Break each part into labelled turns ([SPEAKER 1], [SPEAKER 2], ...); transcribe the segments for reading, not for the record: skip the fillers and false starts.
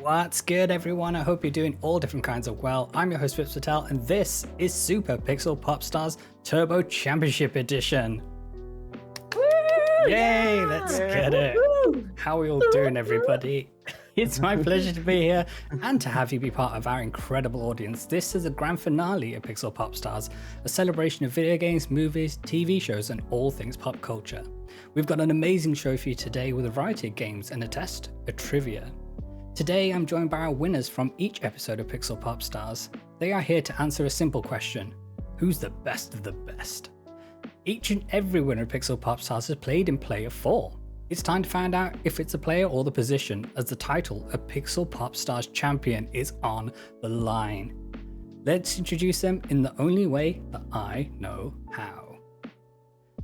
[SPEAKER 1] What's good, everyone? I hope you're doing all different kinds of well. I'm your host, Vips Patel, and this is Super Pixel Pop Stars Turbo Championship Edition.
[SPEAKER 2] Woo!
[SPEAKER 1] Yay,
[SPEAKER 2] Yeah!
[SPEAKER 1] let's get it. How are we all doing, everybody? It's my pleasure to be here and to have you be part of our incredible audience. This is the grand finale of Pixel Pop Stars, a celebration of video games, movies, TV shows, and all things pop culture. We've got an amazing show for you today with a variety of games and a test, a trivia. Today, I'm joined by our winners from each episode of Pixel Pop Stars. They are here to answer a simple question: who's the best of the best? Each and every winner of Pixel Pop Stars has played in Player 4. It's time to find out if it's a player or the position, as the title of Pixel Pop Stars Champion is on the line. Let's introduce them in the only way that I know how.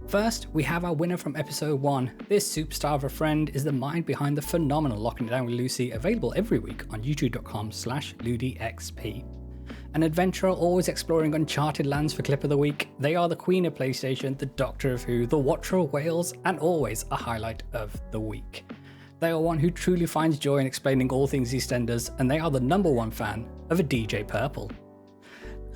[SPEAKER 1] First, we have our winner from episode 1. This superstar of a friend is the mind behind the phenomenal Lockin' It Down with Lucy, available every week on youtube.com/ludixp. An adventurer always exploring uncharted lands for clip of the week. They are the queen of PlayStation, the Doctor of Who, the Watcher of Wales, and always a highlight of the week. They are one who truly finds joy in explaining all things EastEnders, and they are the #1 fan of a DJ Purple.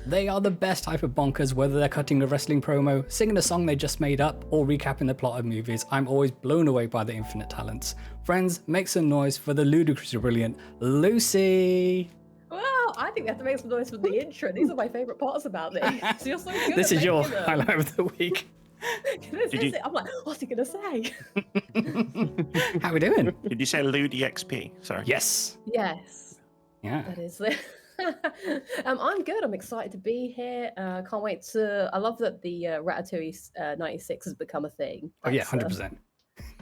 [SPEAKER 1] They are the best type of bonkers, whether they're cutting a wrestling promo, singing a song they just made up, or recapping the plot of movies. I'm always blown away by their infinite talents. Friends, make some noise for the ludicrously brilliant Lucy!
[SPEAKER 2] Wow, I think we have to make some noise for the intro. These are my favourite parts about this. So you're so good
[SPEAKER 1] This
[SPEAKER 2] at
[SPEAKER 1] is your
[SPEAKER 2] making them.
[SPEAKER 1] highlight of the week.
[SPEAKER 2] I'm like, what's he going to say?
[SPEAKER 1] How we doing?
[SPEAKER 3] Did you say LudXP? Sorry.
[SPEAKER 1] Yes.
[SPEAKER 2] Yes,
[SPEAKER 1] Yeah.
[SPEAKER 2] that is it. I'm good. I'm excited to be here. Can't wait to. I love that the Ratatouille 96 has become a thing.
[SPEAKER 1] Oh yeah,
[SPEAKER 2] That's,
[SPEAKER 1] 100%.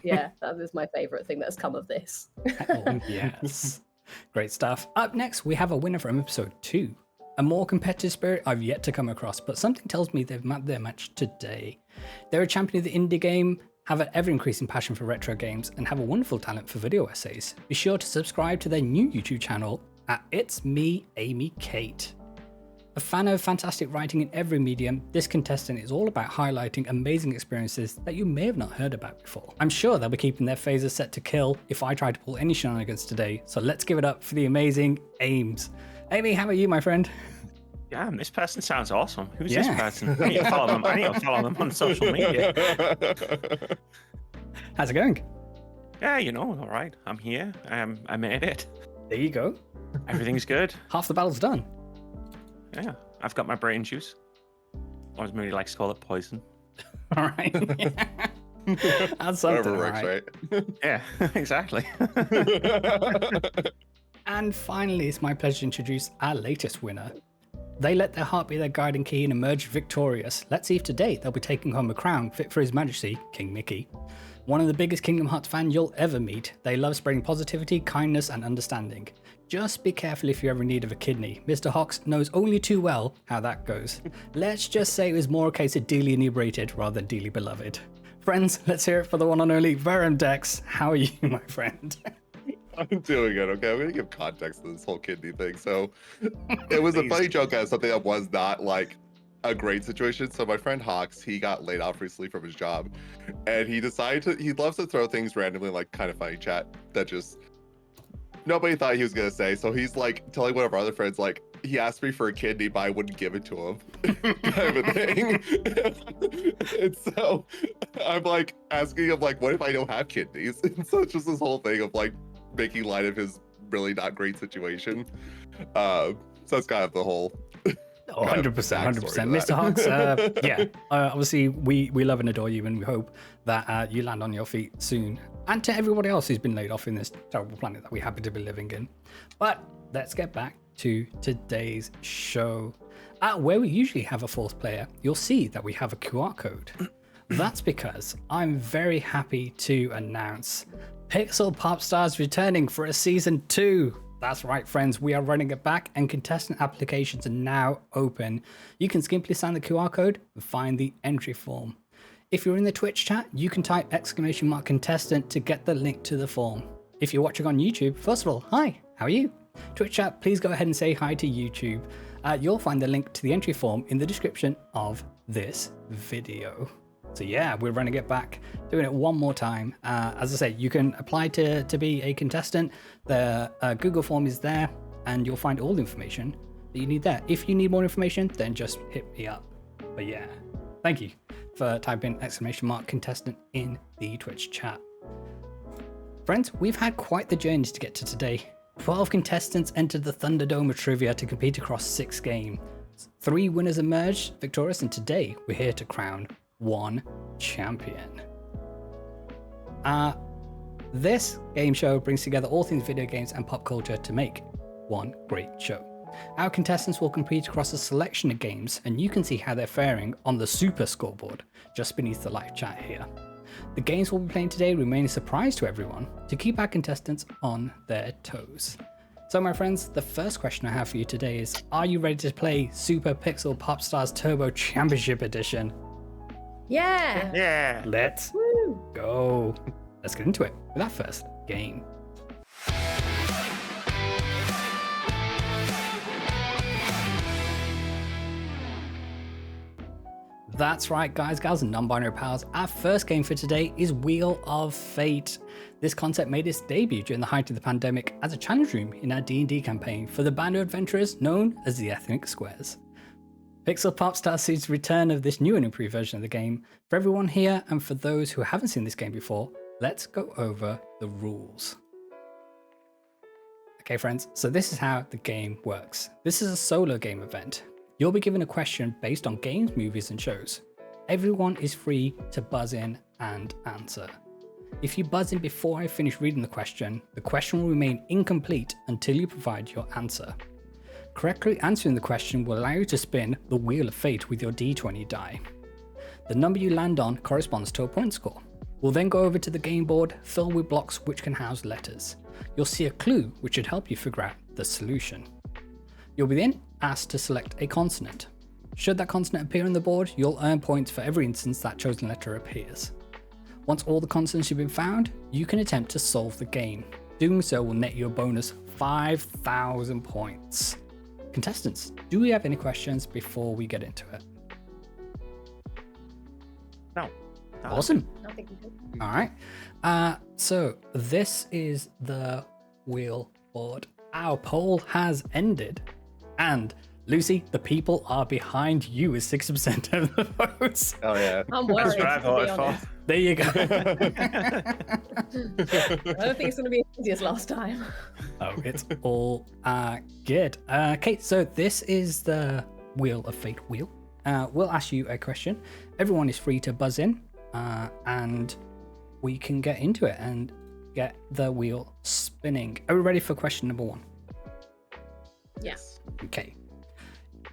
[SPEAKER 2] Yeah, that is my favourite thing that's come of this.
[SPEAKER 1] Oh, yes. Great stuff. Up next, we have a winner from episode 2. A more competitive spirit I've yet to come across, but something tells me they've mapped their match today. They're a champion of the indie game, have an ever-increasing passion for retro games, and have a wonderful talent for video essays. Be sure to subscribe to their new YouTube channel at It's Me, Amy Kate. A fan of fantastic writing in every medium, this contestant is all about highlighting amazing experiences that you may have not heard about before. I'm sure they'll be keeping their phasers set to kill if I try to pull any shenanigans today, so let's give it up for the amazing Ames. Amy, how are you, my friend?
[SPEAKER 3] Yeah, this person sounds awesome. Who's this person? I need to follow them. On social media.
[SPEAKER 1] How's it going?
[SPEAKER 3] Yeah, all right. I'm here. I made it.
[SPEAKER 1] There you go.
[SPEAKER 3] Everything's good.
[SPEAKER 1] Half the battle's done.
[SPEAKER 3] Yeah, I've got my brain juice. Or as Moody likes to call it, poison.
[SPEAKER 1] All right. That's something,
[SPEAKER 4] Whatever works, right?
[SPEAKER 3] Yeah, exactly.
[SPEAKER 1] And finally, it's my pleasure to introduce our latest winner. They let their heart be their guiding key and emerged victorious. Let's see if today they'll be taking home a crown fit for His Majesty, King Mickey. One of the biggest Kingdom Hearts fans you'll ever meet. They love spreading positivity, kindness, and understanding. Just be careful if you're ever in need of a kidney. Mr. Hawks knows only too well how that goes. Let's just say it was more a case of dearly inebriated rather than dearly beloved. Friends, let's hear it for the one and only VerumDex. How are you, my friend?
[SPEAKER 4] I'm doing it, okay? I'm going to give context to this whole kidney thing. So it was a funny joke as something that was not like a great situation. So my friend Hawks, he got laid off recently from his job, and he loves to throw things randomly, like kind of funny chat that just nobody thought he was going to say. So he's like telling one of our other friends, like, he asked me for a kidney, but I wouldn't give it to him, kind of a thing. And so I'm like asking him, like, what if I don't have kidneys? And so it's just this whole thing of like making light of his really not great situation. So that's kind of the whole.
[SPEAKER 1] Oh, 100%, 100%. Mr. Hawks, obviously we love and adore you, and we hope that you land on your feet soon. And to everybody else who's been laid off in this terrible planet that we happen to be living in. But let's get back to today's show. Where we usually have a fourth player, you'll see that we have a QR code. That's because I'm very happy to announce Pixel Pop Stars returning for a season 2. That's right, friends, we are running it back, and contestant applications are now open. You can simply scan the QR code and find the entry form. If you're in the Twitch chat, you can type !contestant to get the link to the form. If you're watching on YouTube, first of all, hi, how are you? Twitch chat, please go ahead and say hi to YouTube. You'll find the link to the entry form in the description of this video. So yeah, we're running it back doing it one more time. As I say, you can apply to be a contestant. The Google form is there, and you'll find all the information that you need there. If you need more information, then just hit me up. But yeah, thank you for typing !contestant in the Twitch chat. Friends, we've had quite the journey to get to today. 12 contestants entered the Thunderdome of Trivia to compete across 6 games. 3 winners emerged victorious, and today we're here to crown 1 champion. This game show brings together all things video games and pop culture to make one great show. Our contestants will compete across a selection of games, and you can see how they're faring on the super scoreboard just beneath the live chat here. The games we'll be playing today remain a surprise to everyone to keep our contestants on their toes. So my friends, the first question I have for you today is, are you ready to play Super Pixel Pop Stars Turbo Championship Edition?
[SPEAKER 2] Yeah.
[SPEAKER 3] Yeah.
[SPEAKER 1] Let's
[SPEAKER 2] Woo.
[SPEAKER 1] go. Let's get into it with our first game. That's right, guys, gals, and non-binary pals. Our first game for today is Wheel of Fate. This concept made its debut during the height of the pandemic as a challenge room in our D&D campaign for the band of adventurers known as the Ethnic Squares. Pixel Pop Stars sees the return of this new and improved version of the game. For everyone here and for those who haven't seen this game before, let's go over the rules. Okay, friends, so this is how the game works. This is a solo game event. You'll be given a question based on games, movies, and shows. Everyone is free to buzz in and answer. If you buzz in before I finish reading the question will remain incomplete until you provide your answer. Correctly answering the question will allow you to spin the Wheel of Fate with your D20 die. The number you land on corresponds to a point score. We'll then go over to the game board filled with blocks which can house letters. You'll see a clue which should help you figure out the solution. You'll be then asked to select a consonant. Should that consonant appear on the board, you'll earn points for every instance that chosen letter appears. Once all the consonants have been found, you can attempt to solve the game. Doing so will net you a bonus 5,000 points. Contestants, do we have any questions before we get into it?
[SPEAKER 3] No.
[SPEAKER 1] Awesome.
[SPEAKER 2] I think we do.
[SPEAKER 1] All right. So this is the wheel board. Our poll has ended. And Lucy, the people are behind you with 60% of the votes.
[SPEAKER 4] Oh yeah.
[SPEAKER 2] I'm worried.
[SPEAKER 3] That's what I
[SPEAKER 2] to be
[SPEAKER 3] voted for.
[SPEAKER 2] honest.
[SPEAKER 1] There you go.
[SPEAKER 2] I don't think it's going to be as easy as last time.
[SPEAKER 1] Oh, it's all good. Kate, so this is the Wheel of Fate wheel. We'll ask you a question. Everyone is free to buzz in, and we can get into it and get the wheel spinning. Are we ready for question number 1?
[SPEAKER 2] Yes.
[SPEAKER 1] Okay.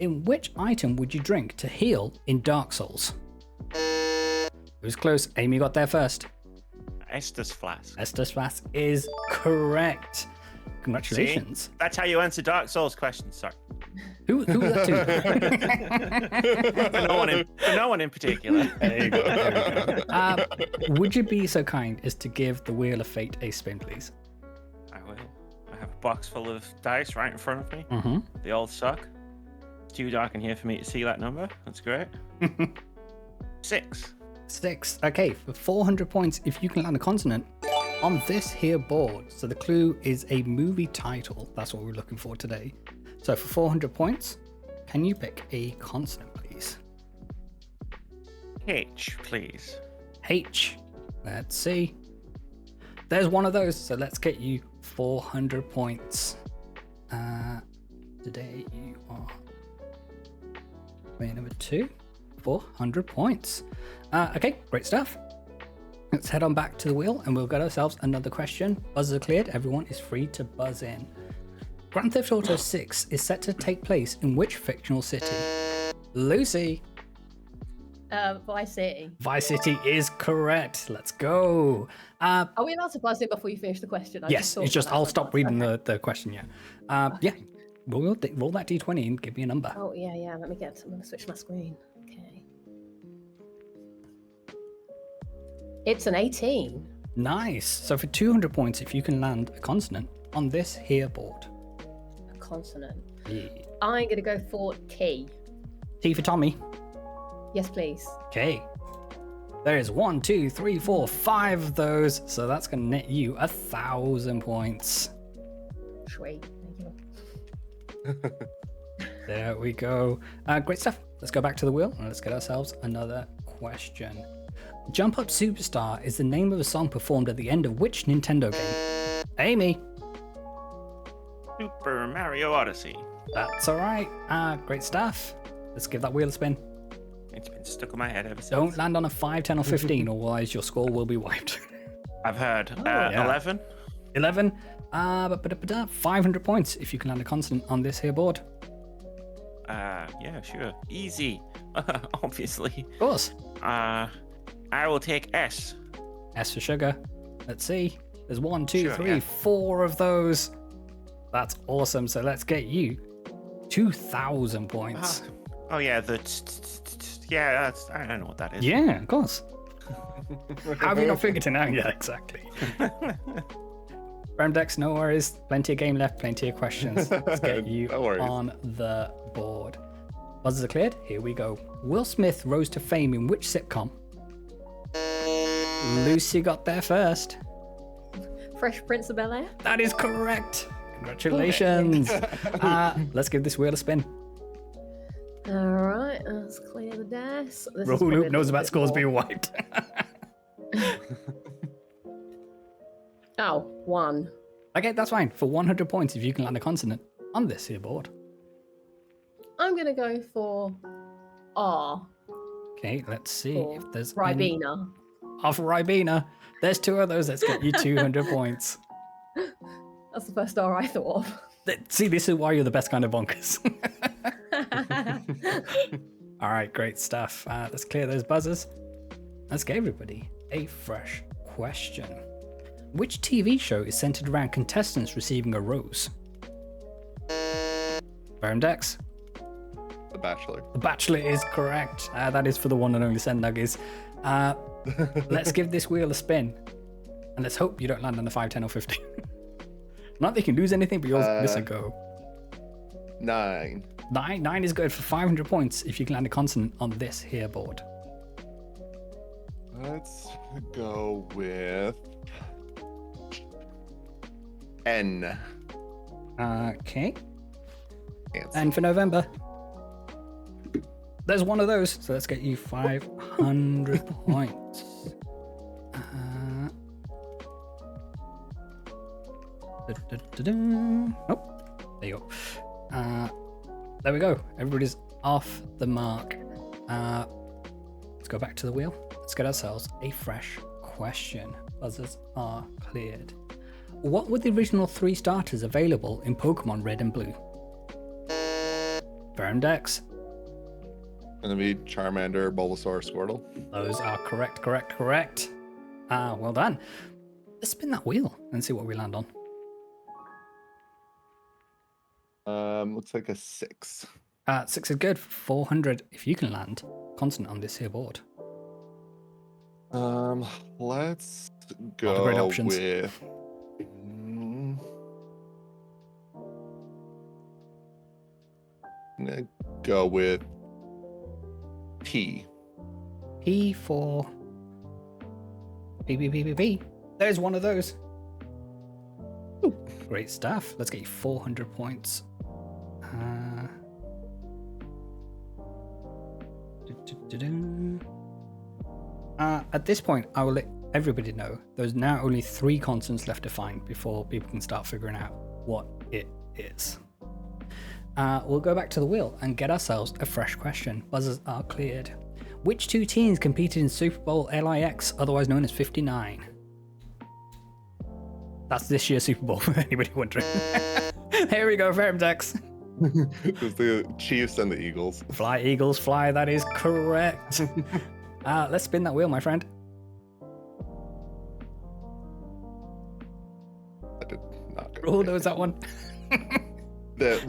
[SPEAKER 1] In which item would you drink to heal in Dark Souls? It was close. Amy got there first.
[SPEAKER 3] Estus Flask.
[SPEAKER 1] Estus Flask is correct. Congratulations.
[SPEAKER 3] See? That's how you answer Dark Souls questions. Sorry.
[SPEAKER 1] Who was that to?
[SPEAKER 3] For no one in particular.
[SPEAKER 1] There you go. There we go. Would you be so kind as to give the Wheel of Fate a spin, please?
[SPEAKER 3] I will. I have a box full of dice right in front of me.
[SPEAKER 1] Mm-hmm.
[SPEAKER 3] They all suck. It's too dark in here for me to see that number. That's great. 6.
[SPEAKER 1] 6. Okay, for 400 points, if you can land a consonant on this here board. So the clue is a movie title. That's what we're looking for today. So for 400 points, can you pick a consonant, please?
[SPEAKER 3] H, please.
[SPEAKER 1] H. Let's see. There's one of those. So let's get you 400 points. Today you are player number 2. 400 points. Okay, great stuff. Let's head on back to the wheel and we'll get ourselves another question. Buzzers are cleared. Everyone is free to buzz in. Grand Theft Auto 6 is set to take place in which fictional city? Lucy.
[SPEAKER 2] Vice City.
[SPEAKER 1] Vice City is correct. Let's go.
[SPEAKER 2] Are we allowed to buzz in before you finish the question?
[SPEAKER 1] Yes, it's just I'll stop reading the question. Yeah. Yeah. Roll that d20 and give me a number.
[SPEAKER 2] Oh yeah. I'm gonna switch my screen. Okay. It's an 18.
[SPEAKER 1] Nice. So for 200 points, if you can land a consonant on this here board.
[SPEAKER 2] A consonant.
[SPEAKER 1] Yeah.
[SPEAKER 2] I'm gonna go for T.
[SPEAKER 1] T for Tommy.
[SPEAKER 2] Yes, please.
[SPEAKER 1] Okay. There is 1, 2, 3, 4, 5 of those. So that's going to net you 1,000 points.
[SPEAKER 2] Sweet. Thank you.
[SPEAKER 1] There we go. Great stuff. Let's go back to the wheel and let's get ourselves another question. Jump Up Superstar is the name of a song performed at the end of which Nintendo game? Amy.
[SPEAKER 3] Super Mario Odyssey.
[SPEAKER 1] That's all right. Great stuff. Let's give that wheel a spin.
[SPEAKER 3] It's been stuck in my head ever since.
[SPEAKER 1] Don't land on a 5, 10, or 15, otherwise your score will be wiped.
[SPEAKER 3] I've heard.
[SPEAKER 1] yeah.
[SPEAKER 3] 11.
[SPEAKER 1] 11. 500 points if you can land a consonant on this here board.
[SPEAKER 3] Yeah, sure. Easy. Obviously.
[SPEAKER 1] Of course.
[SPEAKER 3] I will take S.
[SPEAKER 1] S for sugar. Let's see. There's 1, 2,
[SPEAKER 3] Sure,
[SPEAKER 1] 3,
[SPEAKER 3] yeah.
[SPEAKER 1] 4 of those. That's awesome. So let's get you 2,000 points.
[SPEAKER 3] Oh yeah, yeah. That's I don't know what that is.
[SPEAKER 1] Yeah, of course. How have you not figured it out yet? Exactly. VerumDex, no worries. Plenty of game left, plenty of questions. Let's get you
[SPEAKER 4] No worries.
[SPEAKER 1] on the board. Buzzers are cleared. Here we go. Will Smith rose to fame in which sitcom? Lucy got there first.
[SPEAKER 2] Fresh Prince of Bel-Air.
[SPEAKER 1] That is correct. Congratulations. Let's give this wheel a spin.
[SPEAKER 2] All right, let's clear the dice. This is
[SPEAKER 1] Roll
[SPEAKER 2] probably
[SPEAKER 1] Loop
[SPEAKER 2] a
[SPEAKER 1] knows
[SPEAKER 2] little
[SPEAKER 1] about
[SPEAKER 2] bit
[SPEAKER 1] scores
[SPEAKER 2] more-
[SPEAKER 1] being wiped.
[SPEAKER 2] Oh, 1.
[SPEAKER 1] Okay, that's fine. For 100 points, if you can land a consonant on this here board.
[SPEAKER 2] I'm gonna go for R.
[SPEAKER 1] Okay, let's see
[SPEAKER 2] For
[SPEAKER 1] if there's any...
[SPEAKER 2] Ribena.
[SPEAKER 1] Off Ribena. There's 2 of those. Let's get you 200 points.
[SPEAKER 2] That's the first R I thought of.
[SPEAKER 1] See, this is why you're the best kind of bonkers. All right, great stuff. Let's clear those buzzers. Let's get everybody a fresh question. Which TV show is centered around contestants receiving a rose? VerumDex.
[SPEAKER 4] The Bachelor.
[SPEAKER 1] The Bachelor is correct. That is for the one and only Send Nuggies. Let's give this wheel a spin. And let's hope you don't land on a 5, 10, or 15. Not that you can lose anything, but you'll miss a go.
[SPEAKER 4] 9.
[SPEAKER 1] 9 is good for 500 points if you can land a consonant on this here board.
[SPEAKER 4] Let's go with N.
[SPEAKER 1] Okay.
[SPEAKER 4] Answer.
[SPEAKER 1] And for November, there's 1 of those. So let's get you 500 points. Nope. There you go. There we go. Everybody's off the mark. Let's go back to the wheel. Let's get ourselves a fresh question. Buzzers are cleared. What were the original 3 starters available in Pokemon Red and Blue? VerumDex.
[SPEAKER 4] Gonna be Charmander, Bulbasaur, Squirtle.
[SPEAKER 1] Those are correct. Well done. Let's spin that wheel and see what we land on.
[SPEAKER 4] Looks like a 6.
[SPEAKER 1] 6 is good for 400 if you can land consonant on this here board.
[SPEAKER 4] Let's
[SPEAKER 1] All the great
[SPEAKER 4] go
[SPEAKER 1] options.
[SPEAKER 4] with. I'm gonna go with P.
[SPEAKER 1] P for P. There's 1 of those. Ooh, great stuff. Let's get you 400 points. At this point, I will let everybody know there's now only 3 consonants left to find before people can start figuring out what it is. We'll go back to the wheel and get ourselves a fresh question. Buzzers are cleared. Which 2 teams competed in Super Bowl LIX, otherwise known as 59? That's this year's Super Bowl, for anybody wondering. Here we go, VerumDex.
[SPEAKER 4] It's the Chiefs and the Eagles.
[SPEAKER 1] Fly, Eagles, fly. That is correct. Let's spin that wheel, my friend.
[SPEAKER 4] I did not go.
[SPEAKER 1] Oh, knows that one.
[SPEAKER 4] It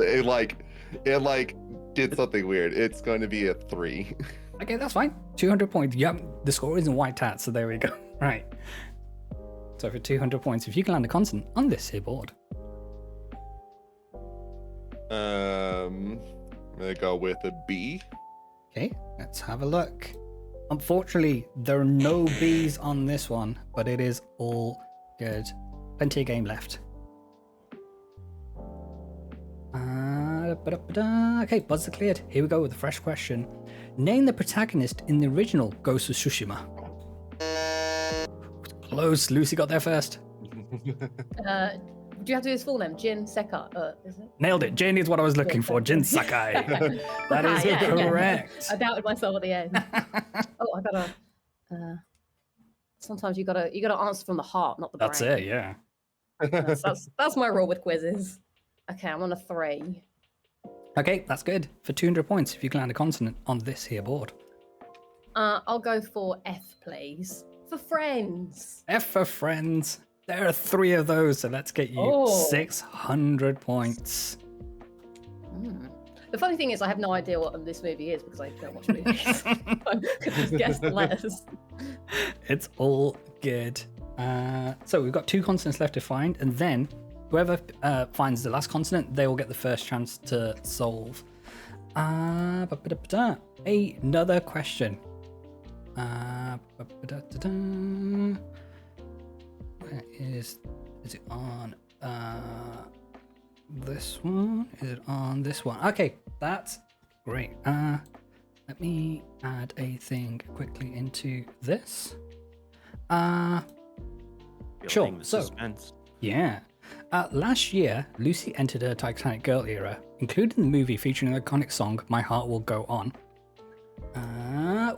[SPEAKER 4] did something weird. It's going to be a 3.
[SPEAKER 1] Okay, that's fine. 200 points. Yep, the score is in white tat, so there we go. Right. So for 200 points, if you can land a consonant on this here board.
[SPEAKER 4] I'm gonna go with a B.
[SPEAKER 1] Okay, let's have a look. Unfortunately, there are no B's on this one, but it is all good. Plenty of game left. Okay, buzzer cleared. Here we go with a fresh question. Name the protagonist in the original Ghost of Tsushima. Close. Lucy got there first.
[SPEAKER 2] Do you have to do his full name? Jin Sekai, is it?
[SPEAKER 1] Nailed it. Jin is what I was looking for. Jin Sakai. That is correct.
[SPEAKER 2] I doubted myself at the end. Oh, I gotta. Sometimes you gotta answer from the heart, not the brain.
[SPEAKER 1] That's it. Yeah.
[SPEAKER 2] That's my rule with quizzes. Okay, I'm on a 3.
[SPEAKER 1] Okay, that's good. For 200 points, if you can land a consonant on this here board.
[SPEAKER 2] I'll go for F, please. For friends.
[SPEAKER 1] F for friends. There are 3 of those, so let's get you 600 points.
[SPEAKER 2] The funny thing is, I have no idea what this movie is because I don't watch movies. I could just guess the letters.
[SPEAKER 1] It's all good. So we've got 2 consonants left to find, and then whoever finds the last consonant, they will get the first chance to solve. Another question. Where is it on this one? Is it on this one? Okay, that's great. Let me add a thing quickly into this. Sure. So, yeah. Last year, Lucy entered her Titanic Girl era, including the movie featuring the iconic song "My Heart Will Go On."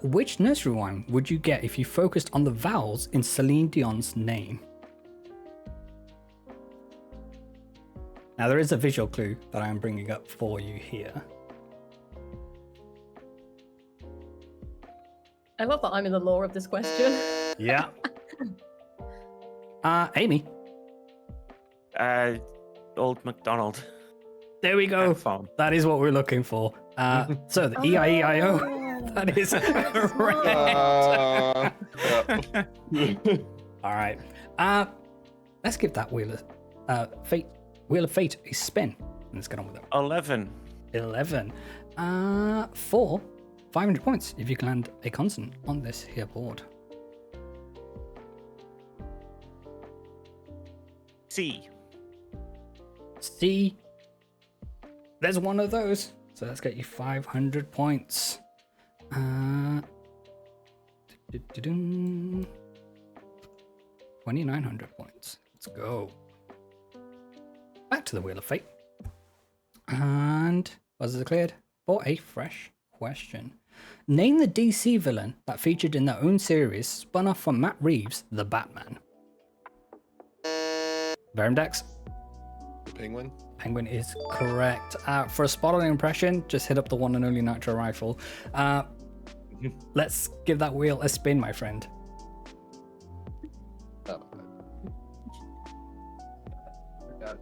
[SPEAKER 1] Which nursery rhyme would you get if you focused on the vowels in Celine Dion's name? Now, there is a visual clue that I am bringing up for you here.
[SPEAKER 2] I love that I'm in the lore of this question.
[SPEAKER 1] Yeah. Amy.
[SPEAKER 3] Old MacDonald.
[SPEAKER 1] There we go.
[SPEAKER 3] Farm.
[SPEAKER 1] That is what we're looking for. So the E-I-E-I-O. That is correct. All right. Let's give that Wheel of Fate a spin. Let's get on with it.
[SPEAKER 3] 11.
[SPEAKER 1] 11. For 500 points if you can land a consonant on this here board.
[SPEAKER 3] C.
[SPEAKER 1] C. There's one of those. So let's get you 500 points. 2,900 points. Let's go. Back to the Wheel of Fate. And buzzers are cleared for a fresh question. Name the DC villain that featured in their own series spun off from Matt Reeves' The Batman. VerumDex.
[SPEAKER 4] Penguin.
[SPEAKER 1] Penguin is correct. For a spot-on impression, just hit up the one and only nitro rifle. Let's give that wheel a spin, my friend.
[SPEAKER 4] Got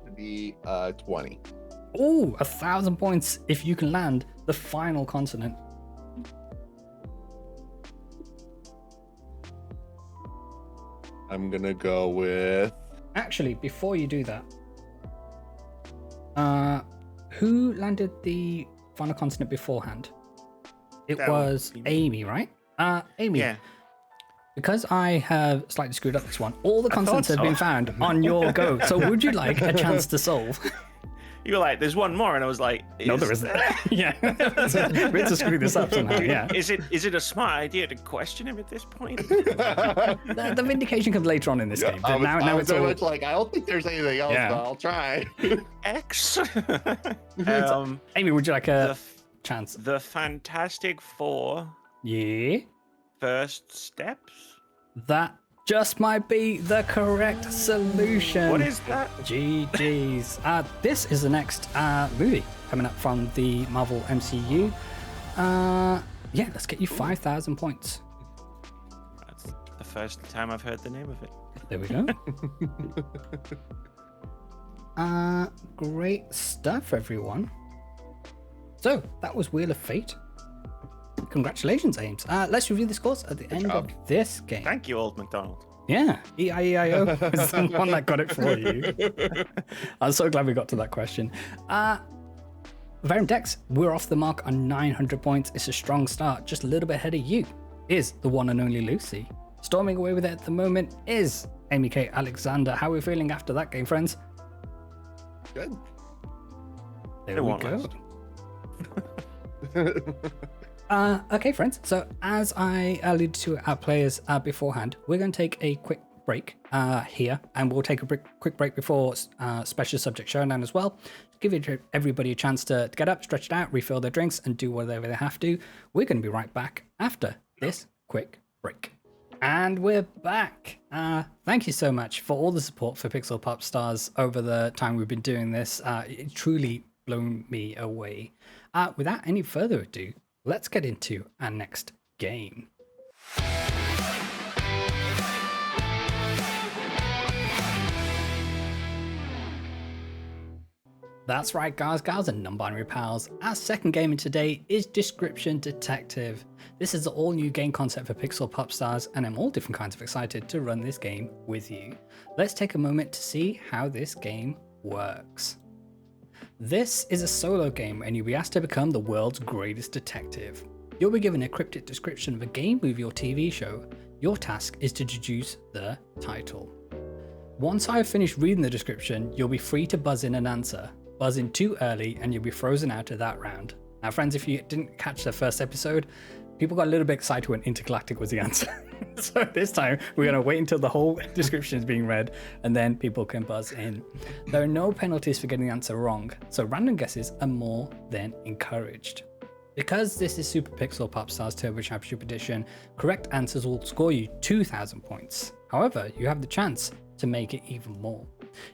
[SPEAKER 4] to be 20.
[SPEAKER 1] Ooh, 1,000 points if you can land the final consonant.
[SPEAKER 4] I'm gonna go with.
[SPEAKER 1] Actually, before you do that, who landed the final consonant beforehand? It
[SPEAKER 3] That
[SPEAKER 1] was
[SPEAKER 3] would be
[SPEAKER 1] Amy, right? Amy.
[SPEAKER 3] Yeah.
[SPEAKER 1] Because I have slightly screwed up this one, all the consonants
[SPEAKER 3] thought
[SPEAKER 1] have been
[SPEAKER 3] so.
[SPEAKER 1] found on your go. So would you like a chance to solve?
[SPEAKER 3] You were like, there's one more, and I was like,
[SPEAKER 1] No, there isn't. Yeah. We had to screw this up somehow, yeah.
[SPEAKER 3] Is it a smart idea to question him at this point?
[SPEAKER 1] The vindication comes later on in this game.
[SPEAKER 4] I
[SPEAKER 1] But
[SPEAKER 4] was,
[SPEAKER 1] now
[SPEAKER 4] I was
[SPEAKER 1] it's
[SPEAKER 4] very
[SPEAKER 1] all...
[SPEAKER 4] much like, I don't think there's anything else,
[SPEAKER 1] Yeah.
[SPEAKER 4] but I'll try.
[SPEAKER 3] X.
[SPEAKER 1] Amy, would you like
[SPEAKER 3] the,
[SPEAKER 1] a chance?
[SPEAKER 3] the Fantastic Four
[SPEAKER 1] Yeah.
[SPEAKER 3] First Steps.
[SPEAKER 1] That just might be the correct solution.
[SPEAKER 3] What is that?
[SPEAKER 1] GG's. This is the next movie coming up from the Marvel MCU. Yeah, let's get you 5,000 points.
[SPEAKER 3] That's the first time I've heard the name of it.
[SPEAKER 1] There we go. Great stuff, everyone. So that was Wheel of Fate. Congratulations, Ames. Let's review the scores at the end of this game.
[SPEAKER 3] Thank you, Old MacDonald.
[SPEAKER 1] Yeah, E-I-E-I-O is the one that got it for you. I'm so glad we got to that question. VerumDex, we're off the mark on 900 points. It's a strong start, just a little bit ahead of you. is the one and only Lucy. Storming away with it at the moment is Amy Kate Alexander. How are we feeling after that game, friends?
[SPEAKER 4] Good.
[SPEAKER 1] There we go. Okay, friends. So as I alluded to our players beforehand, we're going to take a quick break here, and we'll take a quick break before special subject showdown as well. Give everybody a chance to get up, stretch it out, refill their drinks, and do whatever they have to. We're going to be right back after this quick break. And we're back. Thank you so much for all the support for Pixel Pop Stars over the time we've been doing this. It's truly blown me away. Without any further ado, let's get into our next game. That's right, guys, gals, and non-binary pals. Our second game in today is Description Detective. This is an all-new game concept for Pixel Pop Stars, and I'm all different kinds of excited to run this game with you. Let's take a moment to see how this game works. This is a solo game, and you'll be asked to become the world's greatest detective. You'll be given a cryptic description of a game, movie, or TV show. Your task is to deduce the title. Once I have finished reading the description, you'll be free to buzz in an answer. Buzz in too early and you'll be frozen out of that round. Now, friends, if you didn't catch the first episode, people got a little bit excited when intergalactic was the answer. So this time we're going to wait until the whole description is being read and then people can buzz in. There are no penalties for getting the answer wrong, so random guesses are more than encouraged. Because this is Super Pixel Pop Stars Turbo Championship Edition, correct answers will score you 2,000 points. However, you have the chance to make it even more.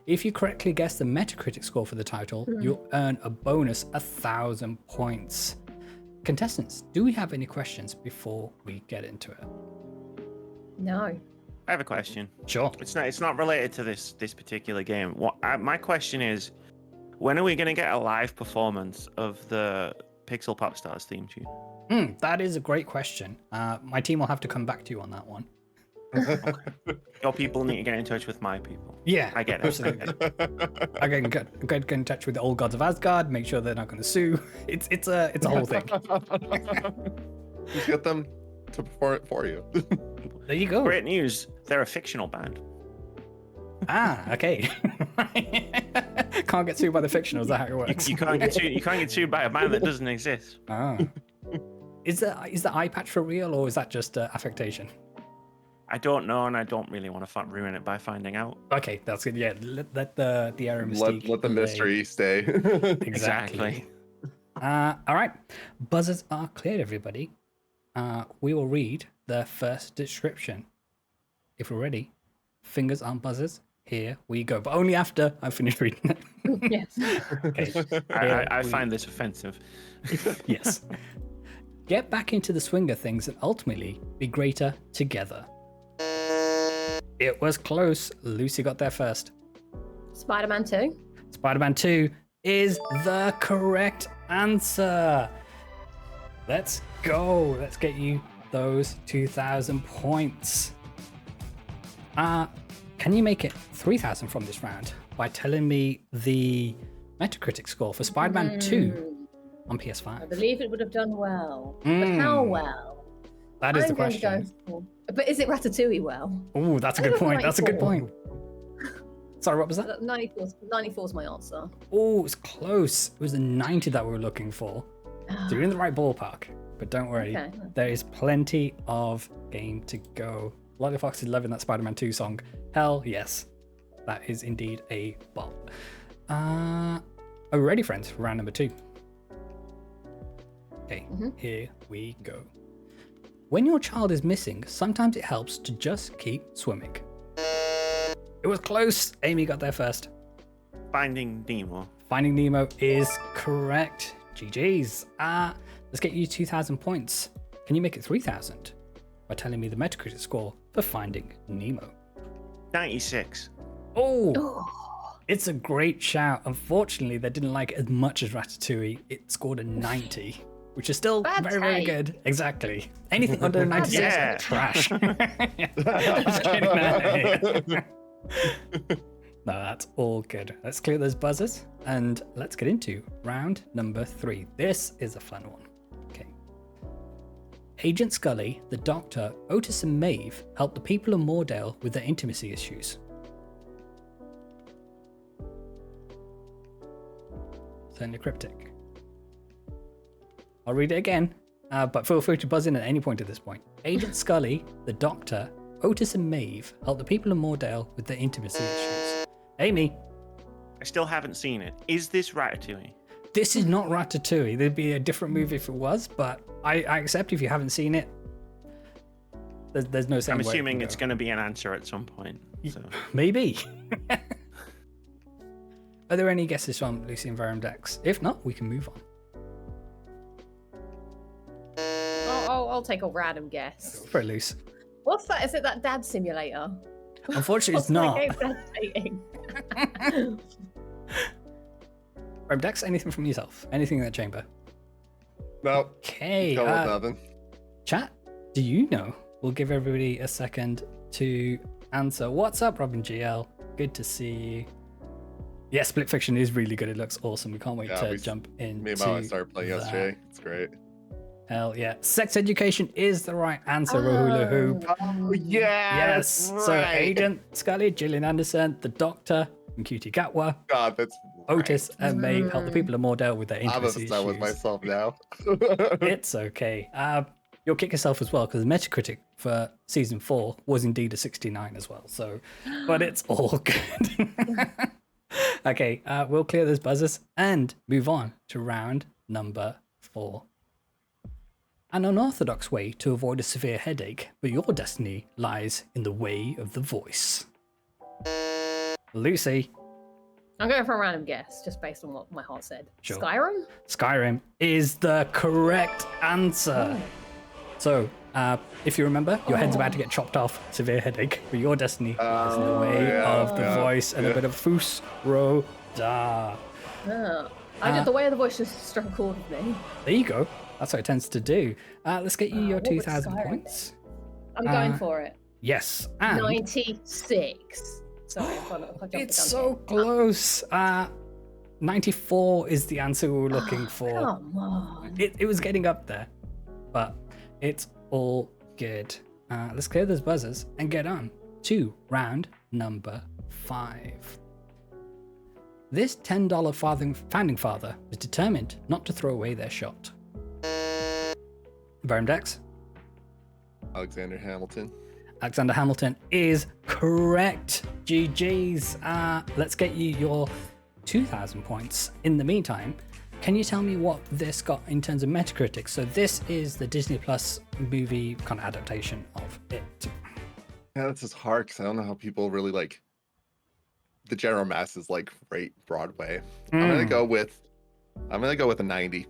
[SPEAKER 1] If you correctly guess the Metacritic score for the title, you'll earn a bonus 1,000 points. Contestants, do we have any questions before we get into it?
[SPEAKER 2] No.
[SPEAKER 3] I have a question.
[SPEAKER 1] Sure.
[SPEAKER 3] It's not related to this particular game. My question is, when are we going to get a live performance of the Pixel Pop Stars theme tune?
[SPEAKER 1] That is a great question. My team will have to come back to you on that one.
[SPEAKER 3] Your people need to get in touch with my people.
[SPEAKER 1] Yeah,
[SPEAKER 3] I get it.
[SPEAKER 1] absolutely. I get in touch with the old gods of Asgard, make sure they're not going to sue. It's a whole thing.
[SPEAKER 4] Just get them to perform it for you.
[SPEAKER 1] There you go.
[SPEAKER 3] Great news. They're a fictional band.
[SPEAKER 1] Okay. Can't get sued by the fictional. Is that how it works?
[SPEAKER 3] You can't get sued by a band that doesn't exist.
[SPEAKER 1] Is the eye patch for real, or is that just affectation?
[SPEAKER 3] I don't know, and I don't really want to ruin it by finding out.
[SPEAKER 1] Okay, that's good. Yeah, let the air of mystique.
[SPEAKER 4] Let the mystery stay.
[SPEAKER 1] Exactly. All right, buzzers are cleared, everybody. We will read the first description. If we're ready, fingers on buzzers. Here we go, but only after I've finished reading it.
[SPEAKER 2] Yes.
[SPEAKER 1] Okay.
[SPEAKER 3] I find this offensive.
[SPEAKER 1] Yes. Get back into the swing of things and ultimately be greater together. It was close. Lucy got there first.
[SPEAKER 2] Spider-Man 2.
[SPEAKER 1] Spider-Man 2 is the correct answer. Let's go. Let's get you those 2,000 points. Can you make it 3,000 from this round by telling me the Metacritic score for Spider-Man 2 on PS5?
[SPEAKER 2] I believe it would have done well. But how well?
[SPEAKER 1] That is
[SPEAKER 2] I'm
[SPEAKER 1] the
[SPEAKER 2] going to
[SPEAKER 1] question.
[SPEAKER 2] go for... But is it Ratatouille well?
[SPEAKER 1] Oh, that's a good point. That's a good
[SPEAKER 2] 94.
[SPEAKER 1] point. Sorry, what was that?
[SPEAKER 2] 94 is my answer.
[SPEAKER 1] Oh, it's close. It was the 90 that we were looking for. So you're in the right ballpark. But don't worry,
[SPEAKER 2] Okay.
[SPEAKER 1] there is plenty of game to go. Lolly Fox is loving that Spider-Man 2 song. Hell yes. That is indeed a bop. Are we ready, friends, for round number 2? Okay, Here we go. When your child is missing, sometimes it helps to just keep swimming. It was close. Amy got there first.
[SPEAKER 3] Finding Nemo.
[SPEAKER 1] Finding Nemo is correct. GG's. Let's get you 2,000 points. Can you make it 3,000 by telling me the Metacritic score for Finding Nemo?
[SPEAKER 3] 96.
[SPEAKER 1] Oh, it's a great shout. Unfortunately, they didn't like it as much as Ratatouille. It scored a 90, which is still
[SPEAKER 2] Bad
[SPEAKER 1] very, very
[SPEAKER 2] take.
[SPEAKER 1] good. Exactly. Anything under a 96,
[SPEAKER 3] Yeah.
[SPEAKER 1] trash. Just kidding. No, that's all good. Let's clear those buzzers and let's get into round number 3. This is a fun one. Okay. Agent Scully, the Doctor, Otis, and Maeve help the people of Moordale with their intimacy issues. Certainly cryptic. I'll read it again, but feel free to buzz in at any point at this point. Agent Scully, the Doctor, Otis, and Maeve help the people of Moordale with their intimacy issues. Amy.
[SPEAKER 3] I still haven't seen it. Is this Ratatouille?
[SPEAKER 1] This is not Ratatouille. There'd be a different movie if it was, but I accept if you haven't seen it. There's no saying.
[SPEAKER 3] I'm assuming it's going to be an answer at some point. So.
[SPEAKER 1] Maybe. Are there any guesses from Lucy and VerumDex? If not, we can move on.
[SPEAKER 2] I'll take a random guess.
[SPEAKER 1] For loose.
[SPEAKER 2] What's that? Is it that dad simulator?
[SPEAKER 1] Unfortunately, it's
[SPEAKER 2] What's that
[SPEAKER 1] not.
[SPEAKER 2] game dad's dating?
[SPEAKER 1] VerumDex, anything from yourself? Anything in that chamber?
[SPEAKER 4] No.
[SPEAKER 1] Okay.
[SPEAKER 4] Go with nothing.
[SPEAKER 1] Chat, do you know? We'll give everybody a second to answer. What's up, Robin GL? Good to see you. Yeah, Split Fiction is really good. It looks awesome. We can't wait to jump in.
[SPEAKER 4] Me and Mo started playing yesterday. It's great.
[SPEAKER 1] Hell yeah. Sex education is the right answer, Rahula Hoop.
[SPEAKER 4] Oh, yeah.
[SPEAKER 1] Yes.
[SPEAKER 4] Right.
[SPEAKER 1] So Agent Scully, Gillian Anderson, the Doctor, and Cutie Gatwa,
[SPEAKER 4] God, that's
[SPEAKER 1] Otis, and Maeve help the people of Moordale with their
[SPEAKER 4] I'm
[SPEAKER 1] intimacy
[SPEAKER 4] upset with
[SPEAKER 1] issues.
[SPEAKER 4] myself now.
[SPEAKER 1] It's okay. You'll kick yourself as well because the Metacritic for season 4 was indeed a 69 as well. So, but it's all good. Okay, we'll clear those buzzers and move on to round number 4. An unorthodox way to avoid a severe headache, but your destiny lies in the way of the voice. Lucy.
[SPEAKER 2] I'm going for a random guess, just based on what my heart said.
[SPEAKER 1] Sure.
[SPEAKER 2] Skyrim?
[SPEAKER 1] Skyrim is the correct answer. So, if you remember, your head's about to get chopped off, severe headache, but your destiny lies in the way of the voice and a bit of foos ro da.
[SPEAKER 2] I did the way of the voice just struck a chord with me.
[SPEAKER 1] There you go. That's what it tends to do. Let's get you your
[SPEAKER 2] what would
[SPEAKER 1] 2,000
[SPEAKER 2] Skyrim
[SPEAKER 1] points.
[SPEAKER 2] I'm going for it.
[SPEAKER 1] Yes, and
[SPEAKER 2] 96. Sorry, if I jumped the
[SPEAKER 1] it's
[SPEAKER 2] gun
[SPEAKER 1] so
[SPEAKER 2] here.
[SPEAKER 1] close. 94 is the answer we were looking for.
[SPEAKER 2] Come on.
[SPEAKER 1] It was getting up there, but it's all good. Let's clear those buzzers and get on to round number 5. This $10 founding father is determined not to throw away their shot. VerumDex.
[SPEAKER 4] Alexander Hamilton.
[SPEAKER 1] Alexander Hamilton is correct. GG's. Let's get you your 2,000 points. In the meantime, can you tell me what this got in terms of Metacritic? So this is the Disney Plus movie kind of adaptation of it.
[SPEAKER 4] Yeah, that's just hard because I don't know how people really like the general masses like rate Broadway. I'm gonna go with a 90.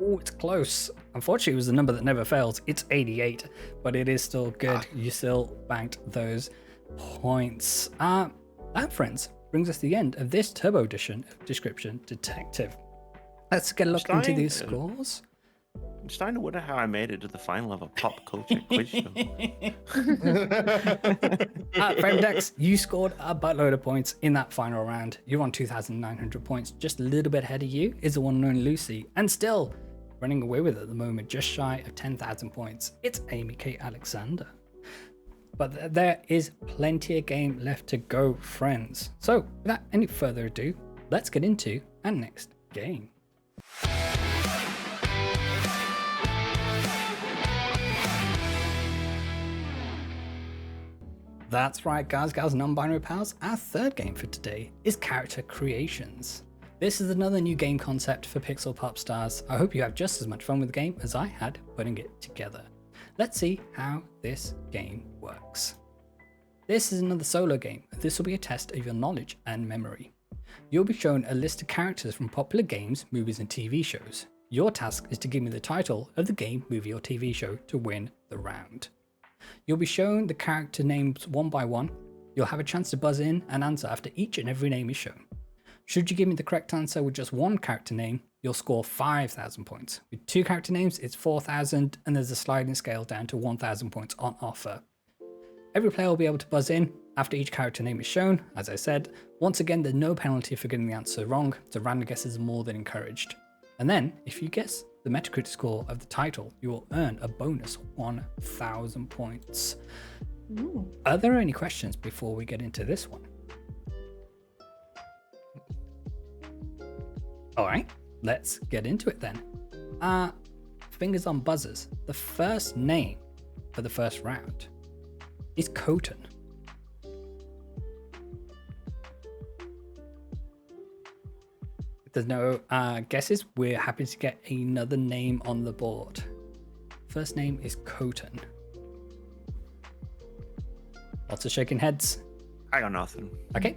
[SPEAKER 1] Oh, it's close. Unfortunately, it was the number that never fails. It's 88, but it is still good. You still banked those points. That, friends, brings us to the end of this turbo edition of Description Detective. Let's get a look into these scores.
[SPEAKER 3] I'm starting to wonder how I made it to the final of a pop culture quiz show.
[SPEAKER 1] VerumDex, you scored a buttload of points in that final round. You're on 2,900 points. Just a little bit ahead of you is the one and only Lucy, and still running away with it at the moment, just shy of 10,000 points. It's Amy Kate Alexander. But there is plenty of game left to go, friends. So without any further ado, let's get into our next game. That's right, guys, gals, non-binary pals. Our third game for today is Character Creations. This is another new game concept for Pixel Pop Stars. I hope you have just as much fun with the game as I had putting it together. Let's see how this game works. This is another solo game. This will be a test of your knowledge and memory. You'll be shown a list of characters from popular games, movies, and TV shows. Your task is to give me the title of the game, movie, or TV show to win the round. You'll be shown the character names one by one. You'll have a chance to buzz in and answer after each and every name is shown. Should you give me the correct answer with just one character name, you'll score 5,000 points. With 2 character names, it's 4,000, and there's a sliding scale down to 1,000 points on offer. Every player will be able to buzz in after each character name is shown. As I said, once again, there's no penalty for getting the answer wrong, so random guesses are more than encouraged. And then, if you guess the Metacritic score of the title, you will earn a bonus 1,000 points.
[SPEAKER 2] Ooh.
[SPEAKER 1] Are there any questions before we get into this one? All right, let's get into it then. Fingers on buzzers. The first name for the first round is Coton. If there's no guesses, we're happy to get another name on the board. First name is Coton. Lots of shaking heads.
[SPEAKER 3] I got nothing.
[SPEAKER 1] Okay.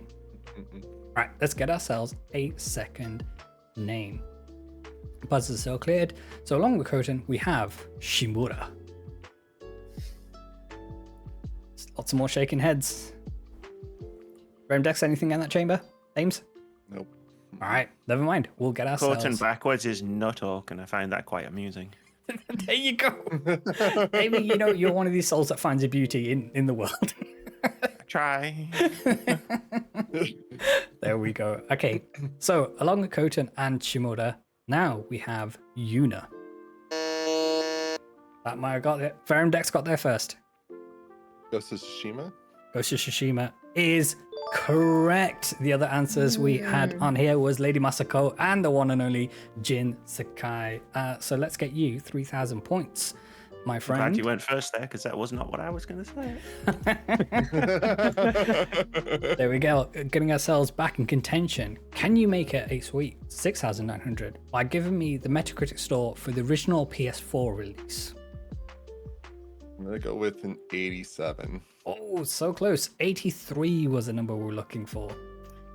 [SPEAKER 1] All right, let's get ourselves a second name. Buzzers are cleared. So along with Coton, we have Shimura. Lots of more shaking heads. VerumDex, anything in that chamber? Names?
[SPEAKER 4] Nope.
[SPEAKER 1] All right, never mind. We'll get ourselves.
[SPEAKER 3] Coton backwards is nuttalk, and I find that quite amusing.
[SPEAKER 1] There you go. Amy, you know, you're one of these souls that finds a beauty in the world.
[SPEAKER 3] Try.
[SPEAKER 1] There we go. Okay, so along with Coton and Shimura, now we have Yuna. That might have got it. VerumDex got there first.
[SPEAKER 4] Ghost of Tsushima?
[SPEAKER 1] Ghost of Tsushima is correct. The other answers we had on here was Lady Masako and the one and only Jin Sakai. So let's get you 3,000 points, my
[SPEAKER 3] I'm
[SPEAKER 1] friend.
[SPEAKER 3] glad you went first there, because that was not what I was going to say.
[SPEAKER 1] There we go. Getting ourselves back in contention. Can you make it a sweet 6,900 by giving me the Metacritic score for the original PS4 release?
[SPEAKER 4] I'm going to go with an 87.
[SPEAKER 1] Oh, so close. 83 was the number we were looking for.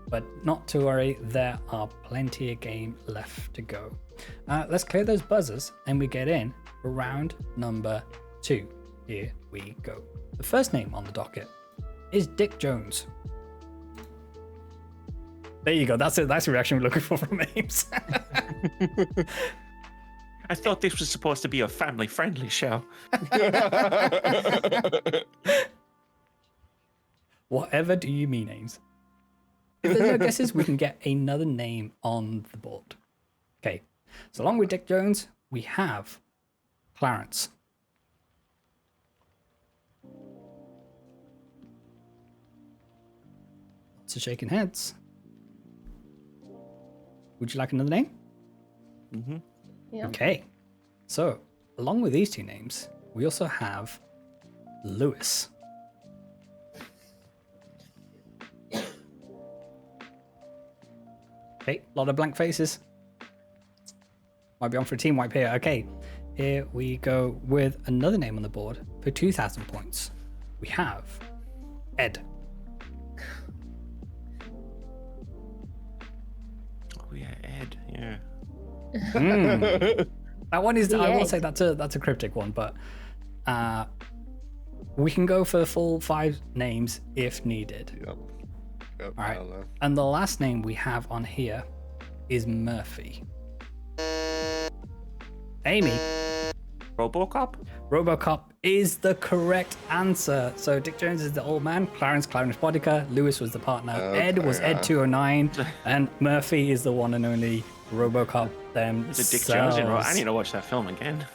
[SPEAKER 1] But not to worry, there are plenty of game left to go. Let's clear those buzzers and we get in for round number 2. Here we go. The first name on the docket is Dick Jones. There you go. That's it. That's the reaction we're looking for from Ames.
[SPEAKER 3] I thought this was supposed to be a family-friendly show.
[SPEAKER 1] Whatever do you mean, Ames? If there's no guesses, we can get another name on the board. Okay. So along with Dick Jones, we have Clarence. Lots of shaking heads. Would you like another name?
[SPEAKER 3] Mm-hmm.
[SPEAKER 2] Yeah.
[SPEAKER 1] Okay. So along with these two names, we also have Lewis. Okay, a lot of blank faces. Might be on for a team wipe here. Okay, here we go with another name on the board for 2,000 points. We have Ed.
[SPEAKER 3] Oh yeah, Ed. Yeah.
[SPEAKER 1] That one is, I will
[SPEAKER 2] Ed.
[SPEAKER 1] say that's a cryptic one, but we can go for the full 5 names if needed.
[SPEAKER 4] Yep. Yep.
[SPEAKER 1] All
[SPEAKER 4] I
[SPEAKER 1] right.
[SPEAKER 4] don't know.
[SPEAKER 1] And the last name we have on here is Murphy. Amy,
[SPEAKER 3] RoboCop.
[SPEAKER 1] RoboCop is the correct answer. So Dick Jones is the old man, Clarence Bodica, Lewis was the partner, Ed was
[SPEAKER 4] Okay,
[SPEAKER 1] Ed 209, and Murphy is the one and only RoboCop themselves.
[SPEAKER 3] The Dick Jones in I need to watch that film again.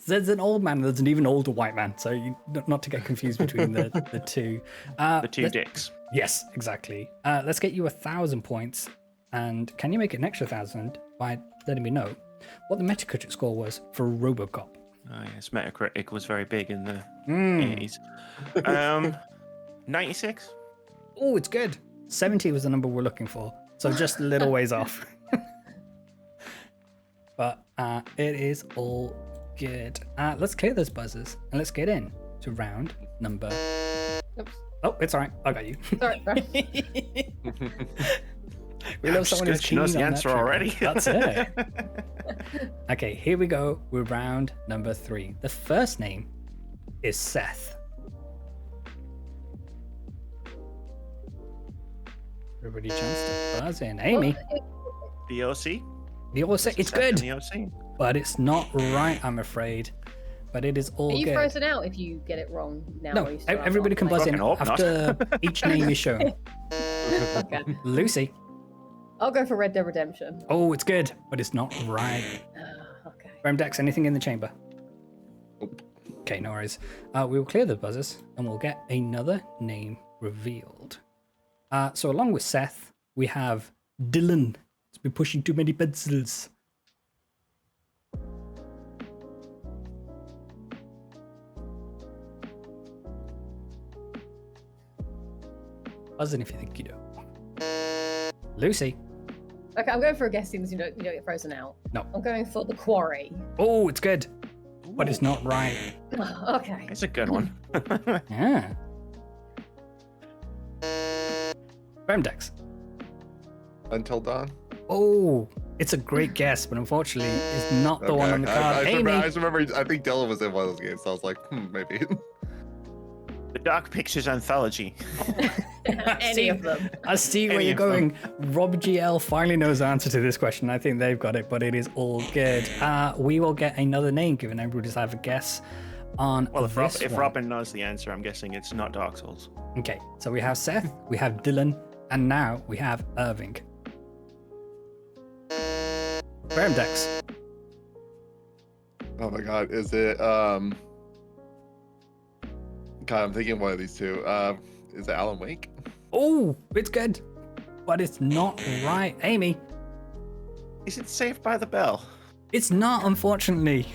[SPEAKER 1] There's an old man, there's an even older white man, so not to get confused between the two.
[SPEAKER 3] The two dicks.
[SPEAKER 1] Yes, exactly. Let's get you 1,000 points, and can you make it an extra 1,000 by letting me know what the Metacritic score was for RoboCop?
[SPEAKER 3] Oh yes, Metacritic was very big in the 80s. 96.
[SPEAKER 1] Oh, it's good. 70 was the number we're looking for, so just a little ways off. But it is all good. Let's clear those buzzers and let's get in to round number.
[SPEAKER 2] Oops.
[SPEAKER 1] Oh, it's all right. I got you.
[SPEAKER 2] Sorry, bro.
[SPEAKER 1] We love someone who's
[SPEAKER 3] She knows
[SPEAKER 1] keen
[SPEAKER 3] the
[SPEAKER 1] on that
[SPEAKER 3] answer
[SPEAKER 1] trivia.
[SPEAKER 3] already.
[SPEAKER 1] That's it. Okay, here we go with round number 3. The first name is Seth. Everybody chance to buzz in. Amy,
[SPEAKER 3] The OC.
[SPEAKER 1] the OC, it's
[SPEAKER 3] Second
[SPEAKER 1] good,
[SPEAKER 3] The OC.
[SPEAKER 1] but it's not right, I'm afraid. But it is all
[SPEAKER 2] Are you
[SPEAKER 1] good.
[SPEAKER 2] frozen out if you get it wrong now?
[SPEAKER 1] No,
[SPEAKER 2] or you still have
[SPEAKER 1] everybody can
[SPEAKER 2] one?
[SPEAKER 1] buzz in
[SPEAKER 3] Fucking hope not.
[SPEAKER 1] after each name is shown.
[SPEAKER 2] Okay.
[SPEAKER 1] Lucy.
[SPEAKER 2] I'll go for Red Dead Redemption.
[SPEAKER 1] Oh, it's good, but it's not right.
[SPEAKER 2] Okay.
[SPEAKER 1] VerumDex, anything in the chamber?
[SPEAKER 4] Nope.
[SPEAKER 1] Okay, no worries. We will clear the buzzers and we'll get another name revealed. So along with Seth, we have Dylan. It's been pushing too many pencils. Buzzing if you think you know. Lucy.
[SPEAKER 2] Okay, I'm going for a guess since you don't get frozen out.
[SPEAKER 1] No.
[SPEAKER 2] I'm going for the quarry.
[SPEAKER 1] Oh, it's good, but it's not right.
[SPEAKER 2] Okay.
[SPEAKER 3] It's a good one.
[SPEAKER 1] Yeah. VerumDex.
[SPEAKER 4] Until Dawn.
[SPEAKER 1] Oh, it's a great guess, but unfortunately, it's not the one on the card.
[SPEAKER 4] I
[SPEAKER 1] Amy.
[SPEAKER 4] just remember, I think Dylan was in one of those games, so I was like, maybe.
[SPEAKER 3] The Dark Pictures Anthology.
[SPEAKER 2] Any of them.
[SPEAKER 1] I see where
[SPEAKER 3] Any
[SPEAKER 1] you're
[SPEAKER 3] of them.
[SPEAKER 1] going. Rob GL finally knows the answer to this question. I think they've got it, but it is all good. We will get another name, given everybody's have a guess on
[SPEAKER 3] Well, if
[SPEAKER 1] this one.
[SPEAKER 3] Robin knows the answer, I'm guessing it's not Dark Souls.
[SPEAKER 1] Okay, so we have Seth, we have Dylan, and now we have Irving. VerumDex.
[SPEAKER 4] Oh my god, is it God, I'm thinking one of these two. Is it Alan Wake?
[SPEAKER 1] Oh, it's good, but it's not right. Amy.
[SPEAKER 3] Is it Saved by the Bell?
[SPEAKER 1] It's not, unfortunately.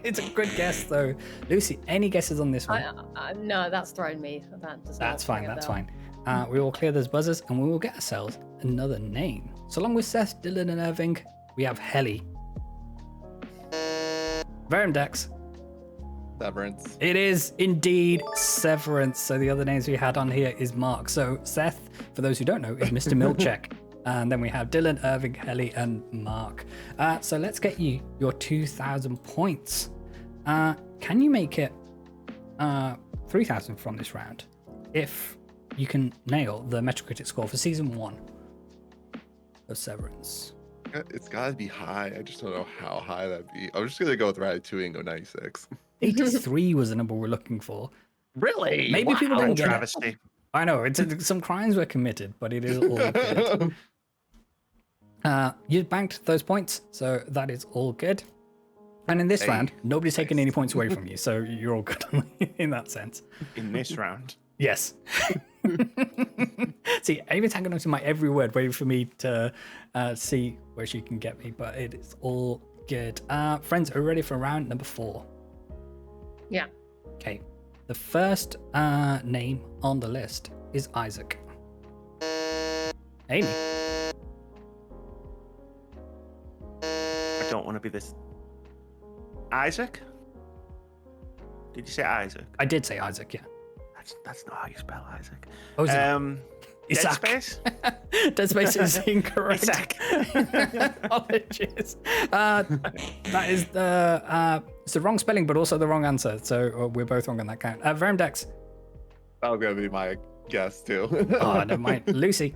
[SPEAKER 1] It's a good guess, though. Lucy, any guesses on this one?
[SPEAKER 2] No, that's thrown me.
[SPEAKER 1] That's fine, that's fine. We will clear those buzzers and we will get ourselves another name. So along with Seth, Dylan, and Irving, we have Helly. VerumDex.
[SPEAKER 4] Severance.
[SPEAKER 1] It is indeed Severance. So the other names we had on here is Mark. So Seth, for those who don't know, is Mr. Milchek. And then we have Dylan, Irving, Helly, and Mark. So let's get you your 2,000 points. Can you make it 3,000 from this round if you can nail the Metacritic score for season 1 of Severance?
[SPEAKER 4] It's gotta be high. I just don't know how high that'd be. I'm just gonna go with Ratatouille and go 96.
[SPEAKER 1] 83 was the number we're looking for.
[SPEAKER 3] Really?
[SPEAKER 1] Maybe people didn't get it.
[SPEAKER 3] Travesty.
[SPEAKER 1] I know, some crimes were committed, but it is all good. You banked those points, so that is all good. And in this round, nobody's taking any points away from you, so you're all good in that sense.
[SPEAKER 3] In this round.
[SPEAKER 1] Yes. See, Amy's hanging on to my every word, waiting for me to see where she can get me, but it is all good. Friends, are we ready for round number 4?
[SPEAKER 2] Yeah.
[SPEAKER 1] Okay. The first name on the list is Isaac. Amy.
[SPEAKER 3] I don't want to be this. Isaac? Did you say Isaac?
[SPEAKER 1] I did say Isaac, yeah.
[SPEAKER 3] That's not how you spell Isaac.
[SPEAKER 1] Oh, is it?
[SPEAKER 3] Dead
[SPEAKER 1] Isaac.
[SPEAKER 3] Space?
[SPEAKER 1] Dead Space is incorrect.
[SPEAKER 3] Isaac.
[SPEAKER 1] Apologies. That is it's the wrong spelling, but also the wrong answer. So we're both wrong on that count. VerumDex.
[SPEAKER 4] That was gonna be my guess too.
[SPEAKER 1] Oh, never mind. Lucy.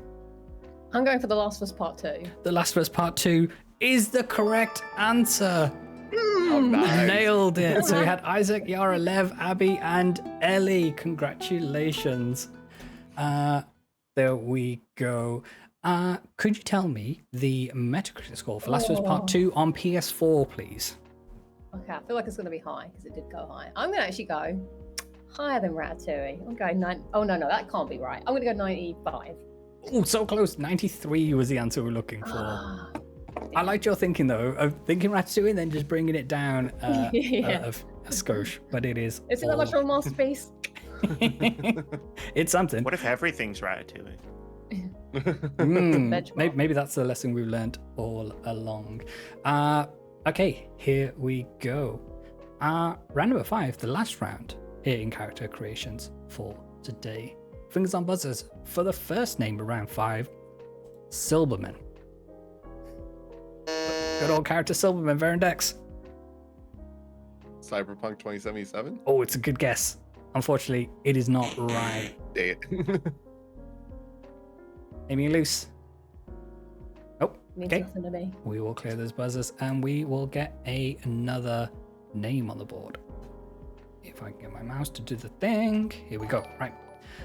[SPEAKER 2] I'm going for The Last of Us Part 2.
[SPEAKER 1] The Last of Us Part 2 is the correct answer.
[SPEAKER 4] Oh, nice.
[SPEAKER 1] Nailed it. So we had Isaac, Yara, Lev, Abby, and Ellie. Congratulations. There we go. Could you tell me the Metacritic score for Last of Us Part 2 on PS4, please?
[SPEAKER 2] Okay, I feel like it's going to be high because it did go high. I'm going to actually go higher than Ratatouille. I'm going 9. Oh, no, that can't be right. I'm going to go 95.
[SPEAKER 1] Oh, so close. 93 was the answer we're looking for. I liked your thinking, though, of thinking Ratatouille and then just bringing it down a skosh, but it is.
[SPEAKER 2] Is it that much of a masterpiece?
[SPEAKER 1] It's something.
[SPEAKER 3] What if everything's Ratatouille?
[SPEAKER 1] Maybe that's the lesson we've learned all along. Okay, here we go. Round number 5, the last round here in character creations for today. Fingers on buzzers for the first name of round 5, Silberman. Good old character Silberman, VerumDex.
[SPEAKER 4] Cyberpunk 2077?
[SPEAKER 1] Oh, it's a good guess. Unfortunately, it is not right.
[SPEAKER 4] Dang it.
[SPEAKER 1] Amy loose. Oh,
[SPEAKER 2] Means
[SPEAKER 1] okay.
[SPEAKER 2] nothing to me.
[SPEAKER 1] We will clear those buzzers and we will get another name on the board. If I can get my mouse to do the thing. Here we go. Right.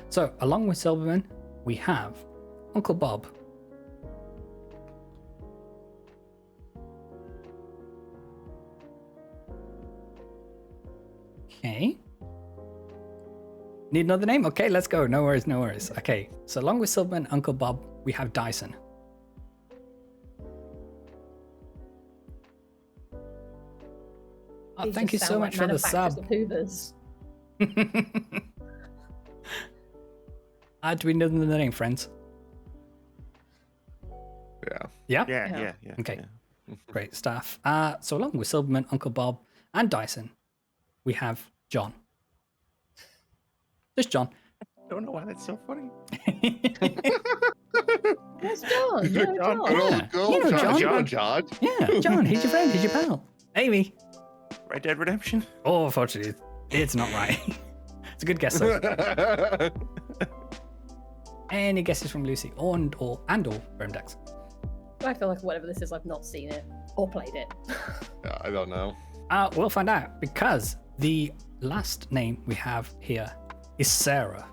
[SPEAKER 1] So along with Silberman, we have Uncle Bob. Need another name? Okay, let's go. No worries, no worries. Okay, so along with Silverman, Uncle Bob, we have Dyson. Oh,
[SPEAKER 2] These
[SPEAKER 1] thank you
[SPEAKER 2] just
[SPEAKER 1] so
[SPEAKER 2] sound
[SPEAKER 1] much
[SPEAKER 2] like
[SPEAKER 1] for the sub.
[SPEAKER 2] manufacturers of Hoovers.
[SPEAKER 1] Do we know the name, friends?
[SPEAKER 4] Yeah.
[SPEAKER 1] Yeah?
[SPEAKER 3] Yeah.
[SPEAKER 1] Okay.
[SPEAKER 3] yeah.
[SPEAKER 1] Great stuff. So along with Silverman, Uncle Bob, and Dyson, we have John. Just John.
[SPEAKER 3] I don't know why that's so funny.
[SPEAKER 2] Where's John? No,
[SPEAKER 3] John.
[SPEAKER 2] John.
[SPEAKER 1] Yeah.
[SPEAKER 4] Go,
[SPEAKER 1] You know
[SPEAKER 4] John.
[SPEAKER 1] John.
[SPEAKER 4] John.
[SPEAKER 1] Yeah, John, he's your friend, he's your pal. Amy.
[SPEAKER 3] Red Dead Redemption.
[SPEAKER 1] Oh, unfortunately, it's not right. It's a good guess, though. Any guesses from Lucy and or VerumDex?
[SPEAKER 2] I feel like whatever this is, I've not seen it or played it.
[SPEAKER 4] Yeah, I don't know.
[SPEAKER 1] We'll find out because the last name we have here is Sarah.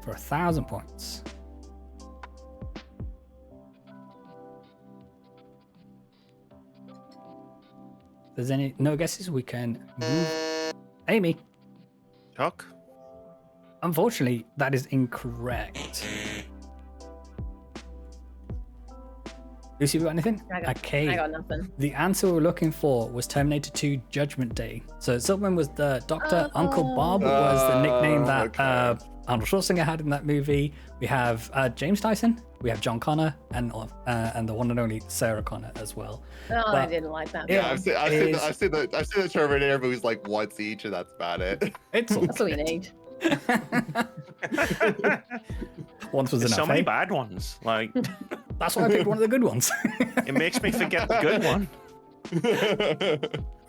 [SPEAKER 1] For 1,000 points. If there's no guesses, we can move. Amy.
[SPEAKER 3] Chuck.
[SPEAKER 1] Unfortunately, that is incorrect. Lucy, you got anything? Okay.
[SPEAKER 2] I got nothing.
[SPEAKER 1] The answer we were looking for was Terminator 2 Judgment Day. So Silverman was the doctor, Uncle Bob was the nickname that Arnold Schwarzenegger had in that movie. We have James Dyson, we have John Connor, and the one and only Sarah Connor as well.
[SPEAKER 2] Oh,
[SPEAKER 1] But-
[SPEAKER 2] I didn't like that.
[SPEAKER 1] Yeah,
[SPEAKER 4] I've seen the Terminator movies like once each, and that's about it.
[SPEAKER 1] It's
[SPEAKER 2] That's all you need.
[SPEAKER 1] Once was
[SPEAKER 3] There's
[SPEAKER 1] enough.
[SPEAKER 3] so many
[SPEAKER 1] eh?
[SPEAKER 3] bad ones. Like,
[SPEAKER 1] That's why I picked one of the good ones.
[SPEAKER 3] it makes me forget the good one.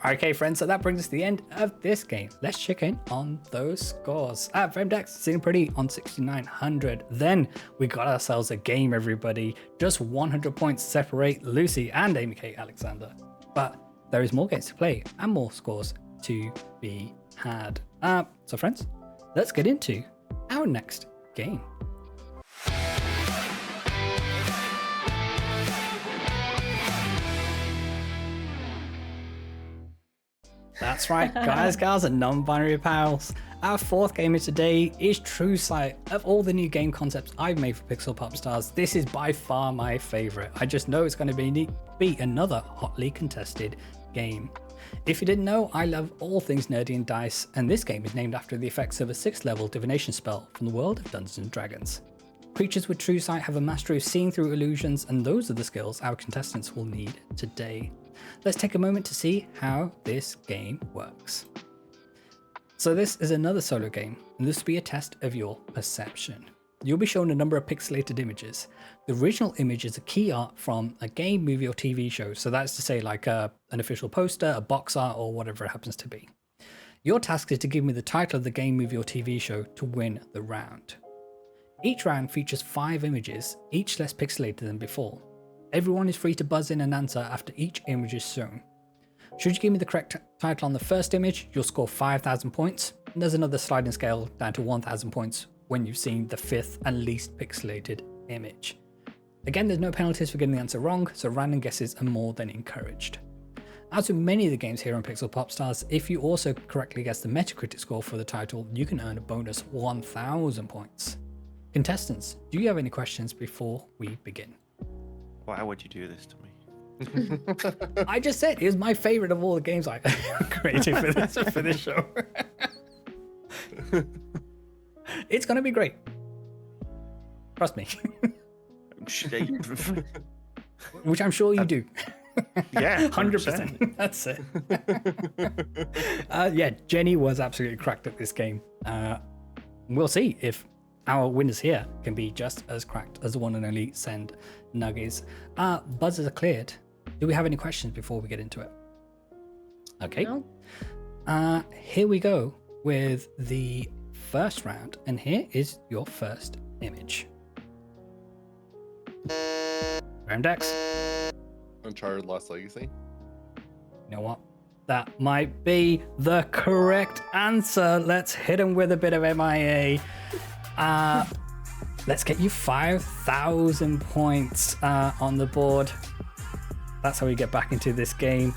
[SPEAKER 1] Okay, friends, so that brings us to the end of this game. Let's check in on those scores. VerumDex sitting pretty on 6,900. Then we got ourselves a game, everybody. Just 100 points separate Lucy and Amy Kate Alexander. But there is more games to play and more scores to be had. So, friends, let's get into our next game. That's right, guys, gals, and non-binary pals. Our fourth game of today is True Sight. Of all the new game concepts I've made for Pixel Pop Stars, this is by far my favorite. I just know it's going to be another hotly contested game. If you didn't know, I love all things nerdy and dice, and this game is named after the effects of a 6th level divination spell from the world of Dungeons and Dragons. Creatures with True Sight have a mastery of seeing through illusions, and those are the skills our contestants will need today. Let's take a moment to see how this game works. So this is another solo game, and this will be a test of your perception. You'll be shown a number of pixelated images. The original image is a key art from a game, movie, or TV show, so that's to say like an official poster, a box art, or whatever it happens to be. Your task is to give me the title of the game, movie, or TV show to win the round. Each round features 5 images, each less pixelated than before. Everyone is free to buzz in and answer after each image is shown. Should you give me the correct title on the first image, you'll score 5,000 points. And there's another sliding scale down to 1,000 points when you've seen the 5th and least pixelated image. Again, there's no penalties for getting the answer wrong, so random guesses are more than encouraged. As with many of the games here on Pixel Pop Stars, if you also correctly guess the Metacritic score for the title, you can earn a bonus 1,000 points. Contestants, do you have any questions before we begin?
[SPEAKER 3] Why would you do this to me?
[SPEAKER 1] I just said it was my favorite of all the games I created for this show. It's gonna be great. Trust me. Which I'm sure you do.
[SPEAKER 3] Yeah,
[SPEAKER 1] 100%. That's it. Yeah, Jenny was absolutely cracked at this game. We'll see if our winners here can be just as cracked as the one and only Send Nuggies. Buzzers are cleared. Do we have any questions before we get into it? Okay.
[SPEAKER 2] No.
[SPEAKER 1] Here we go with the first round, and here is your first image. VerumDex.
[SPEAKER 4] Uncharted Lost Legacy.
[SPEAKER 1] You know what? That might be the correct answer. Let's hit him with a bit of MIA. Let's get you 5,000 points on the board. That's how we get back into this game.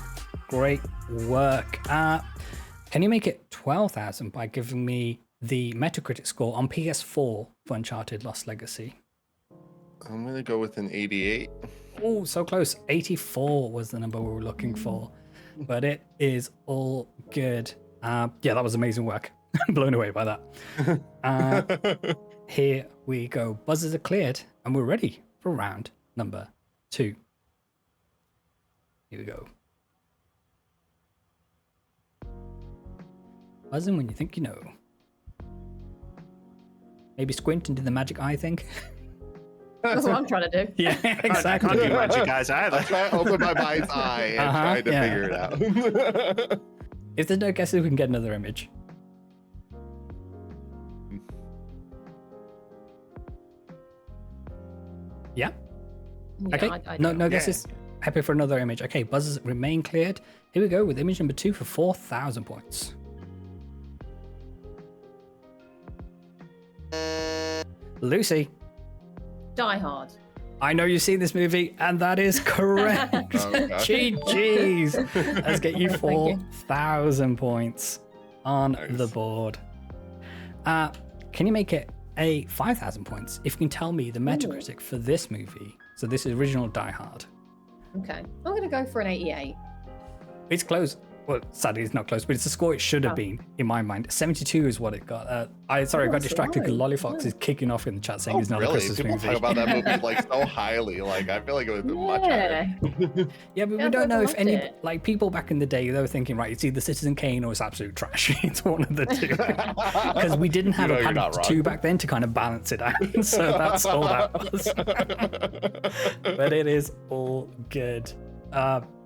[SPEAKER 1] Great work. Can you make it 12,000 by giving me the Metacritic score on PS4 for Uncharted Lost Legacy?
[SPEAKER 4] I'm gonna go with an 88.
[SPEAKER 1] Oh, so close. 84 was the number we were looking for, but it is all good. Yeah, that was amazing work. I'm blown away by that. Here we go. Buzzers are cleared, and we're ready for round number 2. Here we go. Buzzing when you think you know. Maybe squint and do the magic eye thing.
[SPEAKER 2] That's what I'm trying to do.
[SPEAKER 1] Yeah,
[SPEAKER 3] I
[SPEAKER 1] exactly.
[SPEAKER 3] can't do magic eyes either.
[SPEAKER 4] I'm trying to open my mind's eye and trying to figure it out.
[SPEAKER 1] If there's no guesses, we can get another image. Yeah.
[SPEAKER 2] Yeah,
[SPEAKER 1] Okay.
[SPEAKER 2] I
[SPEAKER 1] No
[SPEAKER 2] don't.
[SPEAKER 1] guesses. Happy for another image. Okay, buzzers remain cleared. Here we go with image number 2 for 4,000 points. Lucy,
[SPEAKER 2] Die Hard.
[SPEAKER 1] I know you've seen this movie, and that is correct. GG's. Let's get you 4,000 points on the board. Can you make it a 5,000 points if you can tell me the Metacritic for this movie? So this is original Die Hard.
[SPEAKER 2] Okay. I'm going to go for an 88.
[SPEAKER 1] It's close. Well, sadly, it's not close, but it's the score it should have been in my mind. 72 is what it got. I got
[SPEAKER 2] that's
[SPEAKER 1] distracted because
[SPEAKER 2] right.
[SPEAKER 1] Lollyfox is kicking off in the chat saying
[SPEAKER 4] Oh,
[SPEAKER 1] it's not a
[SPEAKER 4] really?
[SPEAKER 1] Christmas
[SPEAKER 4] People
[SPEAKER 1] movie.
[SPEAKER 4] talk about that movie like so highly. Like I feel like it would have been much higher.
[SPEAKER 1] Yeah, but we
[SPEAKER 2] Yeah,
[SPEAKER 1] don't know if
[SPEAKER 2] loved
[SPEAKER 1] any
[SPEAKER 2] it.
[SPEAKER 1] like people back in the day they were thinking, right, it's either Citizen Kane or it's absolute trash. It's one of the two because we didn't have
[SPEAKER 4] You
[SPEAKER 1] a
[SPEAKER 4] know you're not
[SPEAKER 1] Paddington
[SPEAKER 4] wrong.
[SPEAKER 1] 2 back then to kind of balance it out. So that's all that was. But it is all good.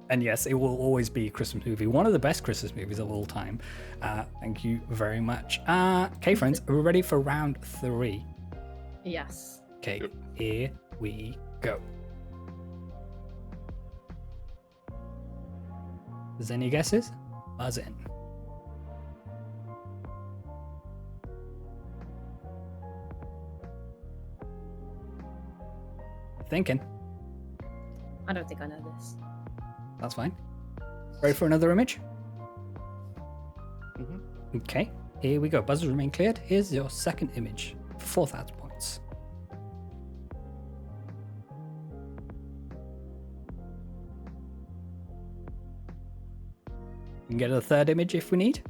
[SPEAKER 1] And yes, it will always be a Christmas movie, one of the best Christmas movies of all time. Thank you very much. Okay, friends, are we ready for round 3?
[SPEAKER 2] Yes.
[SPEAKER 1] Okay, here we go. There's any guesses? Buzz in. Thinking.
[SPEAKER 2] I don't think I know this.
[SPEAKER 1] That's fine. Ready for another image?
[SPEAKER 4] Mhm.
[SPEAKER 1] Okay, here we go. Buzzers remain cleared. Here's your second image for 4,000 points. We can get a third image if we need.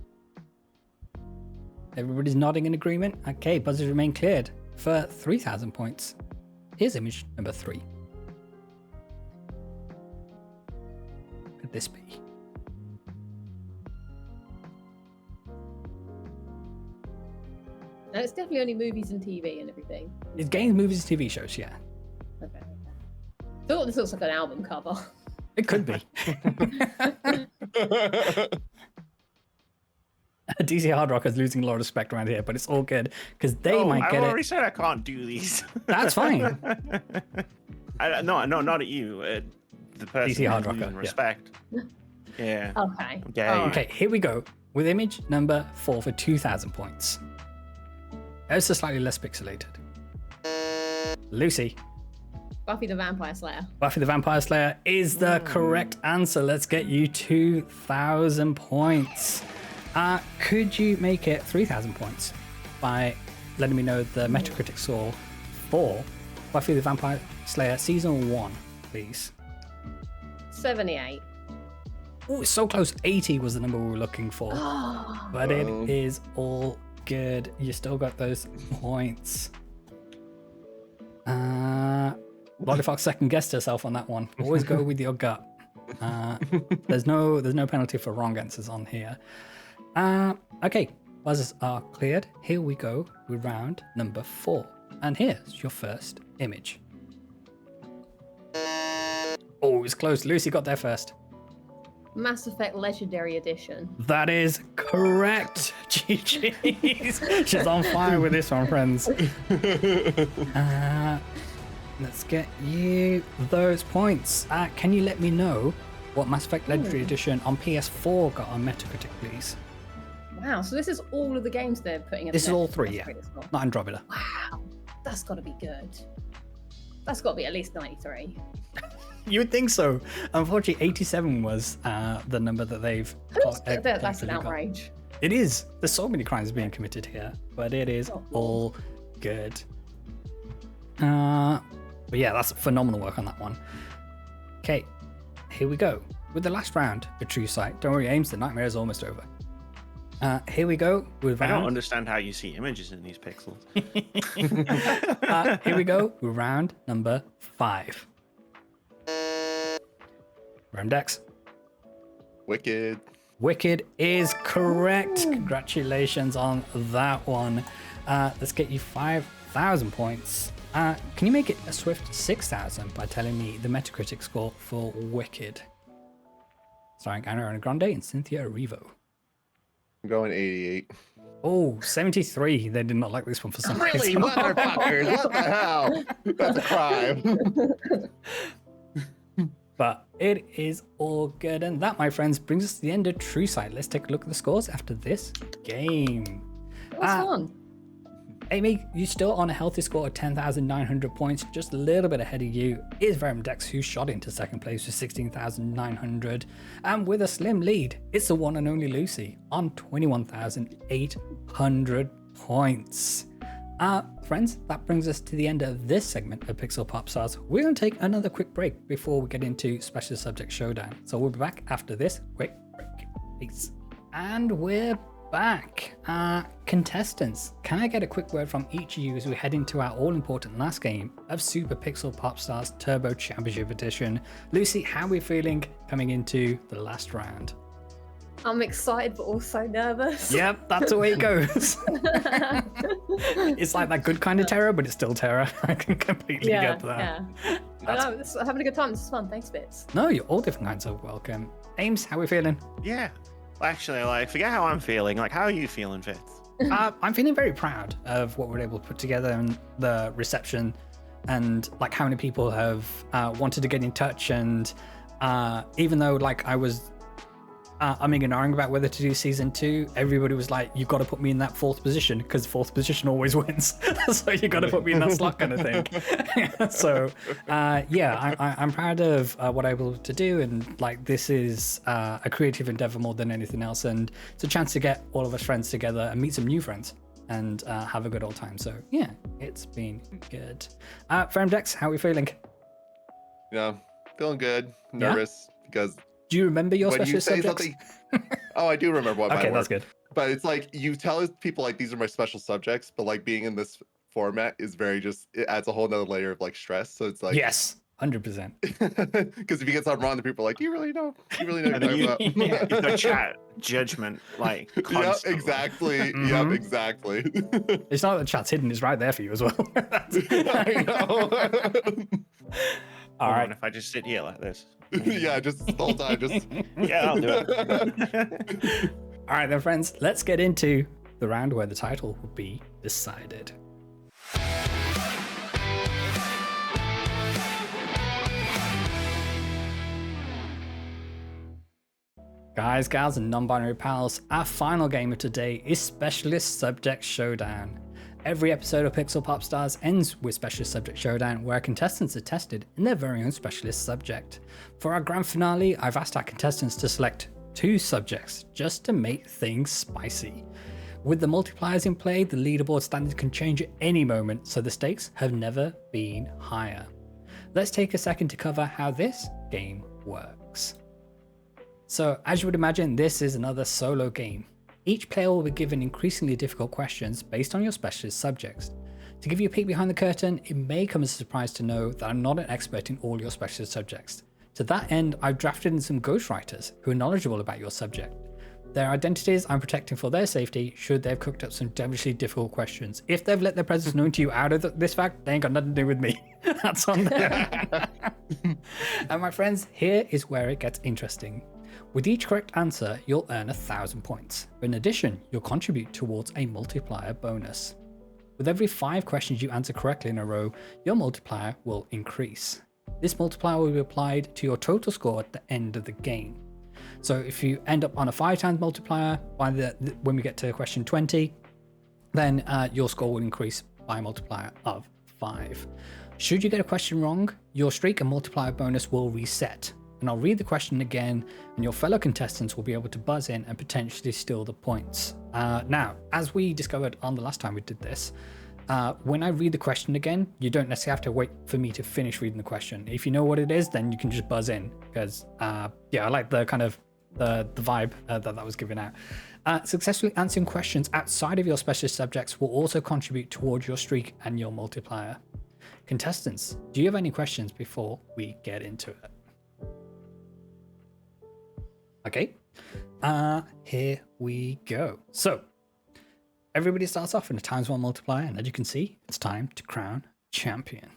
[SPEAKER 1] Everybody's nodding in agreement. Okay, buzzers remain cleared for 3,000 points. Here's image number 3. What could this be?
[SPEAKER 2] And it's definitely only movies and TV and everything.
[SPEAKER 1] It's games, movies, TV shows, yeah.
[SPEAKER 2] Okay. Thought this looks like an album cover.
[SPEAKER 1] It could be. DC Hard Rock is losing a lot of respect around here, but it's all good because they might
[SPEAKER 3] I've
[SPEAKER 1] get
[SPEAKER 3] already
[SPEAKER 1] it.
[SPEAKER 3] said I can't do these.
[SPEAKER 1] That's fine.
[SPEAKER 3] No, not at you. The person
[SPEAKER 1] DC Hard
[SPEAKER 3] who's
[SPEAKER 1] Rocker,
[SPEAKER 3] losing
[SPEAKER 1] yeah.
[SPEAKER 3] respect. Yeah.
[SPEAKER 2] Okay.
[SPEAKER 3] Okay.
[SPEAKER 2] All right.
[SPEAKER 1] Okay, here we go with image number 4 for 2,000 points. It's just slightly less pixelated. Lucy,
[SPEAKER 2] Buffy the Vampire Slayer.
[SPEAKER 1] Buffy the Vampire Slayer is the correct answer. Let's get you 2,000 points. Could you make it 3,000 points by letting me know the Metacritic score for Buffy the Vampire Slayer Season 1, please?
[SPEAKER 2] 78.
[SPEAKER 1] Oh, it's so close. 80 was the number we were looking for. But it
[SPEAKER 4] Oh.
[SPEAKER 1] is all good. You still got those points. Lollyfox second guessed herself on that one. Always go with your gut. There's no penalty for wrong answers on here. Okay, buzzers are cleared. Here we go with round number 4. And here's your first image. Oh, it's close. Lucy got there first.
[SPEAKER 2] Mass Effect Legendary Edition.
[SPEAKER 1] That is correct. GG's. She's on fire with this one, friends. Let's get you those points. Can you let me know what Mass Effect Legendary Edition on PS4 got on Metacritic, please?
[SPEAKER 2] Wow, so this is all of the games they're putting in.
[SPEAKER 1] This is all 3, yeah. Not Andromeda.
[SPEAKER 2] Wow, that's got to be good. That's got to be at least 93.
[SPEAKER 1] You would think so. Unfortunately, 87 was the number that they've.
[SPEAKER 2] That's an
[SPEAKER 1] got.
[SPEAKER 2] outrage.
[SPEAKER 1] It is. There's so many crimes being committed here, but it is all good. But yeah, that's phenomenal work on that one. Okay, here we go. With the last round, a true sight. Don't worry, Ames, the nightmare is almost over. Here we go. With
[SPEAKER 3] I don't understand how you see images in these pixels.
[SPEAKER 1] Here we go with round number 5. VerumDex.
[SPEAKER 4] Wicked.
[SPEAKER 1] Wicked is correct. Congratulations on that one. Let's get you 5,000 points. Can you make it a swift 6,000 by telling me the Metacritic score for Wicked? Starring Ariana Grande and Cynthia Erivo.
[SPEAKER 4] I'm going 88.
[SPEAKER 1] Oh, 73. They did not like this one for some
[SPEAKER 4] Really,
[SPEAKER 1] reason.
[SPEAKER 4] motherfuckers? What the hell? That's a crime.
[SPEAKER 1] But it is all good. And that, my friends, brings us to the end of True Sight. Let's take a look at the scores after this game.
[SPEAKER 2] That was fun.
[SPEAKER 1] Amy, you're still on a healthy score of 10,900 points, just a little bit ahead of you is VerumDex, who shot into second place with 16,900. And with a slim lead, it's the one and only Lucy on 21,800 points. Friends, that brings us to the end of this segment of Pixel Pop Stars. We're going to take another quick break before we get into Special Subject Showdown. So we'll be back after this quick break. Peace. And we're back. Contestants, can I get a quick word from each of you as we head into our all-important last game of Super Pixel Pop Stars Turbo Championship Edition? Lucy, how are we feeling coming into the last round?
[SPEAKER 2] I'm excited but also nervous.
[SPEAKER 1] Yep, that's the way it goes. It's like that good kind of terror, but it's still terror. I can completely get that.
[SPEAKER 2] Yeah. I know, having a good time. This is fun. Thanks, Bits.
[SPEAKER 1] No, you're all different kinds of welcome. Ames, how are we feeling?
[SPEAKER 3] Yeah. Actually, like, forget how I'm feeling. Like, how are you feeling, Fitz?
[SPEAKER 1] I'm feeling very proud of what we're able to put together and the reception, and like how many people have wanted to get in touch. And even though like I was I'm ignoring about whether to do season 2, everybody was like, you've got to put me in that 4th position because 4th position always wins. So you got to put me in that slot kind of thing. So yeah, I'm proud of what I'm able to do. And like, this is a creative endeavor more than anything else. And it's a chance to get all of us friends together and meet some new friends and have a good old time. So yeah, it's been good. VerumDex, how are we feeling?
[SPEAKER 4] Yeah, feeling good. Nervous because
[SPEAKER 1] do you remember your
[SPEAKER 4] when
[SPEAKER 1] special
[SPEAKER 4] you say
[SPEAKER 1] subjects?
[SPEAKER 4] something, oh, I do remember what
[SPEAKER 1] Okay,
[SPEAKER 4] mine were.
[SPEAKER 1] that's good.
[SPEAKER 4] But it's like you tell people like these are my special subjects, but like being in this format is very just it adds a whole nother layer of like stress. So it's like
[SPEAKER 1] Yes, 100%.
[SPEAKER 4] because if you get something wrong, the people are like, you really know what you're
[SPEAKER 3] And
[SPEAKER 4] talking
[SPEAKER 3] you,
[SPEAKER 4] about.
[SPEAKER 3] you've got chat judgment, like,
[SPEAKER 4] Yep,
[SPEAKER 3] constantly.
[SPEAKER 4] exactly.
[SPEAKER 1] Mhm.
[SPEAKER 4] Yep, exactly.
[SPEAKER 1] It's not that the chat's hidden, it's right there for you as well.
[SPEAKER 4] I know.
[SPEAKER 1] All
[SPEAKER 3] Hold
[SPEAKER 1] right.
[SPEAKER 3] on, if I just sit here like this.
[SPEAKER 4] Yeah, just the whole time, just
[SPEAKER 3] Yeah, I'll do it.
[SPEAKER 1] All right, then, friends, let's get into the round where the title will be decided. Guys, gals, and non-binary pals, our final game of today is Specialist Subject Showdown. Every episode of Pixel Pop Stars ends with Specialist Subject Showdown, where contestants are tested in their very own specialist subject. For our grand finale, I've asked our contestants to select 2 subjects just to make things spicy. With the multipliers in play, the leaderboard standings can change at any moment, so the stakes have never been higher. Let's take a second to cover how this game works. So, as you would imagine, this is another solo game. Each player will be given increasingly difficult questions based on your specialist subjects. To give you a peek behind the curtain, it may come as a surprise to know that I'm not an expert in all your specialist subjects. To that end, I've drafted in some ghostwriters who are knowledgeable about your subject. Their identities I'm protecting for their safety should they've cooked up some devilishly difficult questions. If they've let their presence known to you out of this fact, they ain't got nothing to do with me. That's on them. And my friends, here is where it gets interesting. With each correct answer, you'll earn 1,000 points. But in addition, you'll contribute towards a multiplier bonus. With every 5 questions you answer correctly in a row, your multiplier will increase. This multiplier will be applied to your total score at the end of the game. So if you end up on a 5 times multiplier when we get to question 20, then your score will increase by a multiplier of 5. Should you get a question wrong, your streak and multiplier bonus will reset. and I'll read the question again, and your fellow contestants will be able to buzz in and potentially steal the points. Now, as we discovered on the last time we did this, when I read the question again, you don't necessarily have to wait for me to finish reading the question. If you know what it is, then you can just buzz in, because yeah, I like the kind of the vibe that was given out. Successfully answering questions outside of your specialist subjects will also contribute towards your streak and your multiplier. Contestants, do you have any questions before we get into it? Okay, here we go. So everybody starts off in a ×1 multiplier, and as you can see, it's time to crown champion.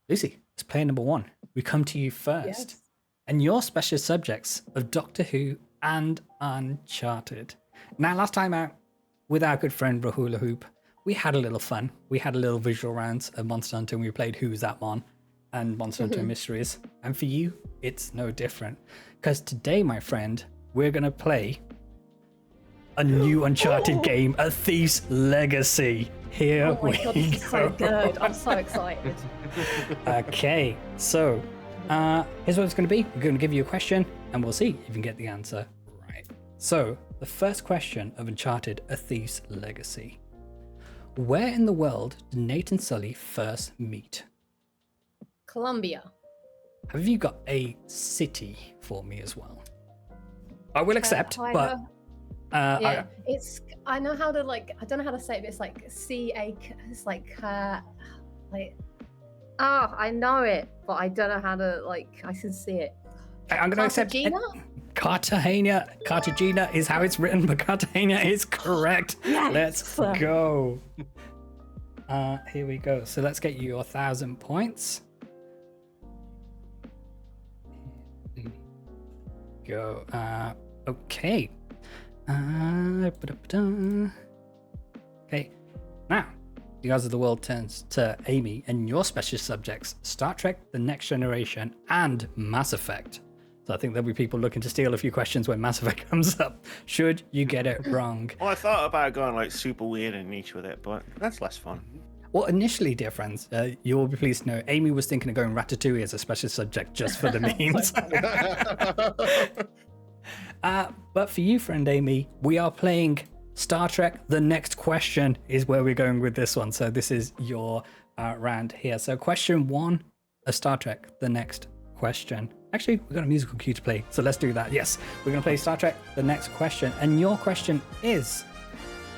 [SPEAKER 1] Lucy, it's player number 1. We come to you first.
[SPEAKER 2] Yes.
[SPEAKER 1] And your specialist subjects of Doctor Who and Uncharted. Now, last time out, with our good friend Rahula Hoop, we had a little fun. We had a little visual rounds of Monster Hunter, and we played Who's That Mon and Monster Hunter Mysteries. And for you, it's no different. Because today, my friend, we're going to play a new Uncharted game, A Thief's Legacy. Here
[SPEAKER 2] Oh my
[SPEAKER 1] we
[SPEAKER 2] god, this is so good. I'm so excited.
[SPEAKER 1] Okay, so here's what it's going to be. We're going to give you a question, and we'll see if you can get the answer right. So, the first question of Uncharted: A Thief's Legacy. Where in the world did Nate and Sully first meet?
[SPEAKER 2] Colombia.
[SPEAKER 1] Have you got a city for me as well? I will accept,
[SPEAKER 2] I
[SPEAKER 1] but
[SPEAKER 2] know- yeah, I know how to I don't know how to say it, but it's like it's like I know it, but I don't know how to I can see it.
[SPEAKER 1] I'm going to accept it. Cartagena is how it's written, but Cartagena is correct.
[SPEAKER 2] Yes.
[SPEAKER 1] Let's go. Here we go. So let's get you your 1,000 points. Here we go. Okay. Okay. Now, the Eyes of the World turns to Amy and your specialist subjects: Star Trek, The Next Generation, and Mass Effect. So I think there'll be people looking to steal a few questions when Mass Effect comes up, should you get it wrong.
[SPEAKER 3] Well, I thought about going super weird and niche with it, but that's less fun.
[SPEAKER 1] Well, initially, dear friends, you will be pleased to know Amy was thinking of going Ratatouille as a special subject just for the memes. But for you, friend Amy, we are playing Star Trek. The Next Question is where we're going with this one. So this is your round here. So question 1 of Star Trek: The Next Question. Actually, we've got a musical cue to play, so let's do that. Yes, we're going to play Star Trek: The Next Question. And your question is: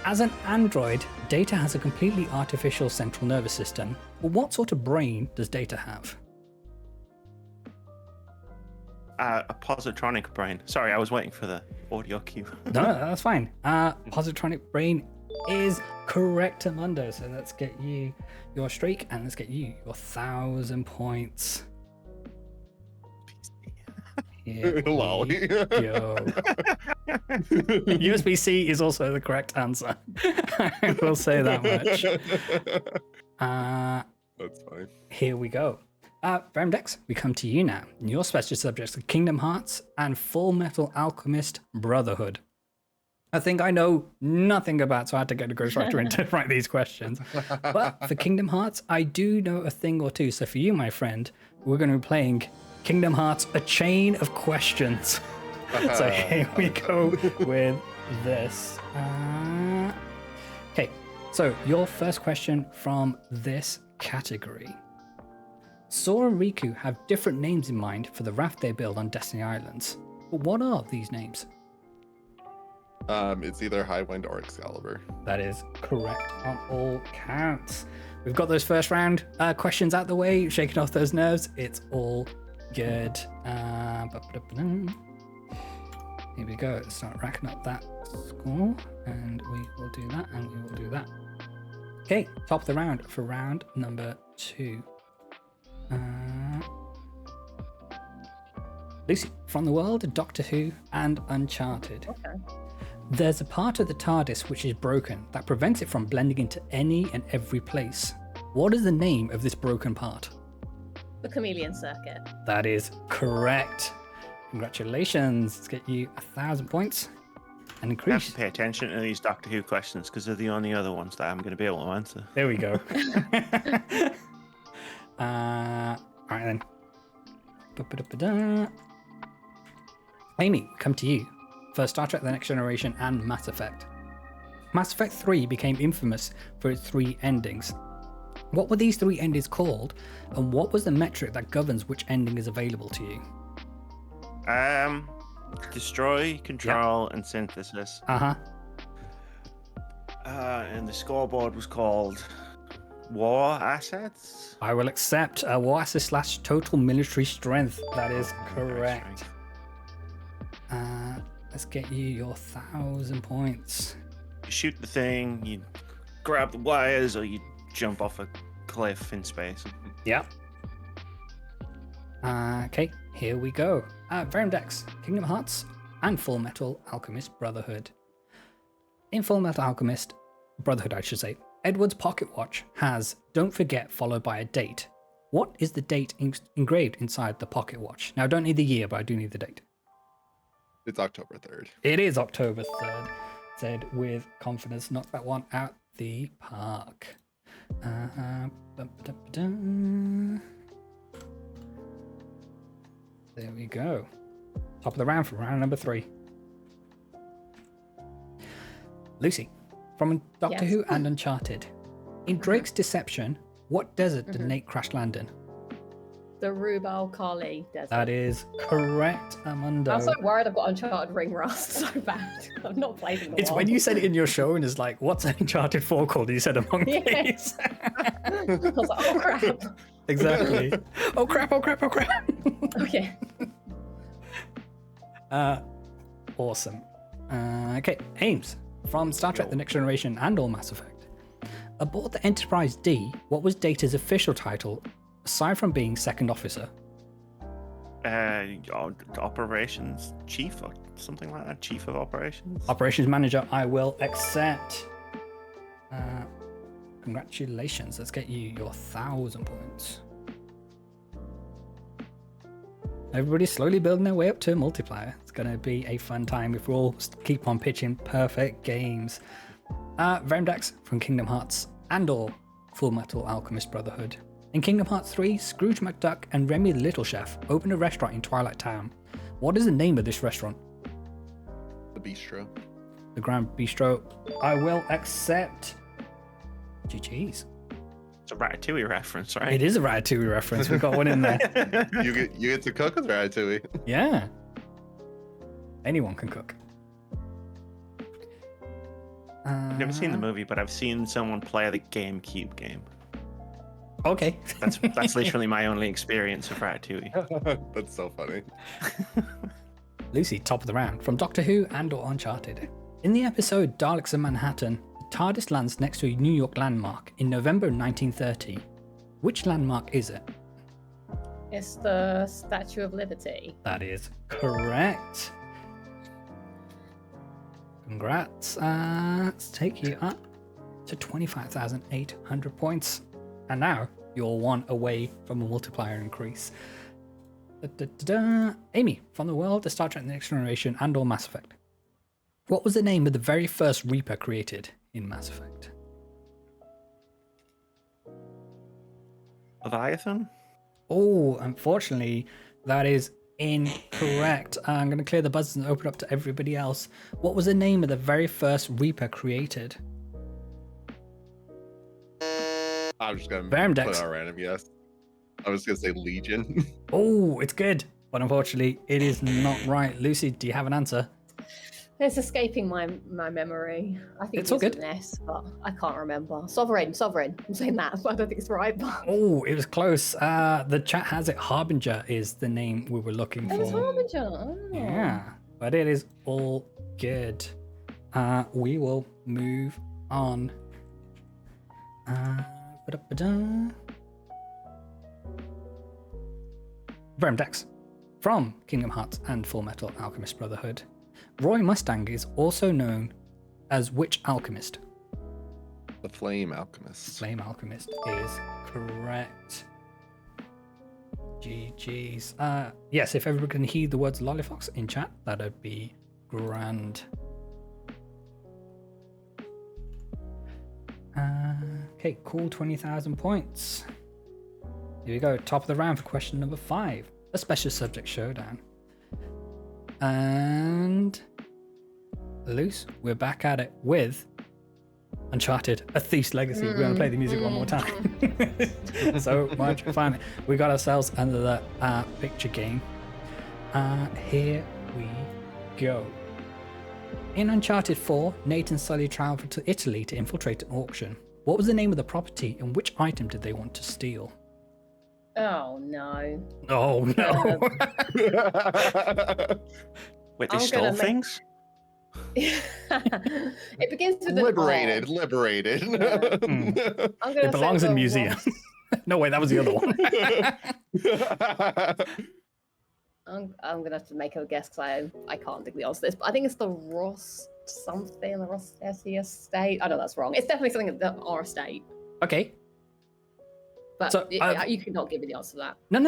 [SPEAKER 1] as an android, Data has a completely artificial central nervous system. But what sort of brain does Data have?
[SPEAKER 3] A positronic brain. Sorry, I was waiting for the audio cue.
[SPEAKER 1] No, that's fine. Positronic brain is correct, Amundo. So let's get you your streak, and let's get you your 1,000 points. Here
[SPEAKER 4] Lol.
[SPEAKER 1] we go. USB-C is also the correct answer. I will say that much.
[SPEAKER 4] That's fine.
[SPEAKER 1] Here we go. VerumDex, we come to you now. Your special subjects are Kingdom Hearts and Full Metal Alchemist Brotherhood. I think I know nothing about, so I had to go to Ghostwriter and to write these questions. But for Kingdom Hearts, I do know a thing or two. So for you, my friend, we're going to be playing Kingdom Hearts: A Chain of Questions. So here we go with this. Okay, so your first question from this category. Sora and Riku have different names in mind for the raft they build on Destiny Islands. But what are these names?
[SPEAKER 4] It's either Highwind or Excalibur.
[SPEAKER 1] That is correct on all counts. We've got those first round questions out the way, shaking off those nerves. It's all good. Here we go. Let's start racking up that score, and we will do that, and we will do that. Okay, top of the round for round number 2. Lucy, from the world of Doctor Who and Uncharted.
[SPEAKER 2] Okay.
[SPEAKER 1] There's a part of the TARDIS which is broken that prevents it from blending into any and every place. What is the name of this broken part?
[SPEAKER 2] The Chameleon Circuit.
[SPEAKER 1] That is correct. Congratulations. Let's get you 1,000 points and
[SPEAKER 3] I have
[SPEAKER 1] increase.
[SPEAKER 3] to pay attention to these Doctor Who questions because they're the only other ones that I'm going to be able to answer.
[SPEAKER 1] There we go. All right then. Ba-ba-da-ba-da. Amy, come to you. For Star Trek The Next Generation and Mass Effect. Mass Effect 3 became infamous for its 3 endings. What were these 3 endings called, and what was the metric that governs which ending is available to you?
[SPEAKER 3] Destroy, control, and synthesis.
[SPEAKER 1] Uh-huh.
[SPEAKER 3] And the scoreboard was called War Assets.
[SPEAKER 1] I will accept a war assist / total military strength. That is correct. Let's get you your 1,000 points.
[SPEAKER 3] You shoot the thing, you grab the wires, or you jump off a cliff in space.
[SPEAKER 1] Yep. Okay, here we go. VerumDex, Kingdom Hearts, and Full Metal Alchemist Brotherhood. In Full Metal Alchemist Brotherhood, I should say, Edward's pocket watch has "Don't forget" followed by a date. What is the date engraved inside the pocket watch? Now, I don't need the year, but I do need the date.
[SPEAKER 4] It's October 3rd.
[SPEAKER 1] It is October 3rd. Said with confidence. Knock that one out the park. There we go. Top of the round for round number 3. Lucy, from Doctor
[SPEAKER 2] Yes.
[SPEAKER 1] Who and Uncharted. In Drake's Deception, what desert did Nate crash land in?
[SPEAKER 2] The Rubal Kali Desert.
[SPEAKER 1] That is correct, Amundo.
[SPEAKER 2] I'm so worried I've got Uncharted ring rust so bad. I've not played in a
[SPEAKER 1] It's
[SPEAKER 2] while.
[SPEAKER 1] when you said it in your show and it's like, what's Uncharted 4 called? And you said Among
[SPEAKER 2] Yeah.
[SPEAKER 1] Thieves.
[SPEAKER 2] I was like, oh crap.
[SPEAKER 1] Exactly. Oh crap, oh crap, oh crap.
[SPEAKER 2] Okay.
[SPEAKER 1] Awesome. Okay, Ames, from Star Trek The Next Generation and all Mass Effect. Aboard the Enterprise D, what was Data's official title, aside from being second officer?
[SPEAKER 3] Operations chief or something like that. Chief of operations.
[SPEAKER 1] Operations manager, I will accept. Congratulations, let's get you your 1,000 points. Everybody's slowly building their way up to multiplayer. It's going to be a fun time if we all keep on pitching perfect games. VerumDex from Kingdom Hearts and or Full Metal Alchemist Brotherhood. In Kingdom Hearts 3, Scrooge McDuck and Remy the Little Chef opened a restaurant in Twilight Town. What is the name of this restaurant?
[SPEAKER 4] The Bistro.
[SPEAKER 1] The Grand Bistro. I will accept. GG's.
[SPEAKER 3] It's a Ratatouille reference, right?
[SPEAKER 1] It is a Ratatouille reference. We've got one in there.
[SPEAKER 4] You get to cook with Ratatouille.
[SPEAKER 1] Yeah. Anyone can cook.
[SPEAKER 3] I've never seen the movie, but I've seen someone play the GameCube game.
[SPEAKER 1] Okay.
[SPEAKER 3] That's literally my only experience of Ratatouille.
[SPEAKER 4] That's so funny.
[SPEAKER 1] Lucy, top of the round, from Doctor Who and or Uncharted. In the episode Daleks of Manhattan, the TARDIS lands next to a New York landmark in November 1930. Which landmark is it?
[SPEAKER 2] It's the Statue of Liberty.
[SPEAKER 1] That is correct. Congrats. Let's take you up to 25,800 points. And now you're one away from a multiplier increase. Amy, from the world of Star Trek The Next Generation and or Mass Effect. What was the name of the very first Reaper created in Mass Effect?
[SPEAKER 3] Leviathan?
[SPEAKER 1] Oh, unfortunately, that is incorrect. I'm going to clear the buzzers and open up to everybody else. What was the name of the very first Reaper created?
[SPEAKER 4] I'm just gonna
[SPEAKER 1] VerumDex.
[SPEAKER 4] put out a random yes. I was gonna say Legion.
[SPEAKER 1] Oh, it's good. But unfortunately, it is not right. Lucy, do you have an answer?
[SPEAKER 2] It's escaping my memory. I think
[SPEAKER 1] It's all good.
[SPEAKER 2] an S, but I can't remember. Sovereign. I'm saying that, but I don't think it's right. But
[SPEAKER 1] Oh, it was close. The chat has it. Harbinger is the name we were looking
[SPEAKER 2] it was
[SPEAKER 1] for.
[SPEAKER 2] Harbinger. Oh.
[SPEAKER 1] Yeah, but it is all good. We will move on. VerumDex from Kingdom Hearts and Full Metal Alchemist Brotherhood. Roy Mustang is also known as which alchemist?
[SPEAKER 4] The Flame Alchemist.
[SPEAKER 1] Flame Alchemist is correct. GG's. Yes, if everyone can heed the words lollifox in chat, that'd be grand. Okay, cool, 20,000 points. Here we go, top of the round for question number 5. a special subject showdown. And Luce, we're back at it with Uncharted, A Thief's Legacy. We're going to play the music one more time. So much fun. We got ourselves another picture game. Here we go. In Uncharted 4, Nate and Sully traveled to Italy to infiltrate an auction. What was the name of the property and which item did they want to steal?
[SPEAKER 2] Oh no.
[SPEAKER 1] Oh no.
[SPEAKER 3] Wait, they stole things?
[SPEAKER 2] It begins with
[SPEAKER 4] liberated.
[SPEAKER 1] It belongs in a museum. No way, that was the other one.
[SPEAKER 2] I'm gonna have to make a guess because I can't think the answer to this, but I think it's the Ross something, the Rossetti estate. I know that's wrong. It's definitely something at our estate.
[SPEAKER 1] Okay.
[SPEAKER 2] But
[SPEAKER 1] So,
[SPEAKER 2] you cannot give me the answer to that.
[SPEAKER 1] No.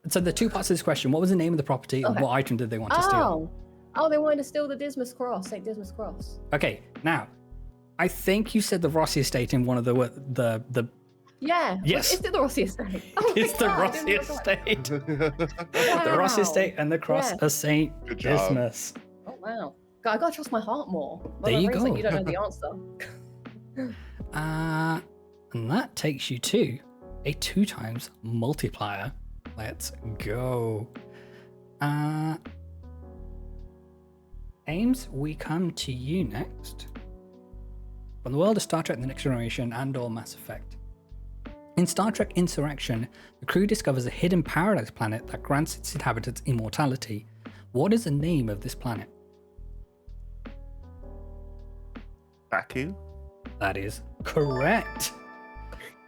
[SPEAKER 1] So the two parts of this question: what was the name of the property, and what item did they want to steal?
[SPEAKER 2] Oh, they wanted to steal the Dismas Cross, St. Dismas Cross.
[SPEAKER 1] Okay, now, I think you said the Rossi estate in one of the.
[SPEAKER 2] Yeah.
[SPEAKER 1] Yes.
[SPEAKER 2] It's the Rossi estate. Oh
[SPEAKER 1] it's the Rossi estate. The Rossi estate and the cross of St. Dismas.
[SPEAKER 2] Oh wow! God, I gotta trust my heart more.
[SPEAKER 1] There you go.
[SPEAKER 2] Like you don't know the answer.
[SPEAKER 1] And that takes you to a 2 times multiplier. Let's go. Ames, we come to you next. From the world of Star Trek The Next Generation and/or Mass Effect. In Star Trek Insurrection, the crew discovers a hidden paradise planet that grants its inhabitants immortality. What is the name of this planet?
[SPEAKER 3] Baku?
[SPEAKER 1] That is correct.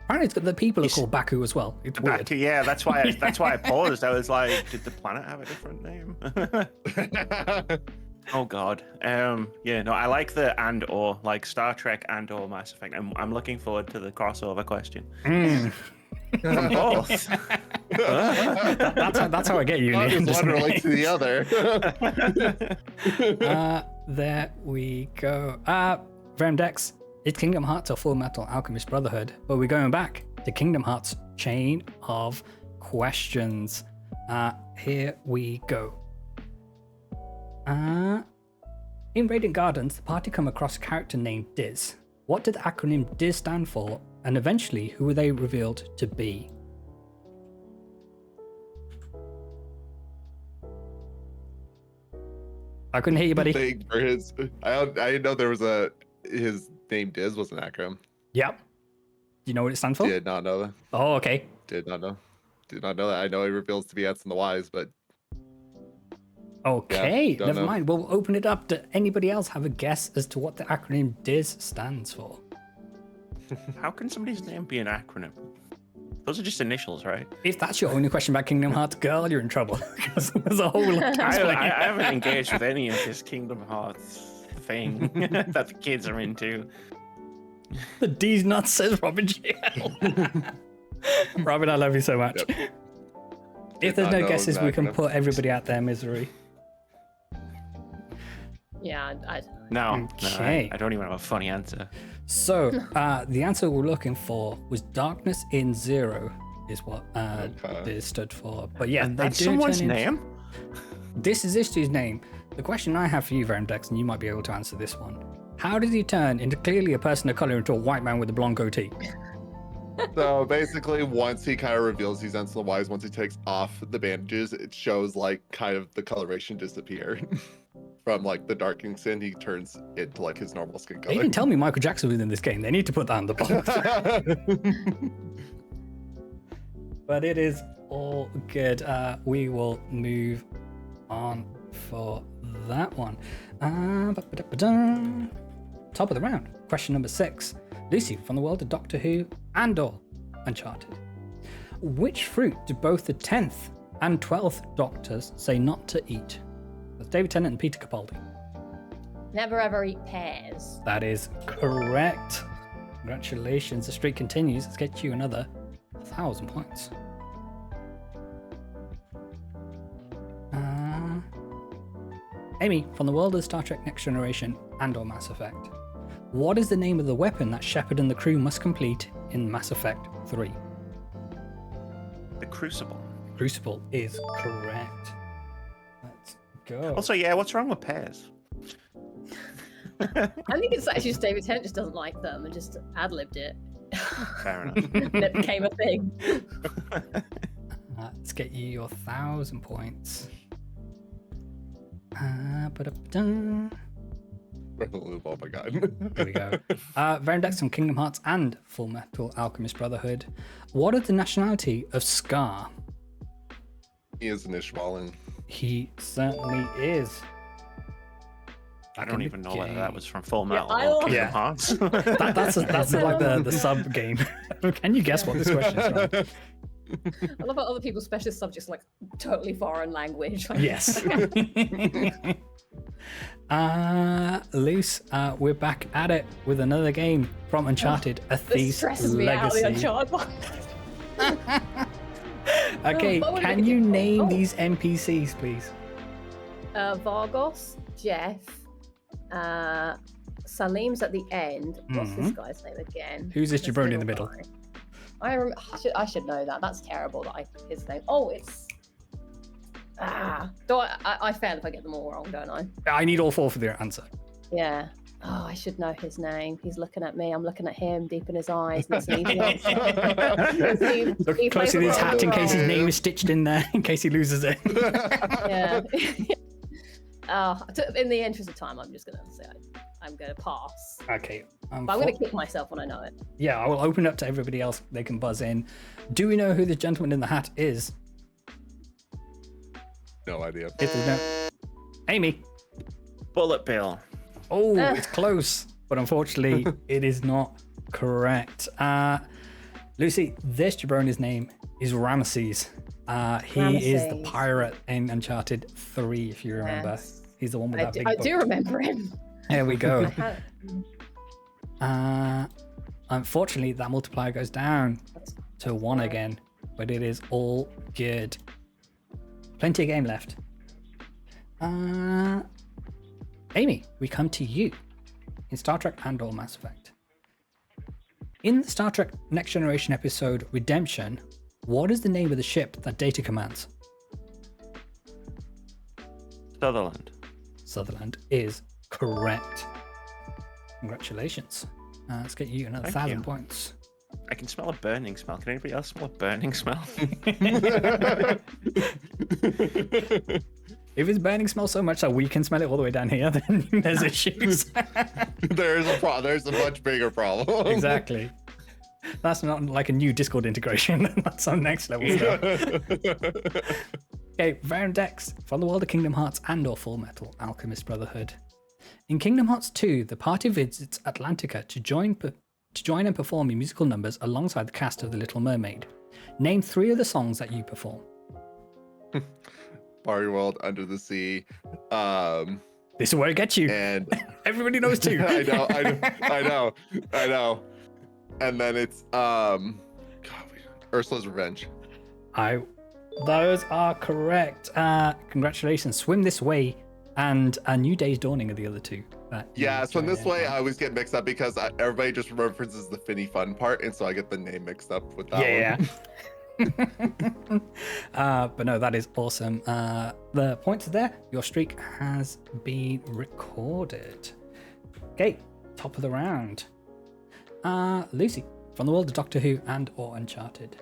[SPEAKER 1] Apparently, the people are called Baku as well. It's weird.
[SPEAKER 3] Baku, yeah, that's why I paused. I was like, did the planet have a different name? Oh God. Yeah, no, I like the and/or, like Star Trek and/or Mass Effect. I'm looking forward to the crossover question. From both.
[SPEAKER 1] That's how I get you.
[SPEAKER 4] One relates to the other.
[SPEAKER 1] There we go. VerumDex, it's Kingdom Hearts or Full Metal Alchemist Brotherhood, but we're going back to Kingdom Hearts Chain of Questions. Here we go. In Radiant Gardens, the party come across a character named Diz. What did the acronym Diz stand for, and eventually who were they revealed to be? I couldn't hear you, buddy.
[SPEAKER 4] For his, I didn't know there was his name Diz was an acronym.
[SPEAKER 1] Yep. Do you know what it stands for?
[SPEAKER 4] Did not know that.
[SPEAKER 1] Oh, okay.
[SPEAKER 4] Did not know that. I know he reveals to be X and the Y's, but
[SPEAKER 1] okay,
[SPEAKER 4] yeah,
[SPEAKER 1] never mind. We'll open it up. Does anybody else have a guess as to what the acronym DIZ stands for?
[SPEAKER 3] How can somebody's name be an acronym? Those are just initials, right?
[SPEAKER 1] If that's your only question about Kingdom Hearts, girl, you're in trouble. Because there's a whole lot.
[SPEAKER 3] I haven't engaged with any of this Kingdom Hearts thing that the kids are into.
[SPEAKER 1] The D's nuts, says Robin GL. Robin, I love you so much.
[SPEAKER 4] Yep.
[SPEAKER 1] If there's no guesses, we can put everybody out their misery.
[SPEAKER 2] Yeah,
[SPEAKER 3] No,
[SPEAKER 1] Okay.
[SPEAKER 3] I don't even have a funny answer.
[SPEAKER 1] So, the answer we're looking for was Darkness in Zero, is what this stood for. But yeah,
[SPEAKER 3] And
[SPEAKER 1] they
[SPEAKER 3] that's
[SPEAKER 1] do
[SPEAKER 3] someone's
[SPEAKER 1] turn
[SPEAKER 3] name?
[SPEAKER 1] This is Ishtu's name. The question I have for you, VerumDex, and you might be able to answer this one. How did he turn into clearly a person of color into a white man with a blonde goatee?
[SPEAKER 4] So basically, once he kind of reveals these Ends and the Wise, once he takes off the bandages, it shows like kind of the coloration disappear. From like the darkening skin, he turns into like his normal skin
[SPEAKER 1] They
[SPEAKER 4] color.
[SPEAKER 1] didn't tell me Michael Jackson was in this game. They need to put that on the box. But it is all good. We will move on for that one. Top of the round. Question number 6. Lucy, from the world of Doctor Who and/or Uncharted. Which fruit do both the 10th and 12th Doctors say not to eat? That's David Tennant and Peter Capaldi.
[SPEAKER 2] never ever eat pears.
[SPEAKER 1] That is correct. Congratulations. The streak continues. Let's get you another 1,000 points. Amy, from the world of Star Trek Next Generation and/or Mass Effect. What is the name of the weapon that Shepard and the crew must complete in Mass Effect 3?
[SPEAKER 3] The Crucible.
[SPEAKER 1] Crucible is correct. Let's go.
[SPEAKER 3] Also, yeah, what's wrong with pears?
[SPEAKER 2] I think it's actually just David Tennant just doesn't like them and just ad-libbed it.
[SPEAKER 3] Fair enough.
[SPEAKER 2] And it became a thing.
[SPEAKER 1] Let's get you your 1,000 points. Ba-da-ba-da.
[SPEAKER 4] Oh my god.
[SPEAKER 1] There we go. VerumDex from Kingdom Hearts and Full Metal Alchemist Brotherhood. What is the nationality of Scar?
[SPEAKER 4] He is an Ishmaelin.
[SPEAKER 1] He certainly is.
[SPEAKER 3] I don't even know whether that was from Full
[SPEAKER 2] Yeah,
[SPEAKER 3] Metal
[SPEAKER 2] I
[SPEAKER 3] or
[SPEAKER 2] love-
[SPEAKER 3] Kingdom
[SPEAKER 1] Yeah.
[SPEAKER 3] Hearts.
[SPEAKER 1] That's like the sub game. Can you guess what this question is from?
[SPEAKER 2] I love how other people's specialist subjects are like totally foreign language. Like,
[SPEAKER 1] Yes. Luce, we're back at it with another game from Uncharted, A
[SPEAKER 2] this
[SPEAKER 1] Thief's
[SPEAKER 2] stresses me out, the
[SPEAKER 1] Legacy.
[SPEAKER 2] Uncharted one.
[SPEAKER 1] Okay,
[SPEAKER 2] But what
[SPEAKER 1] can
[SPEAKER 2] did
[SPEAKER 1] you
[SPEAKER 2] it-
[SPEAKER 1] name
[SPEAKER 2] oh.
[SPEAKER 1] these NPCs, please?
[SPEAKER 2] Vargos, Jeff, Salim's at the end. What's this
[SPEAKER 1] Mhm.
[SPEAKER 2] guy's name again?
[SPEAKER 1] Who's this jabroni in the middle?
[SPEAKER 2] guy. I should know that. That's terrible that his name. Oh, it's. Do I fail if I get them all wrong, don't I?
[SPEAKER 1] I need all four for the answer.
[SPEAKER 2] Yeah. Oh, I should know his name. He's looking at me. I'm looking at him deep in his eyes. And it's an easy answer.
[SPEAKER 1] Look
[SPEAKER 2] He
[SPEAKER 1] close
[SPEAKER 2] plays
[SPEAKER 1] in his
[SPEAKER 2] a
[SPEAKER 1] hat in
[SPEAKER 2] role.
[SPEAKER 1] case his name is stitched in there, in case he loses it.
[SPEAKER 2] Yeah. In the interest of time, I'm just gonna say I'm gonna pass.
[SPEAKER 1] Okay.
[SPEAKER 2] But I'm gonna kick myself when I know it.
[SPEAKER 1] Yeah, I will open it up to everybody else. They can buzz in. Do we know who the gentleman in the hat is?
[SPEAKER 4] No idea.
[SPEAKER 1] If there's no... Amy.
[SPEAKER 3] Bullet Bill.
[SPEAKER 1] Oh, it's close, but unfortunately, it is not correct. Lucy, this jabroni's name is Ramesses. He is the
[SPEAKER 2] Ramesses.
[SPEAKER 1] pirate in Uncharted 3, if you remember.
[SPEAKER 2] Yes.
[SPEAKER 1] He's the one with that big
[SPEAKER 2] I
[SPEAKER 1] book.
[SPEAKER 2] do remember him.
[SPEAKER 1] There we go.
[SPEAKER 2] I had-
[SPEAKER 1] Unfortunately, that multiplier goes down to 1 again, but it is all good. Plenty of game left. Amy, we come to you in Star Trek and/or Mass Effect. In the Star Trek Next Generation episode Redemption, what is the name of the ship that Data commands?
[SPEAKER 3] Sutherland.
[SPEAKER 1] Sutherland is correct. Congratulations. Let's get you another
[SPEAKER 3] Thank
[SPEAKER 1] 1,000
[SPEAKER 3] you.
[SPEAKER 1] points.
[SPEAKER 3] I can smell a burning smell. Can anybody else smell a burning smell?
[SPEAKER 1] If it's burning smell so much that we can smell it all the way down here, then there's issues.
[SPEAKER 4] There's a much bigger problem.
[SPEAKER 1] Exactly. That's not like a new Discord integration. That's some next level stuff. Okay, VerumDex from the world of Kingdom Hearts and/or Full Metal Alchemist Brotherhood. In Kingdom Hearts 2, the party visits Atlantica to join and perform your musical numbers alongside the cast of The Little Mermaid. Name 3 of the songs that you perform.
[SPEAKER 4] Mario World, Under the Sea,
[SPEAKER 1] This is where it gets you.
[SPEAKER 4] and
[SPEAKER 1] Everybody knows too.
[SPEAKER 4] I know. And then it's Ursula's Revenge.
[SPEAKER 1] Those are correct. Congratulations. Swim This Way and A New Day's Dawning are the other two.
[SPEAKER 4] Yeah, so in this way, I always get mixed up because everybody just references the Finny Fun part, and so I get the name mixed up with that one.
[SPEAKER 1] But no, that is awesome. The points are there. Your streak has been recorded. Okay, top of the round. Lucy, from the world of Doctor Who and/or Uncharted.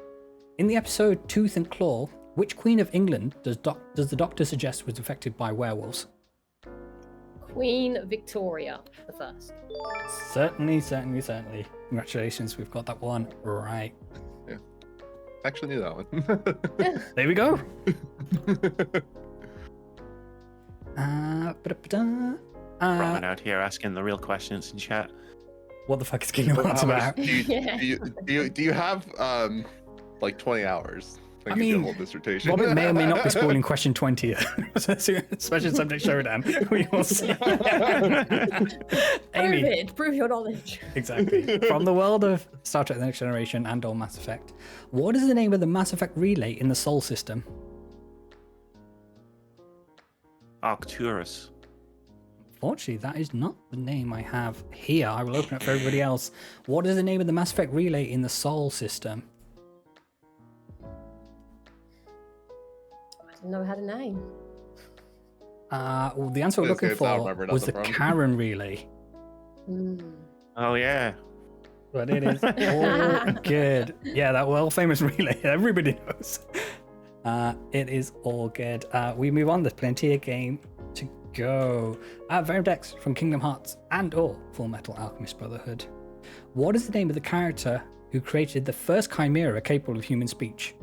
[SPEAKER 1] In the episode Tooth and Claw, which Queen of England does the Doctor suggest was affected by werewolves?
[SPEAKER 2] Queen Victoria the First.
[SPEAKER 1] Certainly. Congratulations, we've got that one right.
[SPEAKER 4] Actually knew that one.
[SPEAKER 1] There we go.
[SPEAKER 3] Robin out here asking the real questions in chat.
[SPEAKER 1] What the fuck is Kingdom Hearts
[SPEAKER 4] How much
[SPEAKER 1] about?
[SPEAKER 4] do you have like 20 hours?
[SPEAKER 1] I
[SPEAKER 4] Like, you do a
[SPEAKER 1] mean,
[SPEAKER 4] whole dissertation.
[SPEAKER 1] Robert may or may not be spoiling question 20 here. Special subject showdown. We will see. Amy,
[SPEAKER 2] Prove your knowledge.
[SPEAKER 1] exactly. From the world of Star Trek The Next Generation and/or Mass Effect, what is the name of the Mass Effect relay in the Sol system?
[SPEAKER 3] Arcturus.
[SPEAKER 1] Unfortunately, that is not the name I have here. I will open it for everybody else. What is the name of the Mass Effect relay in the Sol system?
[SPEAKER 2] didn't know it had a name.
[SPEAKER 1] Well, the answer we're
[SPEAKER 4] This
[SPEAKER 1] looking
[SPEAKER 4] game's not
[SPEAKER 1] for
[SPEAKER 4] remembered
[SPEAKER 1] was the
[SPEAKER 4] nothing from.
[SPEAKER 1] Karen relay.
[SPEAKER 3] Oh yeah.
[SPEAKER 1] But it is all good. Yeah, that world famous relay. Everybody knows. It is all good. We move on. There's plenty of game to go. VerumDex from Kingdom Hearts and/or Full Metal Alchemist Brotherhood. What is the name of the character who created the first chimera capable of human speech?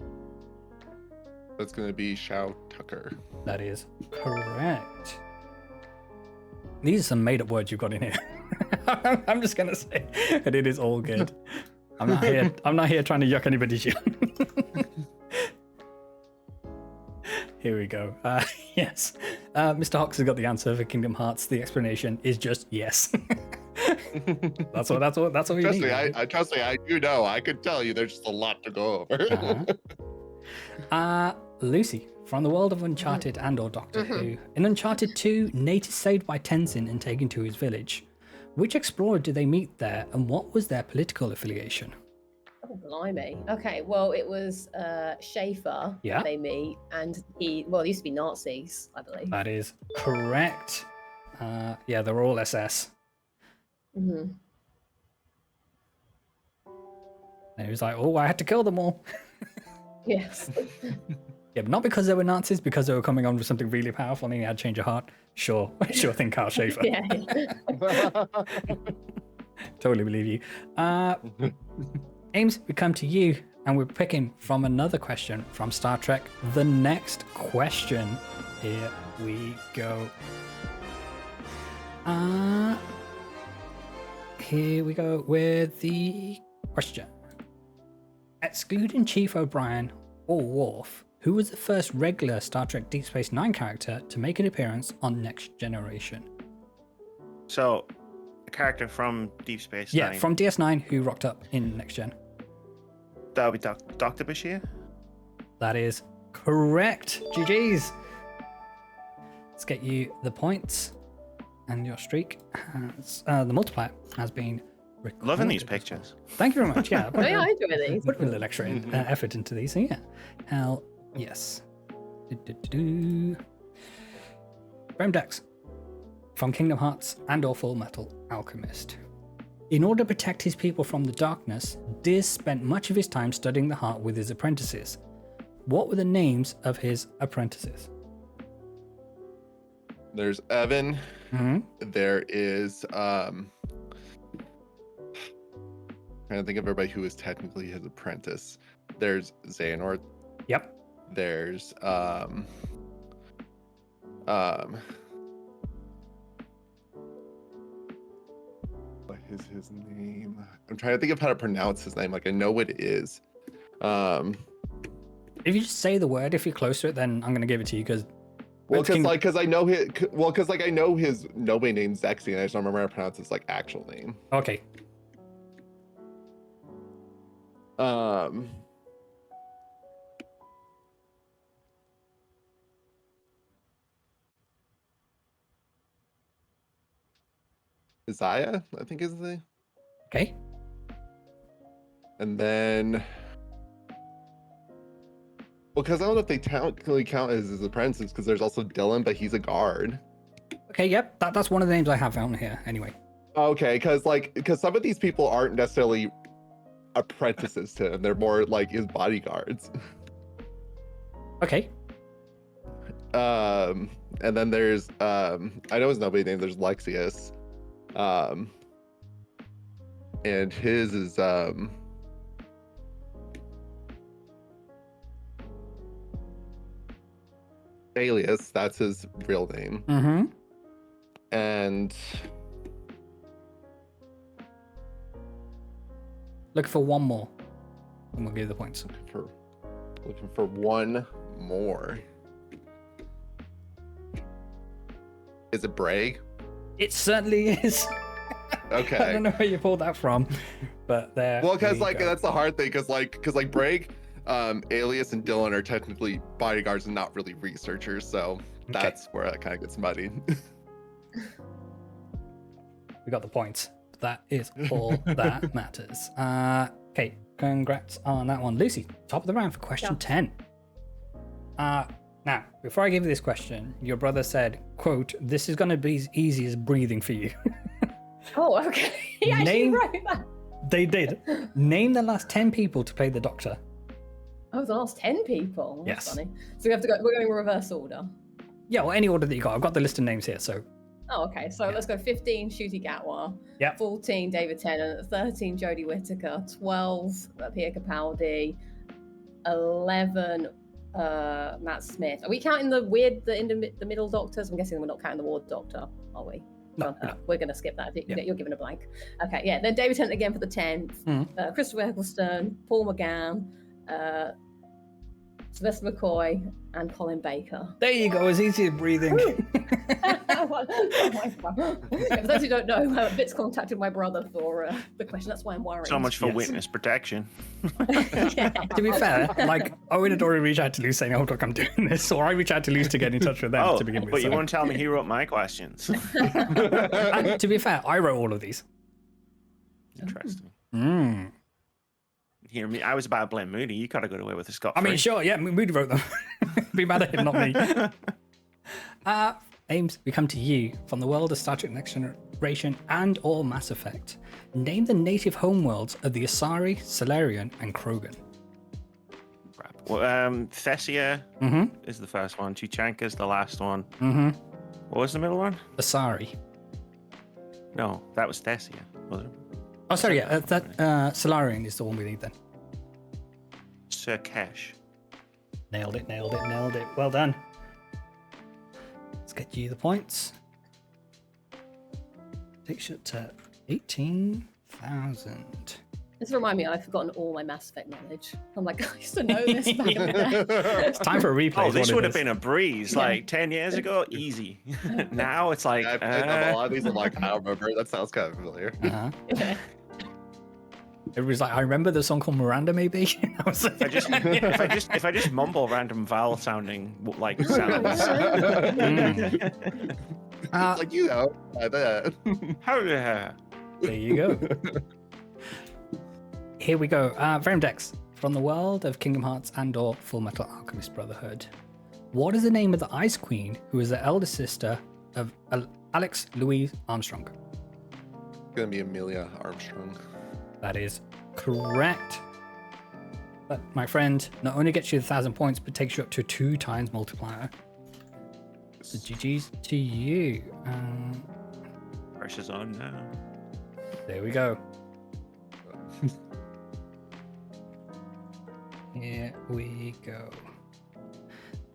[SPEAKER 4] That's gonna be Shao Tucker.
[SPEAKER 1] That is correct. These are some made-up words you've got in here. I'm just gonna say, and it is all good. I'm not here trying to yuck anybody's yum. Here we go. Yes, Mr. Hawks has got the answer for Kingdom Hearts. The explanation is just yes. That's what you
[SPEAKER 4] Trust
[SPEAKER 1] need.
[SPEAKER 4] me, I do know. I could tell you there's just a lot to go over.
[SPEAKER 1] Lucy, from the world of Uncharted and/or Doctor Who. In Uncharted 2, Nate is saved by Tenzin and taken to his village. Which explorer did they meet there, and what was their political affiliation?
[SPEAKER 2] Oh, blimey. Okay, well, it was Schaefer
[SPEAKER 1] Yeah.
[SPEAKER 2] they meet, and it used to be Nazis, I believe.
[SPEAKER 1] That is correct. Yeah, they're all SS.
[SPEAKER 2] Mm-hmm.
[SPEAKER 1] And he was like, oh, I had to kill them all.
[SPEAKER 2] Yes.
[SPEAKER 1] Yeah, but not because they were Nazis, because they were coming on with something really powerful and he had to change of heart. Sure thing, Carl Schaefer.
[SPEAKER 2] Yeah.
[SPEAKER 1] Totally believe you. Ames, we come to you, and we're picking from another question from Star Trek. The next question. Here we go. Here we go with the question. Excluding Chief O'Brien or Worf, who was the first regular Star Trek Deep Space Nine character to make an appearance on Next Generation?
[SPEAKER 3] So, a character from Deep Space Nine.
[SPEAKER 1] Yeah, from DS9 who rocked up in Next Gen.
[SPEAKER 3] That would be Dr. Bashir.
[SPEAKER 1] That is correct. GG's. Let's get you the points. And your streak has, the multiplier has been recorded.
[SPEAKER 3] Loving these pictures.
[SPEAKER 1] Thank you very much. Yeah,
[SPEAKER 2] Oh, yeah, I enjoy these.
[SPEAKER 1] put a little extra effort into these. So yeah, hell yes. VerumDex from Kingdom Hearts and/or Full Metal Alchemist. In order to protect his people from the darkness, Diz spent much of his time studying the heart with his apprentices. What were the names of his apprentices?
[SPEAKER 4] There's Evan.
[SPEAKER 1] Mm-hmm.
[SPEAKER 4] There is trying to think of everybody who is technically his apprentice. There's Xehanort.
[SPEAKER 1] Yep.
[SPEAKER 4] There's what is his name? I'm trying to think of how to pronounce his name. Like I know what it is.
[SPEAKER 1] If you just say the word, if you're close to it, then I'm gonna give it to you because.
[SPEAKER 4] Well, because I know his. Well, because I know his Nobe name's Zexy, and I just don't remember how to pronounce his actual name.
[SPEAKER 1] Okay.
[SPEAKER 4] Isaiah, I think is the.
[SPEAKER 1] Okay.
[SPEAKER 4] And then. Well, because I don't know if they technically count as his apprentices, because there's also Dylan, but he's a guard.
[SPEAKER 1] Okay. Yep. That's one of the names I have on here. Anyway.
[SPEAKER 4] Okay, because some of these people aren't necessarily apprentices to him; they're more like his bodyguards.
[SPEAKER 1] Okay.
[SPEAKER 4] And then there's I know his nobody name. There's Lexius, and his is Alias. That's his real name.
[SPEAKER 1] Mm-hmm.
[SPEAKER 4] And
[SPEAKER 1] Look for one more, and we'll give you the points.
[SPEAKER 4] looking for one more. Is it Bray?
[SPEAKER 1] It certainly is. I
[SPEAKER 4] Okay.
[SPEAKER 1] don't know where you pulled that from, but there.
[SPEAKER 4] Well, because
[SPEAKER 1] we
[SPEAKER 4] like
[SPEAKER 1] go.
[SPEAKER 4] that's the hard thing, because like Brig, Alias, and Dylan are technically bodyguards and not really researchers, so that's where that kind of gets muddy.
[SPEAKER 1] We got the points. That is all that matters. Okay, congrats on that one. Lucy, top of the round for question 10. Now, before I give you this question, your brother said, quote, "This is going to be as easy as breathing for you."
[SPEAKER 2] Oh, okay. He actually
[SPEAKER 1] Name-
[SPEAKER 2] wrote that.
[SPEAKER 1] They did. Name the last 10 people to play the Doctor.
[SPEAKER 2] Oh, the last 10 people. That's
[SPEAKER 1] Yes.
[SPEAKER 2] funny. So we have to go. We're going in reverse order.
[SPEAKER 1] Yeah, well, any order that you got. I've got the list of names here, so.
[SPEAKER 2] Oh, okay. So
[SPEAKER 1] Yeah.
[SPEAKER 2] let's go 15, Ncuti Gatwa.
[SPEAKER 1] Yep.
[SPEAKER 2] 14, David Tennant. 13, Jodie Whittaker. 12, Pierre Capaldi. 11, Matt Smith. Are we counting the middle doctors? I'm guessing we're not counting the ward doctor, are we?
[SPEAKER 1] No, no.
[SPEAKER 2] We're going to skip that.
[SPEAKER 1] Yeah.
[SPEAKER 2] You're giving a blank. Okay, yeah. Then David Tennant again for the 10th.
[SPEAKER 1] Mhm.
[SPEAKER 2] Christopher Eccleston, Paul McGann, Sylvester McCoy, and Colin Baker.
[SPEAKER 1] There you go, as easy as breathing.
[SPEAKER 2] For those who don't know, Bit's contacted my brother for the question. That's why I'm worried.
[SPEAKER 3] So much for
[SPEAKER 1] Yes.
[SPEAKER 3] witness protection.
[SPEAKER 2] Yeah.
[SPEAKER 1] To be fair, like, Owen had already reached out to Luce saying, "Oh, look, I'm doing this," or I reached out to Luce to get in touch with them
[SPEAKER 3] Oh,
[SPEAKER 1] to begin with.
[SPEAKER 3] but you
[SPEAKER 1] so-
[SPEAKER 3] won't tell me he wrote my questions.
[SPEAKER 1] And to be fair, I wrote all of these.
[SPEAKER 3] Interesting.
[SPEAKER 1] Mm.
[SPEAKER 3] Hear me? I was about to blame Moody. You gotta go away with the Scott.
[SPEAKER 1] I mean, sure, yeah, Moody wrote them. Be mad at him, not me. Ames, we come to you from the world of Star Trek Next Generation and or Mass Effect. Name the native homeworlds of the Asari, Solarian, and Krogan.
[SPEAKER 3] Well, Thessia
[SPEAKER 1] Mm-hmm.
[SPEAKER 3] is the first one. Chichanka's the last one.
[SPEAKER 1] Mm-hmm.
[SPEAKER 3] What was the middle one?
[SPEAKER 1] Asari.
[SPEAKER 3] No, that was Thessia, wasn't it?
[SPEAKER 1] Oh, sorry, yeah, that Solarian is the one we need then.
[SPEAKER 3] Surkesh.
[SPEAKER 1] Nailed it, nailed it, nailed it. Well done. Let's get you the points. Takes you to 18,000.
[SPEAKER 2] This reminds me, I've forgotten all my Mass Effect knowledge. I'm like, I used to know this back in the day.
[SPEAKER 1] It's time for a replay.
[SPEAKER 3] Oh,
[SPEAKER 1] is
[SPEAKER 3] this
[SPEAKER 1] what it
[SPEAKER 3] would have
[SPEAKER 1] is.
[SPEAKER 3] been a breeze.
[SPEAKER 2] Yeah.
[SPEAKER 3] Like 10 years ago, easy. Now it's like,
[SPEAKER 4] I've played up a lot of these. I'm like, I don't remember. That sounds kind of familiar.
[SPEAKER 1] Uh-huh.
[SPEAKER 2] Yeah.
[SPEAKER 1] Everybody's like, I remember the song called Miranda, maybe. I was like,
[SPEAKER 3] if I just mumble random vowel sounding like sounds.
[SPEAKER 4] Like, you know, like that.
[SPEAKER 1] There you go. Here we go. VerumDex, from the world of Kingdom Hearts and or Full Metal Alchemist Brotherhood. What is the name of the Ice Queen who is the elder sister of Alex Louise Armstrong?
[SPEAKER 4] Gonna be Amelia Armstrong.
[SPEAKER 1] That is correct. But my friend, not only gets you 1,000 points, but takes you up to 2 times multiplier. So GG's to you.
[SPEAKER 3] Pressure's on now.
[SPEAKER 1] There we go. Here we go.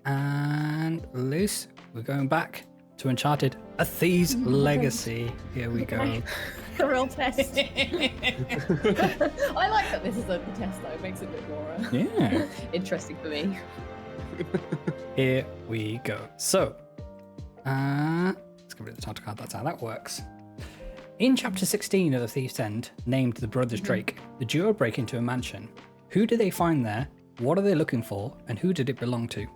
[SPEAKER 1] And Luce, we're going back to Uncharted, A Thief's Legacy. Here we go.
[SPEAKER 2] A real test. I like that this is a test though. It makes it a bit more
[SPEAKER 1] Yeah.
[SPEAKER 2] interesting for me.
[SPEAKER 1] Here we go. So, let's get rid of the title card. That's how that works. In Chapter 16 of The Thief's End, named The Brothers Drake, the duo break into a mansion. Who do they find there? What are they looking for? And who did it belong to?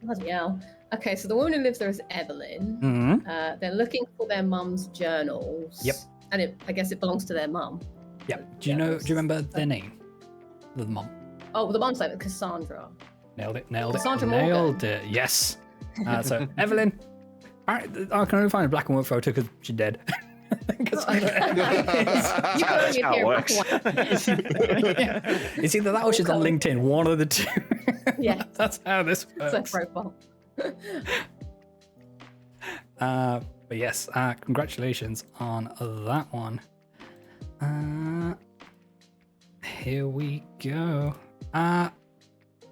[SPEAKER 2] Bloody hell. Okay, so the woman who lives there is Evelyn.
[SPEAKER 1] Mm-hmm.
[SPEAKER 2] They're looking for their mum's journals.
[SPEAKER 1] Yep.
[SPEAKER 2] And I guess it belongs to their mum.
[SPEAKER 1] Yep. Do you remember their name? The mom.
[SPEAKER 2] Oh, the mum's name is Cassandra.
[SPEAKER 1] Nailed it, nailed it,
[SPEAKER 2] Cassandra Morgan.
[SPEAKER 1] nailed it. Yes. So, Evelyn. I can only find a black and white photo because she's dead.
[SPEAKER 2] You can only
[SPEAKER 3] how it
[SPEAKER 2] appear
[SPEAKER 3] works.
[SPEAKER 2] black and white.
[SPEAKER 1] It's either that or she's on LinkedIn, one of the two.
[SPEAKER 2] Yeah.
[SPEAKER 1] That's how this
[SPEAKER 2] It's a
[SPEAKER 1] works.
[SPEAKER 2] profile.
[SPEAKER 1] But yes, congratulations on that one. Here we go.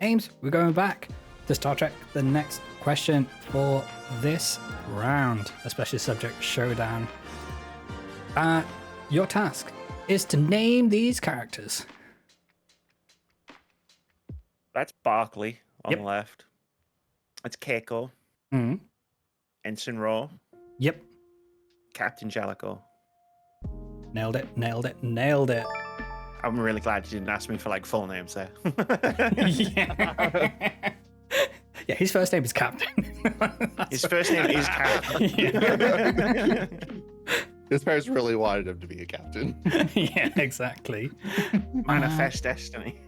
[SPEAKER 1] Ames, we're going back to Star Trek. The next question for this round, especially subject showdown. Your task is to name these characters.
[SPEAKER 3] That's Barkley on
[SPEAKER 1] Yep.
[SPEAKER 3] the left. That's Keiko,
[SPEAKER 1] Mm-hmm.
[SPEAKER 3] Ensign Rowe,
[SPEAKER 1] Yep.
[SPEAKER 3] Captain Jellicoe.
[SPEAKER 1] Nailed it, nailed it, nailed it.
[SPEAKER 3] I'm really glad you didn't ask me for like full names there.
[SPEAKER 1] Yeah. Yeah, his first name is Captain.
[SPEAKER 3] His first name is Captain.
[SPEAKER 4] His parents really wanted him to be a captain.
[SPEAKER 1] Yeah, exactly.
[SPEAKER 3] Manifest destiny.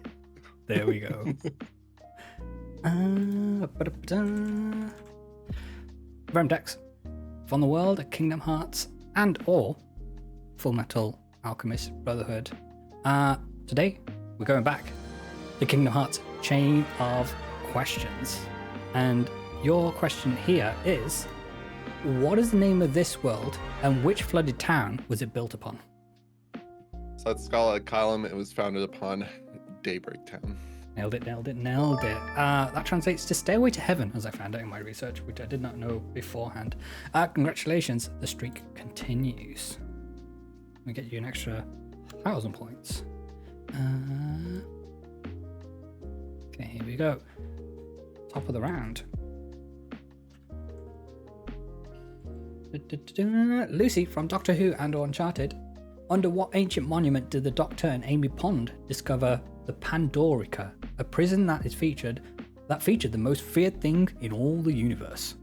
[SPEAKER 1] There we go. VerumDex, from the world of Kingdom Hearts and or Full Metal Alchemist Brotherhood. Today we're going back to Kingdom Hearts chain of questions, and your question here is, what is the name of this world and which flooded town was it built upon?
[SPEAKER 4] So that's Scarlet Column. It was founded upon Daybreak Town.
[SPEAKER 1] Nailed it. That translates to Stairway to Heaven, as I found out in my research, which I did not know beforehand. Congratulations, the streak continues. We get you an extra 1,000 points. Okay, here we go. Top of the round. Lucy from Doctor Who and Uncharted. Under what ancient monument did the Doctor and Amy Pond discover the Pandorica, a prison that featured the most feared thing in all the universe?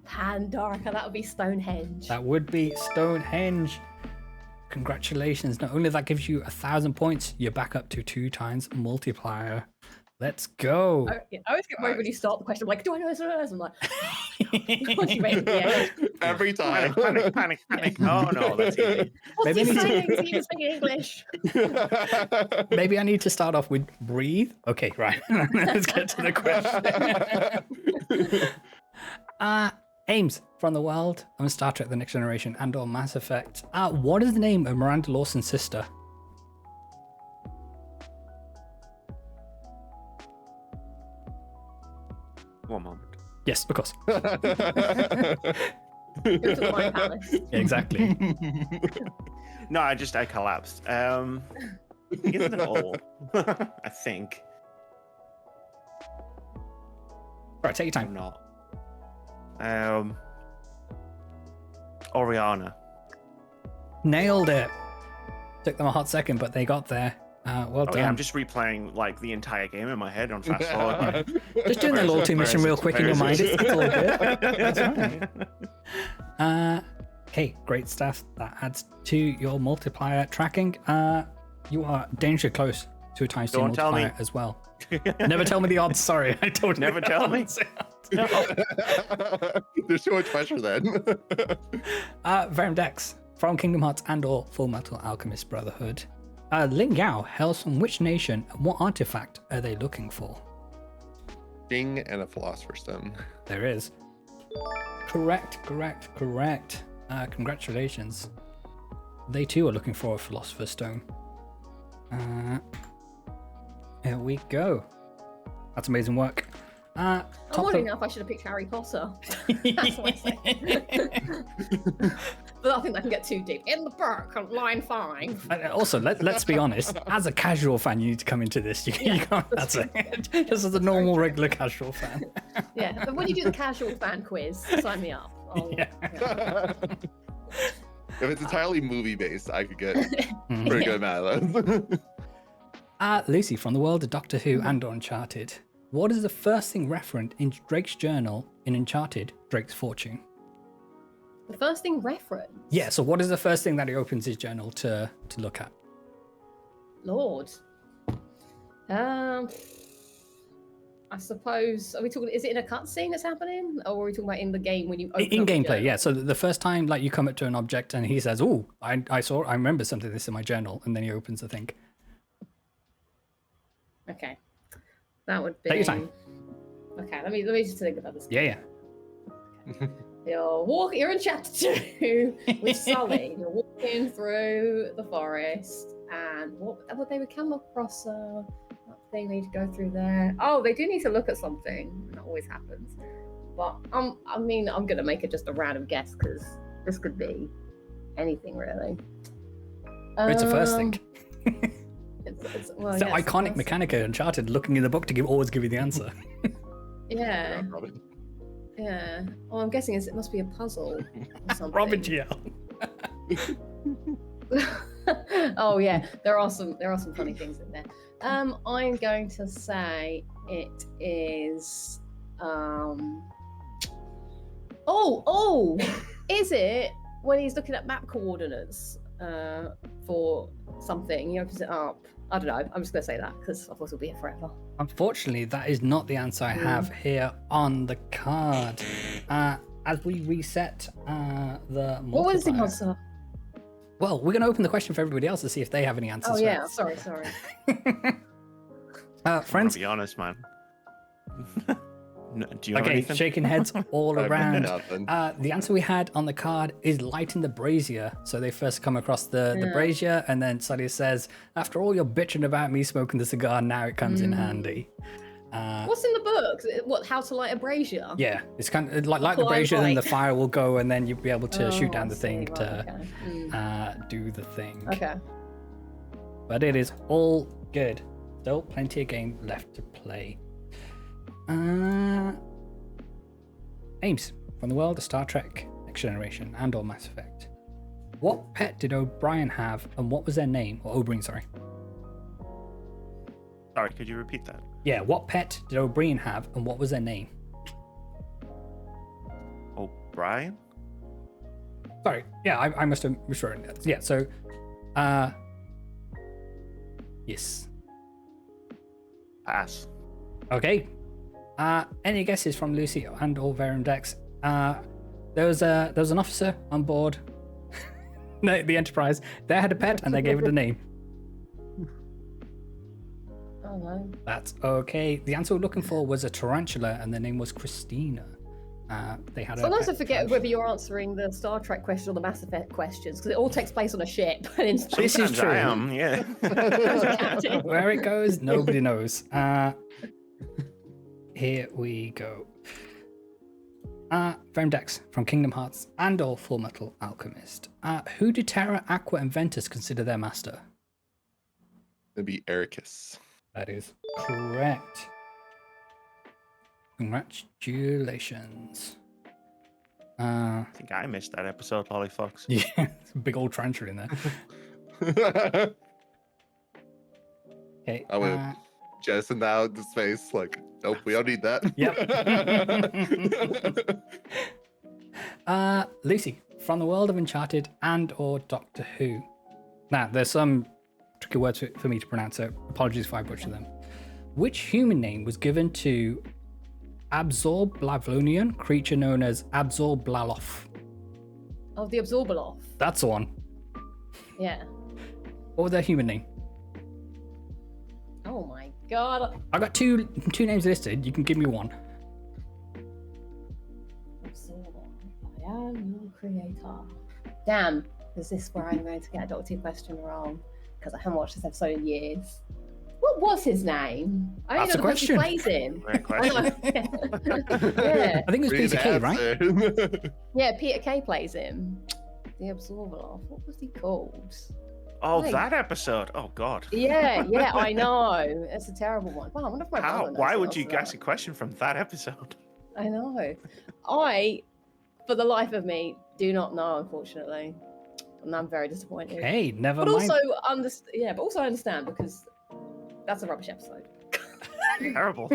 [SPEAKER 2] Pandorica, that would be Stonehenge.
[SPEAKER 1] That would be Stonehenge. Congratulations. Not only that gives you 1,000 points, you're back up to 2 times multiplier. Let's go.
[SPEAKER 2] I always get worried when you start the question. I'm like, do I know this? I'm like,
[SPEAKER 4] Every time.
[SPEAKER 3] Panic. Oh no, that's easy.
[SPEAKER 2] what's he saying? Is he even speaking English?
[SPEAKER 1] Maybe I need to start off with breathe. Okay, right. Let's get to the question. Ames from the world on Star Trek The Next Generation and or Mass Effect. What is the name of Miranda Lawson's sister?
[SPEAKER 3] One moment.
[SPEAKER 1] Yes, of course.
[SPEAKER 2] Go to the Wine Palace.
[SPEAKER 1] Yeah, exactly.
[SPEAKER 3] No, I collapsed. It's an all. I think.
[SPEAKER 1] Right, take your
[SPEAKER 3] I'm
[SPEAKER 1] time.
[SPEAKER 3] not. Oriana.
[SPEAKER 1] Nailed it. Took them a hot second, but they got there. Well done.
[SPEAKER 3] Yeah, I'm just replaying like the entire game in my head on fast forward.
[SPEAKER 1] Just doing that loyalty mission real quick in your mind. It's all good. That's fine. Okay, great stuff. That adds to your multiplier tracking. You are dangerously close to a times 2
[SPEAKER 3] Don't tell me.
[SPEAKER 1] multiplier as well. Never tell me the odds. Sorry, I told you.
[SPEAKER 3] Never tell me. No.
[SPEAKER 4] There's too much pressure then.
[SPEAKER 1] VerumDex from Kingdom Hearts and or Full Metal Alchemist Brotherhood. Ling Yao hails from which nation and what artifact are they looking for?
[SPEAKER 4] King and a Philosopher's Stone.
[SPEAKER 1] There is. Correct. Congratulations. They too are looking for a Philosopher's Stone. Here we go. That's amazing work.
[SPEAKER 2] I'm wondering if I should have picked Harry Potter. That's what I say. But I think that can get too deep. In the book, on line 5.
[SPEAKER 1] Also, let's be honest. As a casual fan, you need to come into this. You can't. That's it. Just as a normal, regular casual fan.
[SPEAKER 2] Yeah, but when you do the casual fan quiz, sign me up.
[SPEAKER 1] Yeah.
[SPEAKER 4] If it's entirely movie based, I could get pretty good mad at that.
[SPEAKER 1] Lucy from the world of Doctor Who and Uncharted. What is the first thing referenced in Drake's journal in Uncharted, Drake's Fortune?
[SPEAKER 2] The first thing referenced?
[SPEAKER 1] Yeah, so what is the first thing that he opens his journal to look at?
[SPEAKER 2] Lord. I suppose, are we talking, is it in a cutscene that's happening? Or are we talking about in the game when you open
[SPEAKER 1] in
[SPEAKER 2] up the
[SPEAKER 1] gameplay,
[SPEAKER 2] journal?
[SPEAKER 1] yeah. So the first time like you come up to an object and he says, oh, I remember something this in my journal, and then he opens the thing.
[SPEAKER 2] Okay. That would be...
[SPEAKER 1] Take your time.
[SPEAKER 2] Okay, let me just think about this.
[SPEAKER 1] Yeah.
[SPEAKER 2] You're in chapter 2 with Sully. You're walking through the forest, and what they would come across that thing they need to go through there. Oh, they do need to look at something. That always happens. But I'm gonna make it just a random guess because this could be anything really.
[SPEAKER 1] It's the first thing.
[SPEAKER 2] It's
[SPEAKER 1] The iconic mechanic of Uncharted, looking in the book to always give you the answer.
[SPEAKER 2] Yeah. Yeah. Well, I'm guessing it must be a puzzle or something.
[SPEAKER 1] Robin GL.
[SPEAKER 2] Oh yeah, there are some funny things in there. I'm going to say it is is it when he's looking at map coordinates for something. He opens it up. I don't know. I'm just going to say that because otherwise we'll be here forever.
[SPEAKER 1] Unfortunately, that is not the answer I have here on the card. As we reset the multiplier.
[SPEAKER 2] What was the answer?
[SPEAKER 1] Well, we're going to open the question for everybody else to see if they have any answers.
[SPEAKER 2] Oh, yeah.
[SPEAKER 1] first.
[SPEAKER 2] Sorry.
[SPEAKER 1] Friends.
[SPEAKER 3] To be honest, man. No, do you have
[SPEAKER 1] Okay,
[SPEAKER 3] anything?
[SPEAKER 1] shaking heads all
[SPEAKER 4] I have
[SPEAKER 1] around.
[SPEAKER 4] nothing.
[SPEAKER 1] The answer we had on the card is lighting the brazier. So they first come across the brazier, and then Sadia says, after all your bitching about me smoking the cigar, now it comes in handy.
[SPEAKER 2] What's in the book? What? How to light a brazier?
[SPEAKER 1] Yeah, it's kind of like the
[SPEAKER 2] Light,
[SPEAKER 1] brazier, then the
[SPEAKER 2] light.
[SPEAKER 1] fire will go, and then you'll be able to shoot down
[SPEAKER 2] I
[SPEAKER 1] the
[SPEAKER 2] see,
[SPEAKER 1] thing
[SPEAKER 2] right,
[SPEAKER 1] to
[SPEAKER 2] okay.
[SPEAKER 1] do the thing.
[SPEAKER 2] Okay.
[SPEAKER 1] But it is all good. Still plenty of game left to play. Ames, from the world of Star Trek, Next Generation, and/or Mass Effect. What pet did O'Brien have, and what was their name? Or O'Brien, sorry.
[SPEAKER 3] Sorry, could you repeat that?
[SPEAKER 1] Yeah, what pet did O'Brien have, and what was their name?
[SPEAKER 3] Oh, Brian?
[SPEAKER 1] Sorry, yeah, I must have miswritten that. Yeah, so, yes.
[SPEAKER 3] Pass.
[SPEAKER 1] Okay. Any guesses from Lucy and/or VerumDex? There was an officer on board the Enterprise. They had a pet and they gave it a name.
[SPEAKER 2] Oh no.
[SPEAKER 1] That's okay. The answer we're looking for was a tarantula, and the name was Christina. They had.
[SPEAKER 2] Sometimes
[SPEAKER 1] a
[SPEAKER 2] I forget whether you're answering the Star Trek question or the Mass Effect questions because it all takes place on a ship.
[SPEAKER 1] This is
[SPEAKER 3] Sometimes
[SPEAKER 1] true.
[SPEAKER 3] I am, yeah.
[SPEAKER 1] Where it goes, nobody knows. Here we go. VerumDex from Kingdom Hearts and/or Full Metal Alchemist. Who did Terra Aqua and Ventus consider their master?
[SPEAKER 4] It'd be Ericus.
[SPEAKER 1] That is correct. Congratulations.
[SPEAKER 3] I think I missed that episode, Lollyfox.
[SPEAKER 1] Yeah, it's a big old trencher in there. Okay.
[SPEAKER 4] I would jettison that out into space. Like, nope, we don't need that.
[SPEAKER 1] Lucy, from the world of Uncharted and/or Doctor Who. Now, there's some tricky words for me to pronounce, so apologies if I butcher them. Which human name was given to Absorblavlonian creature known as Absorblaloff?
[SPEAKER 2] Oh, the Absorbaloff.
[SPEAKER 1] That's the one.
[SPEAKER 2] Yeah.
[SPEAKER 1] What was their human name?
[SPEAKER 2] Oh my god.
[SPEAKER 1] I got two names listed. You can give me one.
[SPEAKER 2] Absorbaloff. I am your creator. Damn. Is this where I'm going to get a Doctor Who question wrong? Because I haven't watched this episode in years. What was his name? I
[SPEAKER 1] That's
[SPEAKER 2] know
[SPEAKER 1] a
[SPEAKER 2] the person
[SPEAKER 1] question.
[SPEAKER 2] who plays him.
[SPEAKER 3] Great
[SPEAKER 2] I
[SPEAKER 3] question.
[SPEAKER 2] know. Yeah.
[SPEAKER 1] I think it was
[SPEAKER 4] Read
[SPEAKER 1] Peter Kay,
[SPEAKER 4] the
[SPEAKER 1] right?
[SPEAKER 4] answer.
[SPEAKER 2] Yeah, Peter Kay plays him. The Absorbaloff. What was he called?
[SPEAKER 3] Oh,
[SPEAKER 2] Right.
[SPEAKER 3] that episode. Oh, God.
[SPEAKER 2] Yeah, I know. It's a terrible one. Wow, I wonder if my
[SPEAKER 3] How?
[SPEAKER 2] brother knows
[SPEAKER 3] Why
[SPEAKER 2] the
[SPEAKER 3] would
[SPEAKER 2] answer
[SPEAKER 3] you
[SPEAKER 2] to
[SPEAKER 3] guess a
[SPEAKER 2] that.
[SPEAKER 3] question from that episode?
[SPEAKER 2] I know. For the life of me, do not know, unfortunately. And I'm very disappointed.
[SPEAKER 1] Hey, never
[SPEAKER 2] But
[SPEAKER 1] mind.
[SPEAKER 2] also I understand because that's a rubbish episode.
[SPEAKER 3] Terrible.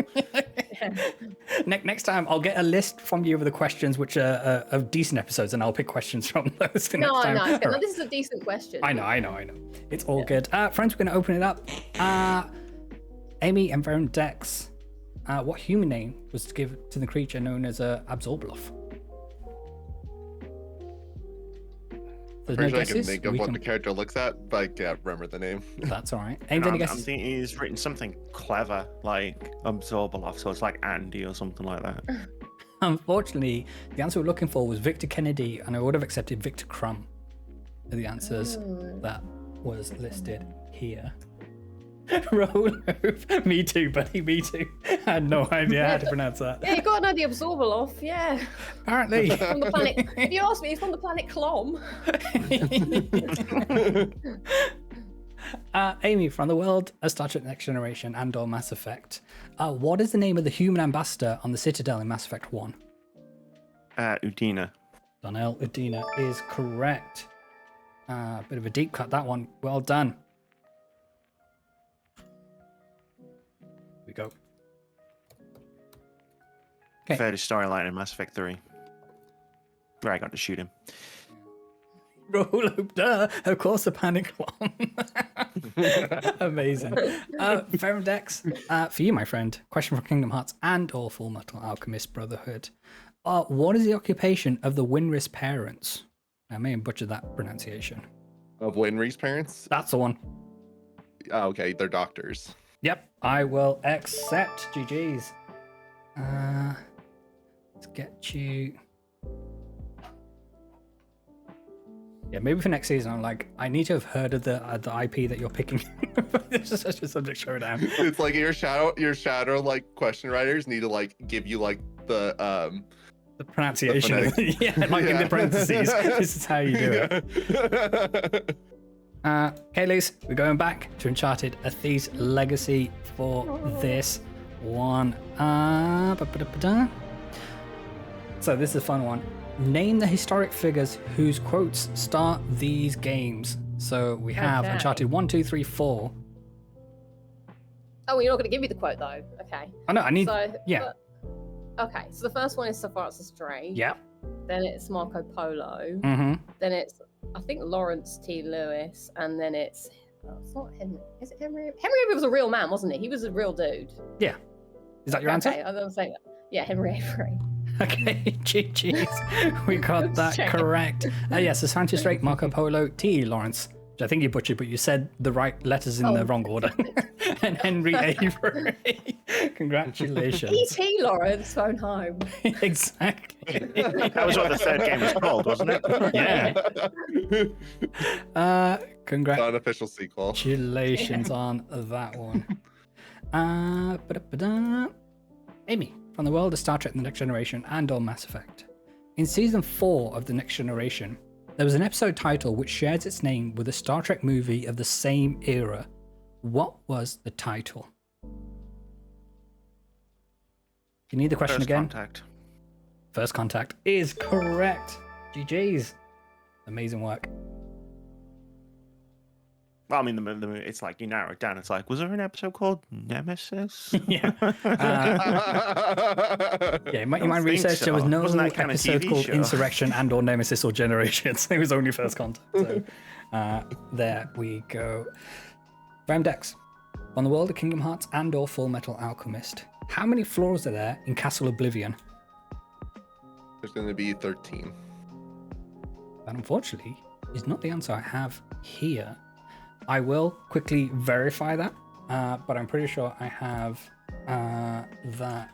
[SPEAKER 1] Next time, I'll get a list from you of the questions which are of decent episodes, and I'll pick questions from those the
[SPEAKER 2] No,
[SPEAKER 1] next time.
[SPEAKER 2] no, it's good. No,
[SPEAKER 1] Alright.
[SPEAKER 2] this is a decent question.
[SPEAKER 1] I know. It's all good. Friends, we're going to open it up. Amy and VerumDex, what human name was given to the creature known as Absorbaloff? There's no
[SPEAKER 4] Pretty sure I can
[SPEAKER 1] guesses.
[SPEAKER 4] think of
[SPEAKER 1] We
[SPEAKER 4] what
[SPEAKER 1] can-
[SPEAKER 4] the character looks at, but I can't remember the name.
[SPEAKER 1] That's all right.
[SPEAKER 3] No,
[SPEAKER 1] Ames, any
[SPEAKER 3] I'm
[SPEAKER 1] guesses?
[SPEAKER 3] thinking he's written something clever, like Absorbaloff, so it's like Andy or something like that.
[SPEAKER 1] Unfortunately, the answer we're looking for was Victor Kennedy, and I would have accepted Victor Crumb for the answers that was listed here. Roll over. Me too, buddy. Me too. I had no idea how to pronounce that.
[SPEAKER 2] Yeah, you gotta know the Absorbaloff, yeah.
[SPEAKER 1] Apparently.
[SPEAKER 2] From the planet. If you ask me, he's from the planet Clom.
[SPEAKER 1] Amy, from the world of Star Trek Next Generation and/or Mass Effect, what is the name of the human ambassador on the Citadel in Mass Effect 1?
[SPEAKER 3] Udina.
[SPEAKER 1] Donnell Udina is correct. Bit of a deep cut, that one. Well done. Here we go. Okay.
[SPEAKER 3] Fairest storyline in Mass Effect 3. Where I got to shoot him.
[SPEAKER 1] Duh, of course, the panic alarm. Amazing. VerumDex, for you, my friend. Question for Kingdom Hearts and or Full Metal Alchemist Brotherhood. What is the occupation of the Winry's parents? I may have butchered that pronunciation.
[SPEAKER 4] Of Winry's parents?
[SPEAKER 1] That's the one.
[SPEAKER 4] Oh, okay, they're doctors.
[SPEAKER 1] Yep, I will accept. GG's. Let's get you. Yeah, maybe for next season, I'm like, I need to have heard of the IP that you're picking. This is such a subject showdown.
[SPEAKER 4] It's like your shadow like question writers need to like give you like the
[SPEAKER 1] pronunciation. Yeah, like in the parentheses. This is how you do it. Kaylee's, we're going back to Uncharted: A Thief's Legacy for this one. So this is a fun one. Name the historic figures whose quotes start these games. So we have Uncharted 1, 2, 3, 4.
[SPEAKER 2] Oh, you're not going to give me the quote though. Okay.
[SPEAKER 1] Oh no, I need.
[SPEAKER 2] So,
[SPEAKER 1] yeah.
[SPEAKER 2] Okay, so the first one is So Far It's a Stray.
[SPEAKER 1] Yep.
[SPEAKER 2] Then it's Marco Polo.
[SPEAKER 1] Mm-hmm.
[SPEAKER 2] Then it's, I think, Lawrence T. Lewis. And then it's not Henry. Is it Henry? Henry was a real man, wasn't he? He was a real dude.
[SPEAKER 1] Yeah. Is that your answer?
[SPEAKER 2] Okay, I'm saying, yeah, Henry Avery.
[SPEAKER 1] Okay, GG's. We got that correct. Yes, it's Santi Straight, Marco Polo, T. Lawrence, which I think you butchered, but you said the right letters in the wrong order. And Henry Avery. Congratulations.
[SPEAKER 2] E.T. Lawrence, phone home.
[SPEAKER 1] Exactly.
[SPEAKER 3] That was what the third game was called, wasn't it?
[SPEAKER 1] Yeah.
[SPEAKER 4] Unofficial sequel.
[SPEAKER 1] Congratulations on that one. Amy, from the world of Star Trek The Next Generation and or Mass Effect. In Season 4 of The Next Generation, there was an episode title which shares its name with a Star Trek movie of the same era. What was the title? You need the question
[SPEAKER 3] First
[SPEAKER 1] again?
[SPEAKER 3] Contact.
[SPEAKER 1] First Contact is correct. GG's. Amazing work.
[SPEAKER 3] Well, I mean, the it's like you narrow it down. It's like, was there an episode called Nemesis?
[SPEAKER 1] Yeah. Yeah, in my research,
[SPEAKER 3] so.
[SPEAKER 1] there was no
[SPEAKER 3] Wasn't that kind of
[SPEAKER 1] episode
[SPEAKER 3] TV
[SPEAKER 1] called
[SPEAKER 3] show?
[SPEAKER 1] Insurrection and or Nemesis or Generations. It was only First Contact. So there we go. VerumDex, on the world of Kingdom Hearts and or Full Metal Alchemist, how many floors are there in Castle Oblivion?
[SPEAKER 4] There's going to be 13.
[SPEAKER 1] That unfortunately is not the answer I have here. I will quickly verify that, but I'm pretty sure I have that.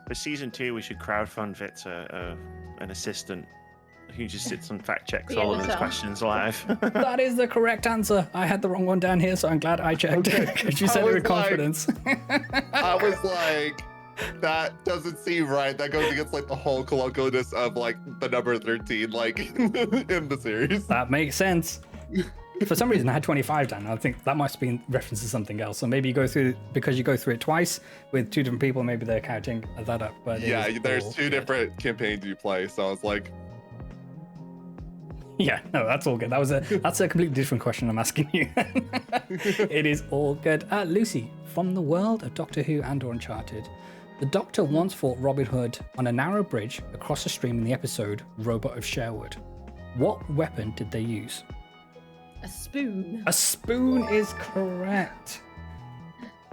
[SPEAKER 3] For season 2, we should crowdfund Vitz an assistant who just sits and fact checks all of his questions live.
[SPEAKER 1] That is the correct answer. I had the wrong one down here, so I'm glad I checked because you said it with confidence.
[SPEAKER 4] I was like, that doesn't seem right. That goes against like the whole colloquialness of like the number 13, like in the series.
[SPEAKER 1] That makes sense. For some reason, I had 25 down. I think that must be in reference to something else. So maybe you go through, because you go through it twice with two different people, maybe they're counting that up. But
[SPEAKER 4] yeah, there's two different campaigns you play. So I was like,
[SPEAKER 1] yeah, no, that's all good. That's a completely different question I'm asking you. It is all good. Lucy, from the world of Doctor Who and or Uncharted, the Doctor once fought Robin Hood on a narrow bridge across a stream in the episode Robot of Sherwood. What weapon did they use?
[SPEAKER 2] A spoon.
[SPEAKER 1] A spoon is correct.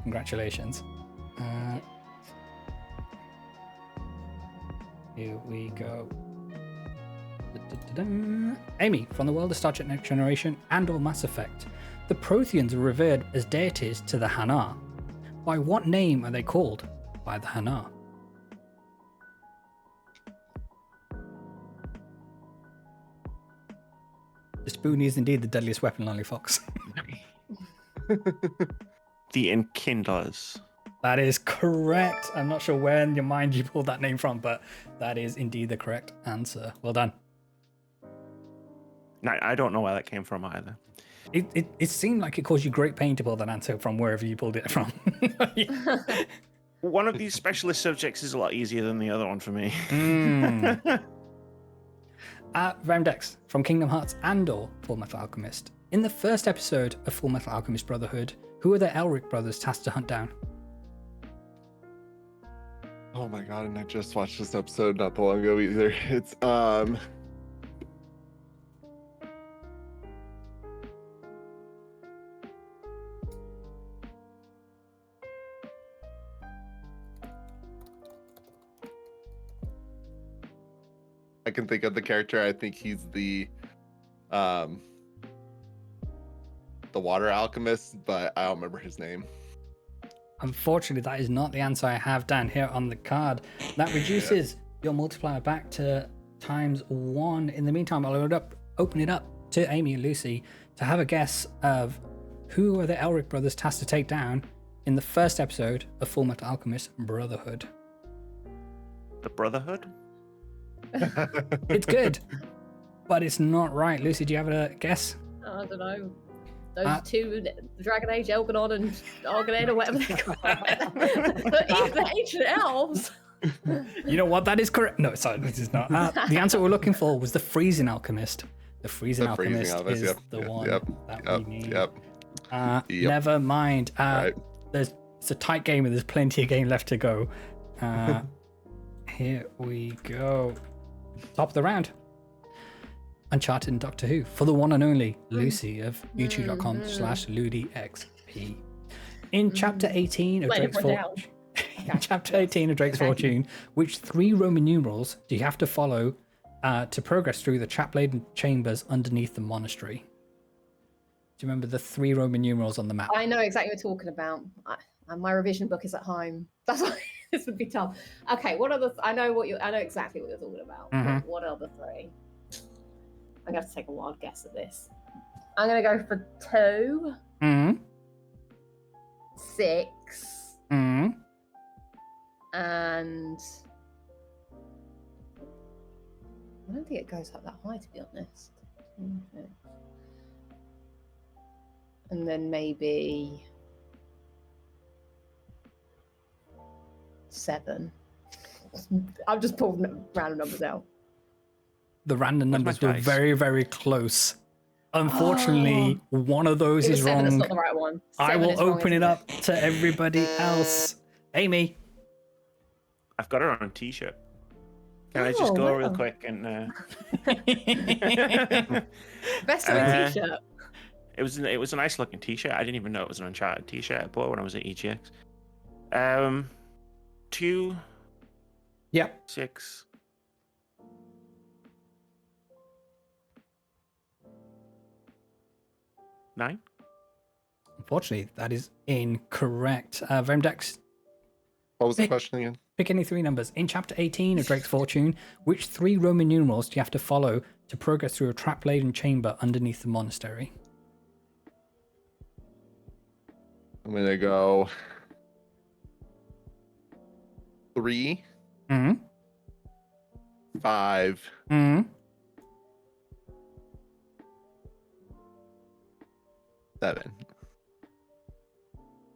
[SPEAKER 1] Congratulations. Here we go. Amy, from the world of Star Trek Next Generation and or Mass Effect, the Protheans are revered as deities to the Hanar. By what name are they called by the Hanar? The spoon is indeed the deadliest weapon, Lonely Fox.
[SPEAKER 3] The Enkindlers.
[SPEAKER 1] That is correct. I'm not sure where in your mind you pulled that name from, but that is indeed the correct answer. Well done.
[SPEAKER 3] I don't know where that came from either.
[SPEAKER 1] It seemed like it caused you great pain to pull that answer from wherever you pulled it from.
[SPEAKER 3] One of these specialist subjects is a lot easier than the other one for me.
[SPEAKER 1] VerumDex, from Kingdom Hearts and or Full Metal Alchemist. In the first episode of Full Metal Alchemist Brotherhood, who are the Elric brothers tasked to hunt down?
[SPEAKER 4] oh Oh my god, and I just watched this episode not that long ago either. It's I can think of the character. I think he's the water alchemist, but I don't remember his name.
[SPEAKER 1] Unfortunately, that is not the answer I have down here on the card. That reduces your multiplier back to ×1. In the meantime, I'll open it up to Amy and Lucy to have a guess of who are the Elric brothers tasked to take down in the first episode of Full Metal Alchemist Brotherhood.
[SPEAKER 3] The Brotherhood?
[SPEAKER 1] It's good, but it's not right. Lucy, do you have a guess?
[SPEAKER 2] I don't know. Those two, the Dragon Age, Elganon, and Argonaid, or whatever they're called. The ancient elves.
[SPEAKER 1] You know what? That is correct. No, sorry, this is not. The answer we're looking for was the Freezing Alchemist. The Freezing Alchemist is the one that we need. Never mind. It's a tight game and there's plenty of game left to go. Here we go. Top of the round. Uncharted and Doctor Who for the one and only Lucy of youtube.com/LudyXP. In chapter 18 of Drake's Fortune, which 3 Roman numerals do you have to follow to progress through the trap-laden chambers underneath the monastery? Do you remember the 3 Roman numerals on the map?
[SPEAKER 2] I know exactly what you're talking about. And my revision book is at home. That's why this would be tough. Okay, what are the? I know exactly what you're talking about.
[SPEAKER 1] Mhm.
[SPEAKER 2] What are the 3? I'm gonna have to take a wild guess at this. I'm gonna go for 2, 6, and I don't think it goes up that high, to be honest. Okay. And then maybe 7. I've just pulled random numbers out.
[SPEAKER 1] The random numbers were very, very close. Unfortunately, one of those is
[SPEAKER 2] 7,
[SPEAKER 1] wrong.
[SPEAKER 2] That's not the right one.
[SPEAKER 1] I
[SPEAKER 2] 7
[SPEAKER 1] will
[SPEAKER 2] is wrong,
[SPEAKER 1] open
[SPEAKER 2] isn't
[SPEAKER 1] it up to everybody else. Amy.
[SPEAKER 3] I've got it on a t-shirt. Can I just go real quick and
[SPEAKER 2] Best selling t-shirt.
[SPEAKER 3] It was a nice looking t-shirt. I didn't even know it was an Uncharted t-shirt I bought when I was at EGX. 2.
[SPEAKER 1] Yep.
[SPEAKER 3] 6. 9.
[SPEAKER 1] Unfortunately, that is incorrect. VerumDex,
[SPEAKER 4] What was the question again?
[SPEAKER 1] pick any 3 numbers. In chapter 18 of Drake's Fortune, which 3 Roman numerals do you have to follow to progress through a trap-laden chamber underneath the monastery?
[SPEAKER 4] I'm gonna go 3, 5, 7.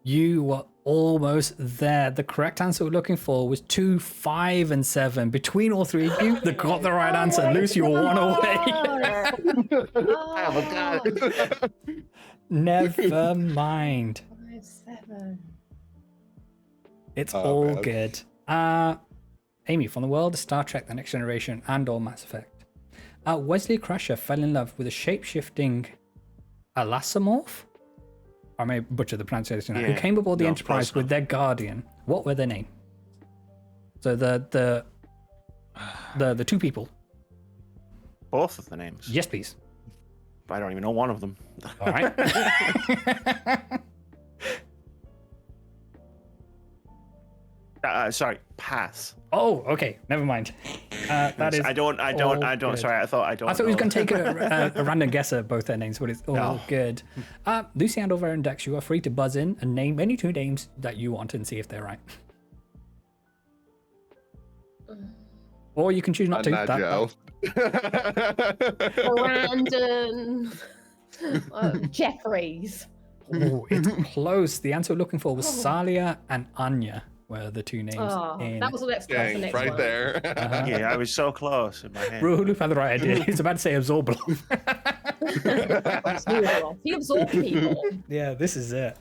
[SPEAKER 1] You were almost there. The correct answer we're looking for was 2, 5, and 7. Between all 3 of you, they got the right answer. Lucy, you're 1 away. Never mind.
[SPEAKER 2] 5, 7.
[SPEAKER 1] It's
[SPEAKER 4] Oh,
[SPEAKER 1] all
[SPEAKER 4] man.
[SPEAKER 1] good. Amy, from the world of Star Trek: The Next Generation and or Mass Effect, Wesley Crusher fell in love with a shape-shifting Alassamorph? I may butcher the pronunciation. Who came aboard the Enterprise with their guardian. What were their name? So the 2 people.
[SPEAKER 3] Both of the names.
[SPEAKER 1] Yes, please.
[SPEAKER 3] I don't even know one of them.
[SPEAKER 1] All right.
[SPEAKER 3] Sorry, pass.
[SPEAKER 1] Oh, okay. Never mind. That is.
[SPEAKER 3] I don't.
[SPEAKER 1] good.
[SPEAKER 3] Sorry, I thought
[SPEAKER 1] I thought he was going to take a random guess at both their names, but it's all
[SPEAKER 3] No.
[SPEAKER 1] good. Lucy and VerumDex, you are free to buzz in and name any 2 names that you want and see if they're right. Or you can choose not to.
[SPEAKER 4] Joe.
[SPEAKER 2] Brandon. Jeffries.
[SPEAKER 1] Oh, it's close. The answer we're looking for was Salia and Anya were the 2 names.
[SPEAKER 2] That was the next one.
[SPEAKER 4] Dang, right
[SPEAKER 2] one.
[SPEAKER 4] there.
[SPEAKER 3] Yeah, I was so close in my head.
[SPEAKER 1] Ruhuluf had the right idea. He's about to say Absorbable.
[SPEAKER 2] He absorbed people.
[SPEAKER 1] Yeah, this is it.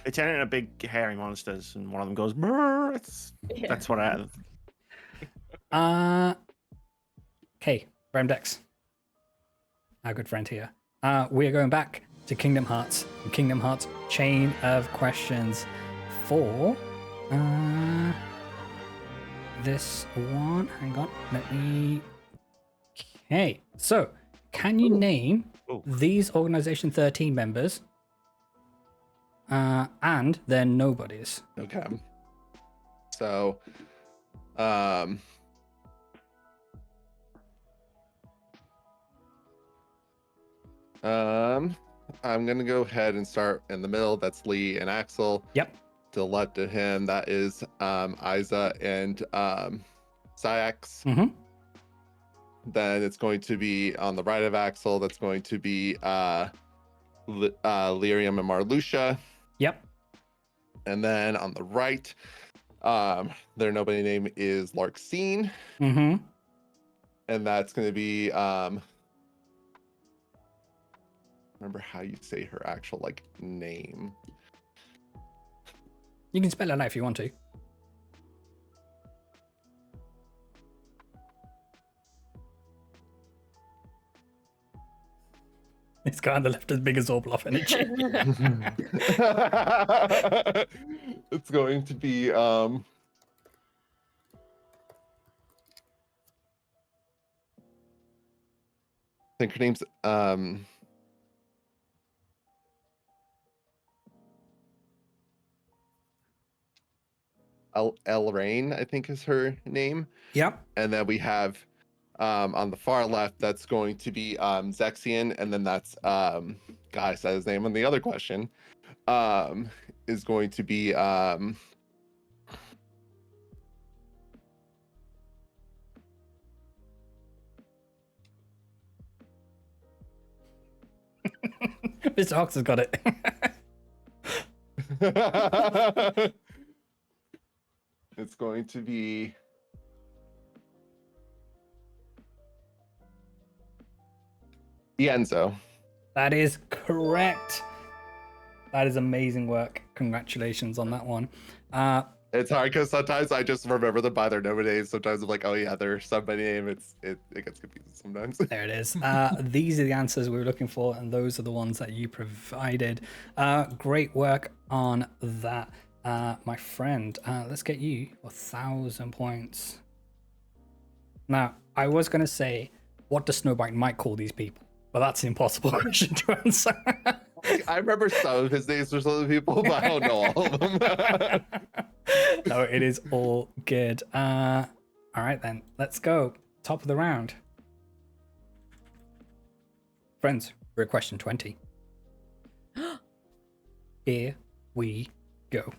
[SPEAKER 3] They turn into big hairy monsters, and one of them goes. "Brrr." That's what I have.
[SPEAKER 1] Okay, VerumDex, our good friend here. We are going back to Kingdom Hearts. Kingdom Hearts chain of questions for this one. Hang on, let me. Okay, so can you name these Organization 13 members and their nobodies?
[SPEAKER 4] Okay. So, I'm gonna go ahead and start in the middle. That's Lee and Axel.
[SPEAKER 1] Yep.
[SPEAKER 4] To the left of him, that is Isa and Syax.
[SPEAKER 1] Mm-hmm.
[SPEAKER 4] Then it's going to be on the right of Axel. That's going to be Lyrium and Marluxia.
[SPEAKER 1] Yep.
[SPEAKER 4] And then on the right, their nobody name is Larxene.
[SPEAKER 1] Mm-hmm.
[SPEAKER 4] And that's going to be remember how you say her actual like name.
[SPEAKER 1] You can spell it out if you want to. It's guy on the left as big as Orbloff energy.
[SPEAKER 4] It's going to be I think her name's Elraine, I think is her name.
[SPEAKER 1] Yep.
[SPEAKER 4] And then we have on the far left, that's going to be Zexion, and then that's guy said his name on the other question. Is going to be
[SPEAKER 1] Mr. Hawks has got it.
[SPEAKER 4] it's going to be Enzo.
[SPEAKER 1] That is correct. That is amazing work. Congratulations on that one.
[SPEAKER 4] It's hard because sometimes I just remember them by their nobody names. Sometimes I'm like, oh yeah, they're somebody name. It gets confusing sometimes.
[SPEAKER 1] There it is. These are the answers we were looking for, and those are the ones that you provided. Great work on that, my friend. Let's get you 1,000 points. Now, I was going to say, what does Snowbite might call these people? But that's an impossible question to answer.
[SPEAKER 4] I remember some of his names for some of the people, but I don't know all of them.
[SPEAKER 1] No, it is all good. All right, then. Let's go. Top of the round. Friends, we're at question 20. Here we go.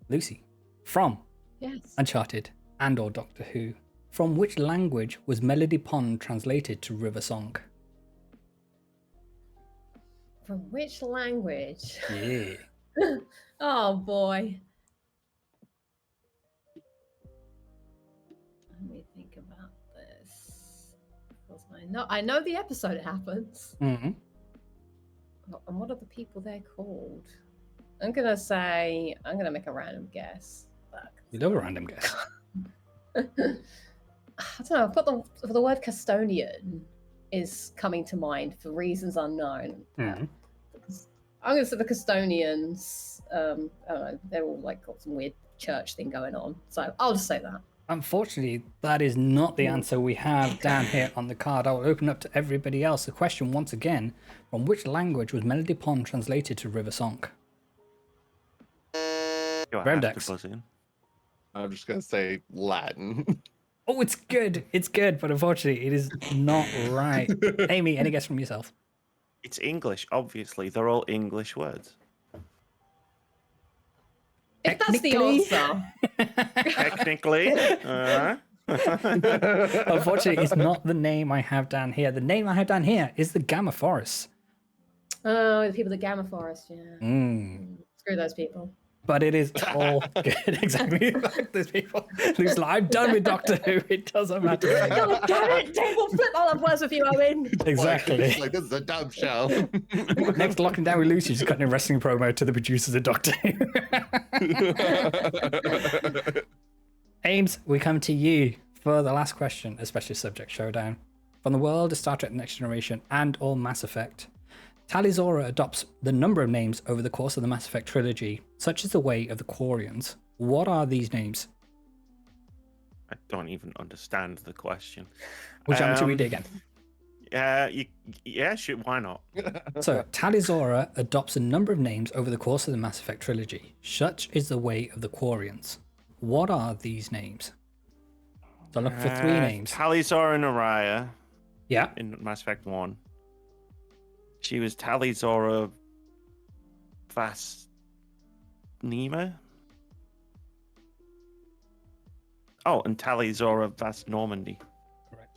[SPEAKER 1] Lucy, from
[SPEAKER 2] Yes.
[SPEAKER 1] Uncharted and or Doctor Who, from which language was Melody Pond translated to River Song?
[SPEAKER 2] From which language?
[SPEAKER 1] Yeah.
[SPEAKER 2] Oh boy. Let me think about this. Because I know the episode it happens.
[SPEAKER 1] Mm-hmm.
[SPEAKER 2] And what are the people they're called? I'm gonna make a random guess.
[SPEAKER 1] You love a random guess.
[SPEAKER 2] I don't know. I've got the word custodian is coming to mind for reasons unknown.
[SPEAKER 1] Mhm.
[SPEAKER 2] I'm gonna say the custodians. I don't know. They're all like got some weird church thing going on. So I'll just say that.
[SPEAKER 1] Unfortunately, that is not the answer we have down here on the card. I will open up to everybody else. The question once again, from which language was Melody Pond translated to River Song? VerumDex.
[SPEAKER 4] I'm just gonna say Latin.
[SPEAKER 1] Oh, it's good. It's good, but unfortunately, it is not right. Amy, any guess from yourself?
[SPEAKER 3] It's English, obviously. They're all English words.
[SPEAKER 2] If that's the answer.
[SPEAKER 3] Technically.
[SPEAKER 1] Unfortunately, it's not the name I have down here. The name I have down here is the Gamma Forest.
[SPEAKER 2] Oh, the people at Gamma Forest. Yeah.
[SPEAKER 1] Mm.
[SPEAKER 2] Screw those people.
[SPEAKER 1] but it is all good. Exactly. These people who's like, I'm done with Doctor Who. It doesn't matter.
[SPEAKER 2] God damn it! Table flip. I'll have words with you, Owen.
[SPEAKER 1] Exactly.
[SPEAKER 4] It's like, this is a dumb show.
[SPEAKER 1] Next, Locking Down with Lucy, just cutting a wrestling promo to the producers of Doctor Who. Ames, we come to you for the last question, a special subject showdown. From the world of Star Trek The Next Generation and or Mass Effect, Talizora adopts the number of names over the course of the Mass Effect trilogy, such as the way of the Quarians. What are these names?
[SPEAKER 3] I don't even understand the question.
[SPEAKER 1] Would you want me to read it again?
[SPEAKER 3] Yeah, sure, why not?
[SPEAKER 1] So, Talizora adopts a number of names over the course of the Mass Effect trilogy, such is the way of the Quarians. What are these names? So look for 3 names.
[SPEAKER 3] Talizora and Araya
[SPEAKER 1] Yeah.
[SPEAKER 3] in Mass Effect 1. She was Talizora Vasnima. Oh, and Talizora Vas Normandy.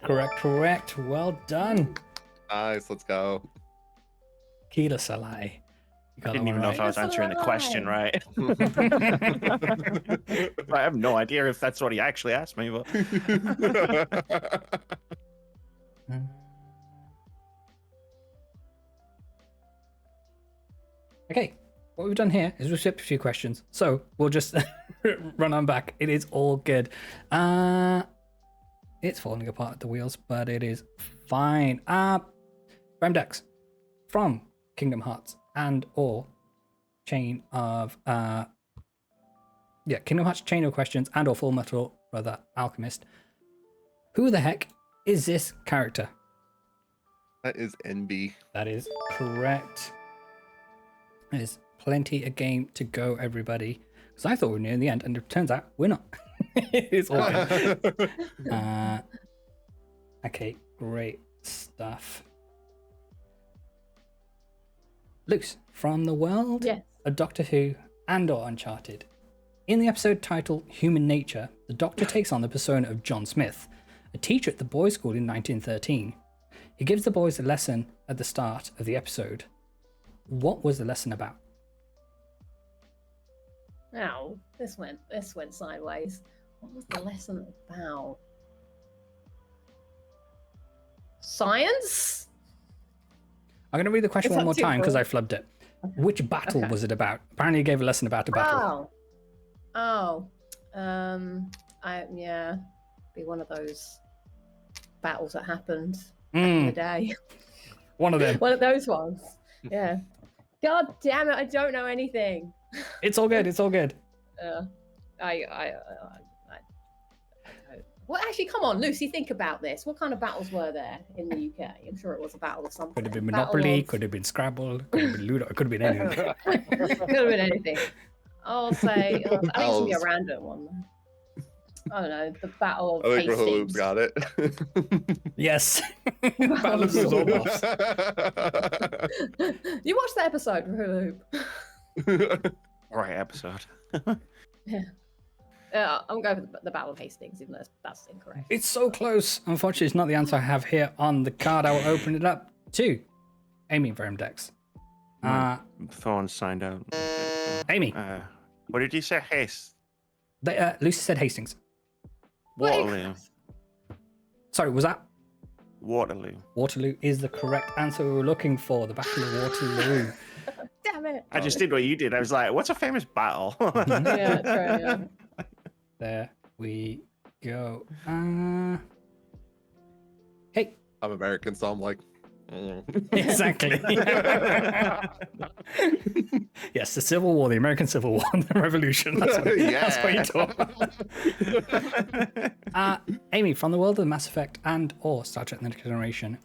[SPEAKER 1] Correct. Well done.
[SPEAKER 4] Nice, let's go.
[SPEAKER 1] Kila Salai. You got
[SPEAKER 3] I didn't
[SPEAKER 1] that
[SPEAKER 3] even
[SPEAKER 1] one
[SPEAKER 3] know if I was answering the question right.
[SPEAKER 1] right.
[SPEAKER 3] I have no idea if that's what he actually asked me, but
[SPEAKER 1] Okay, what we've done here is we've skipped a few questions, so we'll just run on back. It is all good. It's falling apart at the wheels, but it is fine. VerumDex from Kingdom Hearts and or Chain of Kingdom Hearts Chain of Questions and or Full Metal Brother Alchemist. Who the heck is this character?
[SPEAKER 4] That is NB.
[SPEAKER 1] That is correct. There's plenty of game to go, everybody. Because I thought we were near the end, and it turns out we're not. It's all good. Okay, great stuff. Luce, from the world
[SPEAKER 2] Yes.
[SPEAKER 1] of Doctor Who and or Uncharted. In the episode titled Human Nature, the Doctor takes on the persona of John Smith, a teacher at the boys' school in 1913. He gives the boys a lesson at the start of the episode. What was the lesson about?
[SPEAKER 2] Ow, this went sideways. What was the lesson about? Science?
[SPEAKER 1] I'm going to read the question
[SPEAKER 2] Is
[SPEAKER 1] one
[SPEAKER 2] that
[SPEAKER 1] more
[SPEAKER 2] too
[SPEAKER 1] time because
[SPEAKER 2] broad?
[SPEAKER 1] I flubbed it. Which battle
[SPEAKER 2] Okay.
[SPEAKER 1] was it about? Apparently, he gave a lesson about a battle.
[SPEAKER 2] Be one of those battles that happened back in the day.
[SPEAKER 1] One of them.
[SPEAKER 2] One of those ones. Yeah. God damn it! I don't know anything.
[SPEAKER 1] It's all good. It's all good.
[SPEAKER 2] Well, actually, come on, Lucy. Think about this. What kind of battles were there in the UK? I'm sure it was a battle of something.
[SPEAKER 1] Could have been
[SPEAKER 2] Battle
[SPEAKER 1] Monopoly.
[SPEAKER 2] of-
[SPEAKER 1] Could have been Scrabble. Could have been Ludo. It could have been anything.
[SPEAKER 2] Could have been anything. I'll say. I think it's gonna be a
[SPEAKER 4] Owls.
[SPEAKER 2] random one. I don't know. The Battle of
[SPEAKER 4] I think
[SPEAKER 2] Hastings.
[SPEAKER 4] Rahoob's got it.
[SPEAKER 1] Yes. Battle of the Zorboffs.
[SPEAKER 2] You watched that episode, Rahoob?
[SPEAKER 3] right episode.
[SPEAKER 2] I'm going with the Battle of Hastings, even though that's incorrect.
[SPEAKER 1] It's so close. Unfortunately, it's not the answer I have here on the card. I will open it up to Amy VerumDex.
[SPEAKER 3] Thorn signed out.
[SPEAKER 1] Amy.
[SPEAKER 3] What did you say? Haste.
[SPEAKER 1] Lucy said Hastings.
[SPEAKER 3] Waterloo.
[SPEAKER 1] Sorry, was that?
[SPEAKER 3] Waterloo.
[SPEAKER 1] Waterloo is the correct answer we were looking for. The Battle of Waterloo.
[SPEAKER 2] Damn it!
[SPEAKER 3] I just did what you did. I was like, what's a famous battle?
[SPEAKER 2] Yeah, true. Yeah.
[SPEAKER 1] There we go. Hey.
[SPEAKER 4] I'm American, so I'm like,
[SPEAKER 1] Exactly. Yes, the Civil War, the American Civil War, and the Revolution. That's what you talk. Amy, from the world of Mass Effect and or Star Trek The Next Generation,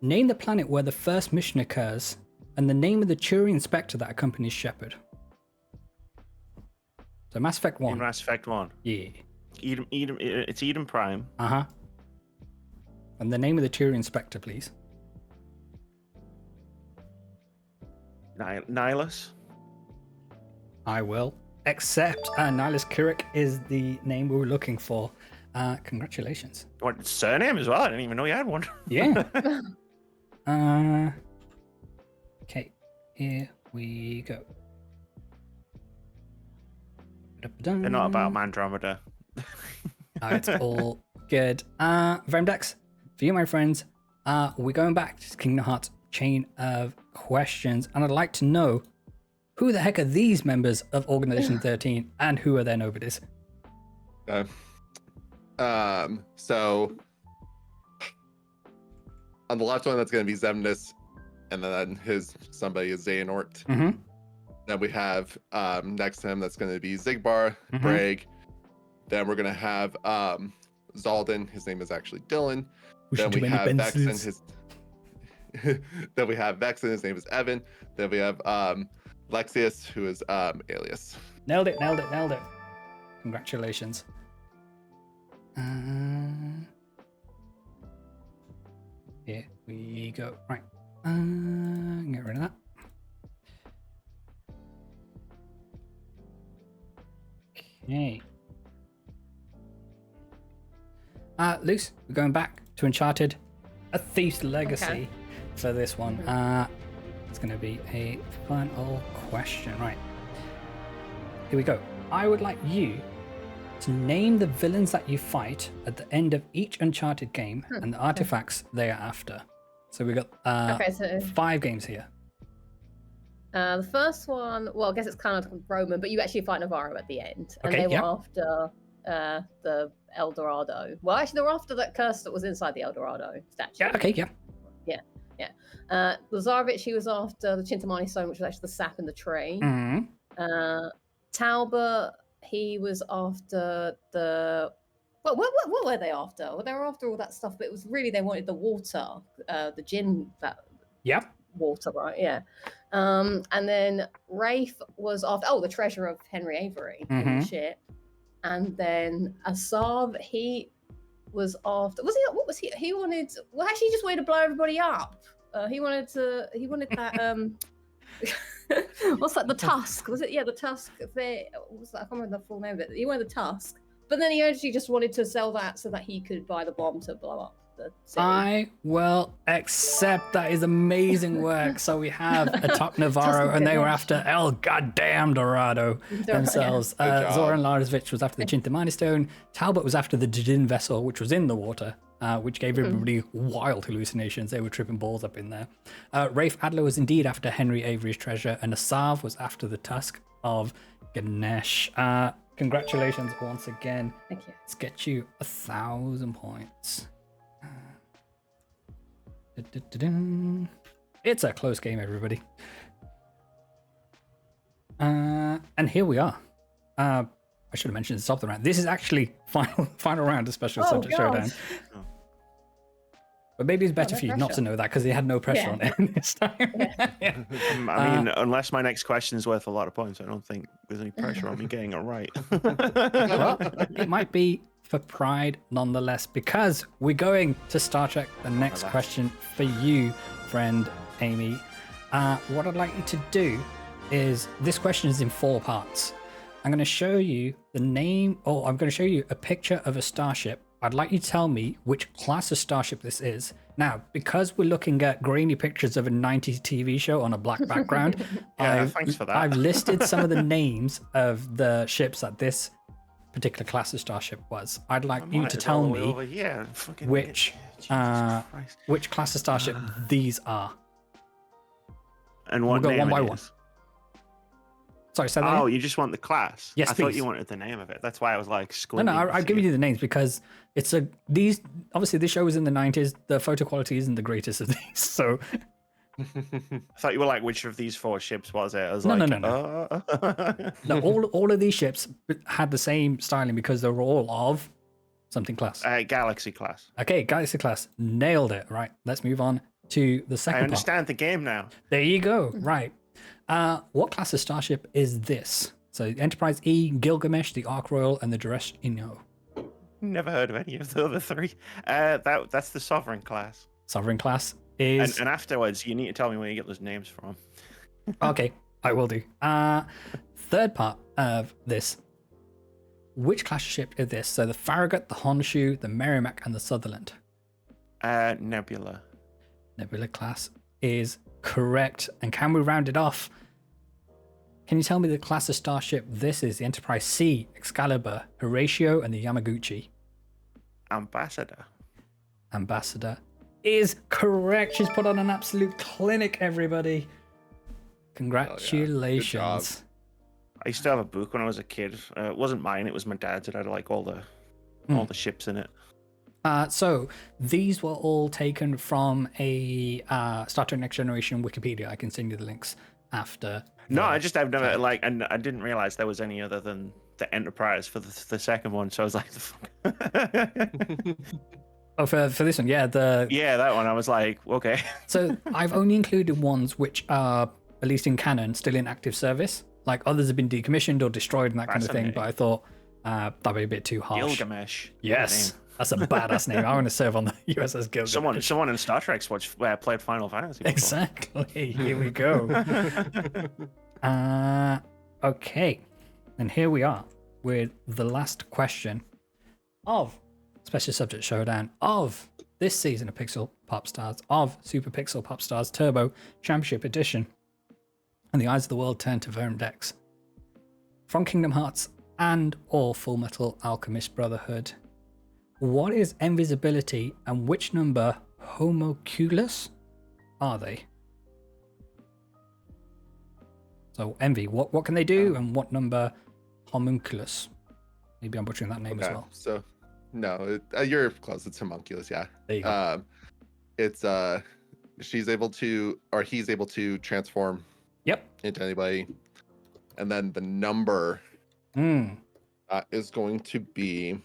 [SPEAKER 1] name the planet where the first mission occurs and the name of the Turian Spectre that accompanies Shepard. So Mass Effect 1.
[SPEAKER 3] In Mass Effect 1.
[SPEAKER 1] Yeah.
[SPEAKER 3] It's Eden Prime.
[SPEAKER 1] Uh-huh. And the name of the Turian Spectre, please.
[SPEAKER 3] Nihilus.
[SPEAKER 1] I will accept. Nihilus Kurik is the name we were looking for. Congratulations.
[SPEAKER 3] What, surname as well? I didn't even know you had one.
[SPEAKER 1] Yeah. Okay, here we go.
[SPEAKER 3] They're not about Andromeda.
[SPEAKER 1] Oh, it's all good. VerumDex, for you, my friends, we're going back to Kingdom Hearts chain of questions, and I'd like to know who the heck are these members of Organization 13 and who are their nobodies?
[SPEAKER 4] So on the left one, that's going to be Zemnis, and then somebody is Xehanort.
[SPEAKER 1] Mm-hmm.
[SPEAKER 4] Then we have next to him, that's going to be Zigbar,
[SPEAKER 1] Mhm.
[SPEAKER 4] Bragg. Then we're going to have Zaldin. His name is actually Dylan. Then we have Vexen. Then we have Vexen. His name is Evan. Then we have Lexius, who is Alias.
[SPEAKER 1] Nailed it. Congratulations. Here we go. Right. Get rid of that. Okay. Luce, we're going back to Uncharted, A Thief's Legacy for this one. It's going to be a final question. Right. Here we go. I would like you to name the villains that you fight at the end of each Uncharted game and the artifacts they are after. So we got 5 games here.
[SPEAKER 2] The first one, well, I guess it's kind of Roman, but you actually fight Navarro at the end. And
[SPEAKER 1] Okay,
[SPEAKER 2] they were after the El Dorado. Well, actually, they were after that curse that was inside the El Dorado statue.
[SPEAKER 1] Yeah, okay, yeah.
[SPEAKER 2] Lazarevich, he was after the Chintamani Stone, which was actually the sap in the tree.
[SPEAKER 1] Mm-hmm.
[SPEAKER 2] Talbot, he was after the... Well, what were they after? Well, they were after all that stuff, but it was really, they wanted the water, the gin, that
[SPEAKER 1] Yep.
[SPEAKER 2] water, right? Yeah. And then Rafe was after, the treasure of Henry Avery in the ship. And then Asav, he was after, what was he? He wanted, well, actually, he just wanted to blow everybody up. He wanted that, what's that, the tusk? Was it? Yeah, the tusk. What was that? I can't remember the full name of it. He wanted the tusk. But then he actually just wanted to sell that so that he could buy the bomb to blow up the city.
[SPEAKER 1] I will accept. That is amazing work. So we have atop Navarro, and they were after El Goddamn Dorado themselves. Zoran Larzovich was after the Chintamani Stone. Talbot was after the Jadin vessel, which was in the water, which gave everybody wild hallucinations. They were tripping balls up in there. Rafe Adler was indeed after Henry Avery's treasure, and Asav was after the tusk of Ganesh. Congratulations once again.
[SPEAKER 2] Thank you.
[SPEAKER 1] Let's get you 1,000 points. It's a close game, everybody. And here we are. I should have mentioned the top of the round. This is actually final round of Special Subject Showdown. But maybe it's better for you not to know that because they had no pressure on it this time.
[SPEAKER 3] I mean, unless my next question is worth a lot of points, I don't think there's any pressure on me getting it right.
[SPEAKER 1] Well, it might be for pride nonetheless, because we're going to Star Trek. The next question for you, friend Amy. What I'd like you to do is, this question is in 4 parts. I'm going to show you the name, or I'm going to show you a picture of a starship. I'd like you to tell me which class of starship this is. Now, because we're looking at grainy pictures of a 90s TV show on a black background,
[SPEAKER 3] thanks for that.
[SPEAKER 1] I've listed some of the names of the ships that this particular class of starship was. I'd like you to tell me which class of starship these are.
[SPEAKER 3] And what
[SPEAKER 1] We'll go
[SPEAKER 3] name
[SPEAKER 1] one by
[SPEAKER 3] it
[SPEAKER 1] one.
[SPEAKER 3] is.
[SPEAKER 1] Sorry, say that
[SPEAKER 3] Oh,
[SPEAKER 1] again?
[SPEAKER 3] you just want the class?
[SPEAKER 1] Yes,
[SPEAKER 3] I thought
[SPEAKER 1] please.
[SPEAKER 3] you wanted the name of it. That's why I was like
[SPEAKER 1] No,
[SPEAKER 3] squinting.
[SPEAKER 1] I've given you the names because it's obviously this show was in the 90s. The photo quality isn't the greatest of these, so.
[SPEAKER 3] I thought you were like, which of these 4 ships was it? I was
[SPEAKER 1] No.
[SPEAKER 3] No.
[SPEAKER 1] No, all of these ships had the same styling because they were all of something class.
[SPEAKER 3] Galaxy class.
[SPEAKER 1] Okay, Galaxy class. Nailed it. Right, let's move on to the second
[SPEAKER 3] I
[SPEAKER 1] part.
[SPEAKER 3] understand the game now.
[SPEAKER 1] There you go. Right. What class of starship is this? So Enterprise E, Gilgamesh, the Ark Royal, and the Dresdino.
[SPEAKER 3] Never heard of any of the other 3. That's the Sovereign class.
[SPEAKER 1] Sovereign class is...
[SPEAKER 3] And afterwards, you need to tell me where you get those names from.
[SPEAKER 1] Okay, I will do. Third part of this. Which class of ship is this? So the Farragut, the Honshu, the Merrimack, and the Sutherland.
[SPEAKER 3] Nebula.
[SPEAKER 1] Nebula class is correct. And can we round it off Can you tell me the class of starship this is? The Enterprise C, Excalibur, Horatio, and the Yamaguchi.
[SPEAKER 3] Ambassador.
[SPEAKER 1] Ambassador is correct. She's put on an absolute clinic, everybody. Congratulations.
[SPEAKER 3] I used to have a book when I was a kid. It wasn't mine, it was my dad's. It had like all the ships in it.
[SPEAKER 1] So these were all taken from a Star Trek Next Generation Wikipedia. I can send you the links after.
[SPEAKER 3] No, I've never and I didn't realize there was any other than the Enterprise for the second one. So I was like, the fuck?
[SPEAKER 1] Oh, for this one, yeah,
[SPEAKER 3] that one. I was like, okay.
[SPEAKER 1] So I've only included ones which are, at least in canon, still in active service. Like others have been decommissioned or destroyed and that kind of thing. But I thought that'd be a bit too harsh.
[SPEAKER 3] Gilgamesh.
[SPEAKER 1] Yes, that's a badass name. I want to serve on the USS Gilgamesh.
[SPEAKER 3] Someone in Star Trek's played Final Fantasy. Before.
[SPEAKER 1] Exactly. Here we go. Okay, and here we are with the last question of Special Subject Showdown of this season of Pixel Pop Stars, of Super Pixel Pop Stars Turbo Championship Edition. And the eyes of the world turn to VerumDex. From Kingdom Hearts and or Full Metal Alchemist Brotherhood, what is invisibility and which number homunculus are they? So Envy, what can they do and what number homunculus? Maybe I'm butchering that name as well.
[SPEAKER 4] So no, you're close. It's homunculus, yeah.
[SPEAKER 1] There you go.
[SPEAKER 4] It's she's able to, or he's able to transform into anybody. And then the number is going to be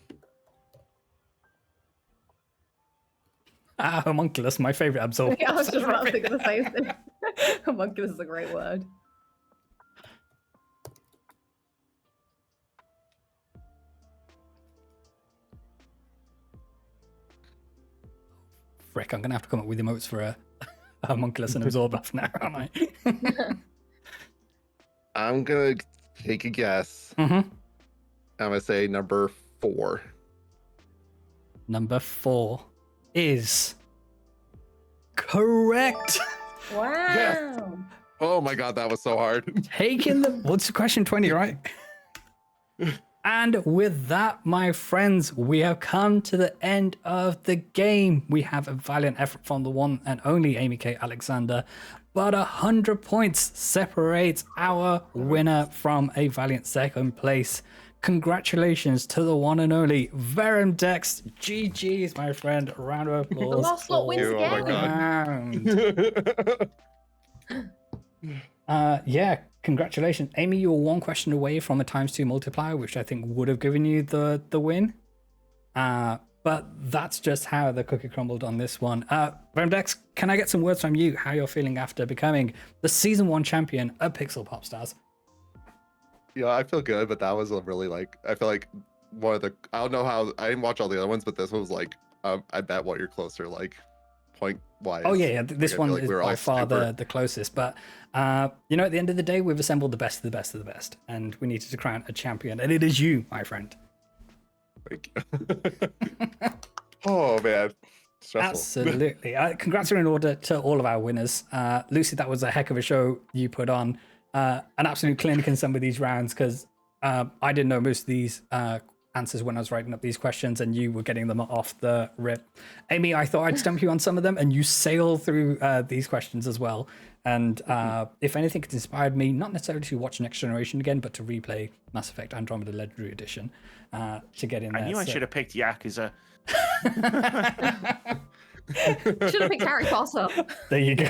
[SPEAKER 1] homunculus, my favorite absorber.
[SPEAKER 2] Yeah, I was just about to think of the same thing. Homunculus is a great word. Frick, I'm gonna have to come up with emotes for a homunculus and absorber now, aren't I?
[SPEAKER 4] I'm gonna take a guess. I'm gonna say number 4.
[SPEAKER 1] Number 4 is correct.
[SPEAKER 2] Wow.
[SPEAKER 4] Yes. Oh my god, that was so hard.
[SPEAKER 1] Taking the what's the question 20, right? And with that, my friends, we have come to the end of the game. We have a valiant effort from the one and only Amy Kate Alexander, but 100 points separates our winner from a valiant second place. Congratulations to the one and only VerumDex. GG's, my friend. A round of applause.
[SPEAKER 2] The last lot wins
[SPEAKER 1] again. Yeah, congratulations. Amy, you were one question away from a ×2 multiplier, which I think would have given you the win. But that's just how the cookie crumbled on this one. VerumDex, can I get some words from you, how you're feeling after becoming the Season 1 champion of Pixel Pop Stars?
[SPEAKER 4] Yeah, I feel good, but that was a really I feel like one of the, I don't know how, I didn't watch all the other ones, but this one was I bet what you're closer, point wise.
[SPEAKER 1] Oh yeah, this one is by far the closest. But at the end of the day, we've assembled the best of the best of the best, and we needed to crown a champion, and it is you, my friend.
[SPEAKER 4] Thank you. Oh man, stressful.
[SPEAKER 1] Absolutely. Congrats are in order to all of our winners. Lucy, that was a heck of a show you put on. An absolute clinic in some of these rounds, because I didn't know most of these answers when I was writing up these questions, and you were getting them off the rip. Amy, I thought I'd stump you on some of them, and you sailed through these questions as well. And if anything, it's inspired me not necessarily to watch Next Generation again, but to replay Mass Effect Andromeda Legendary Edition to get in there.
[SPEAKER 3] I knew I should have picked Yakuza.
[SPEAKER 2] Should have picked Harry Potter.
[SPEAKER 1] There you go.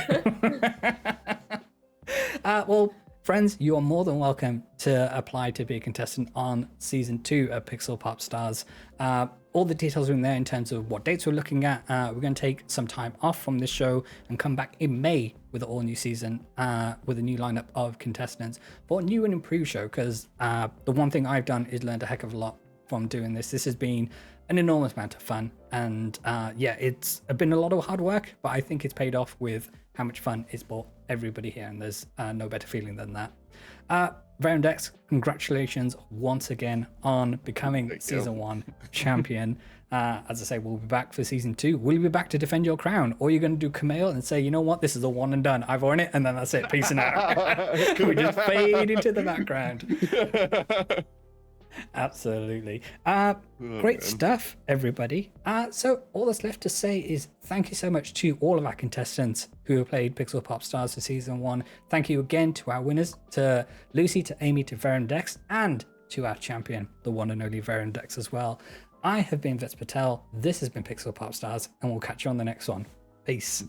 [SPEAKER 1] Well, friends, you are more than welcome to apply to be a contestant on Season 2 of Pixel Pop Stars. All the details are in there in terms of what dates we're looking at. We're going to take some time off from this show and come back in May with an all-new season with a new lineup of contestants for a new and improved show, because the one thing I've done is learned a heck of a lot from doing this. This has been an enormous amount of fun, and it's been a lot of hard work, but I think it's paid off with how much fun it's brought everybody here, and there's no better feeling than that. VerumDex, congratulations once again on becoming Season 1 champion. As I say, we'll be back for season 2. Will you be back to defend your crown? Or are you going to do Kumail and say, you know what, this is a one and done. I've won it, and then that's it. Peace and out. We just fade into the background. Absolutely. Great stuff, everybody. So all that's left to say is thank you so much to all of our contestants who have played Pixel Pop Stars for season 1. Thank you again to our winners, to Lucy, to Amy, to VerumDex, and to our champion, the one and only VerumDex as well. I have been Vets Patel. This has been Pixel Pop Stars, and we'll catch you on the next one. Peace.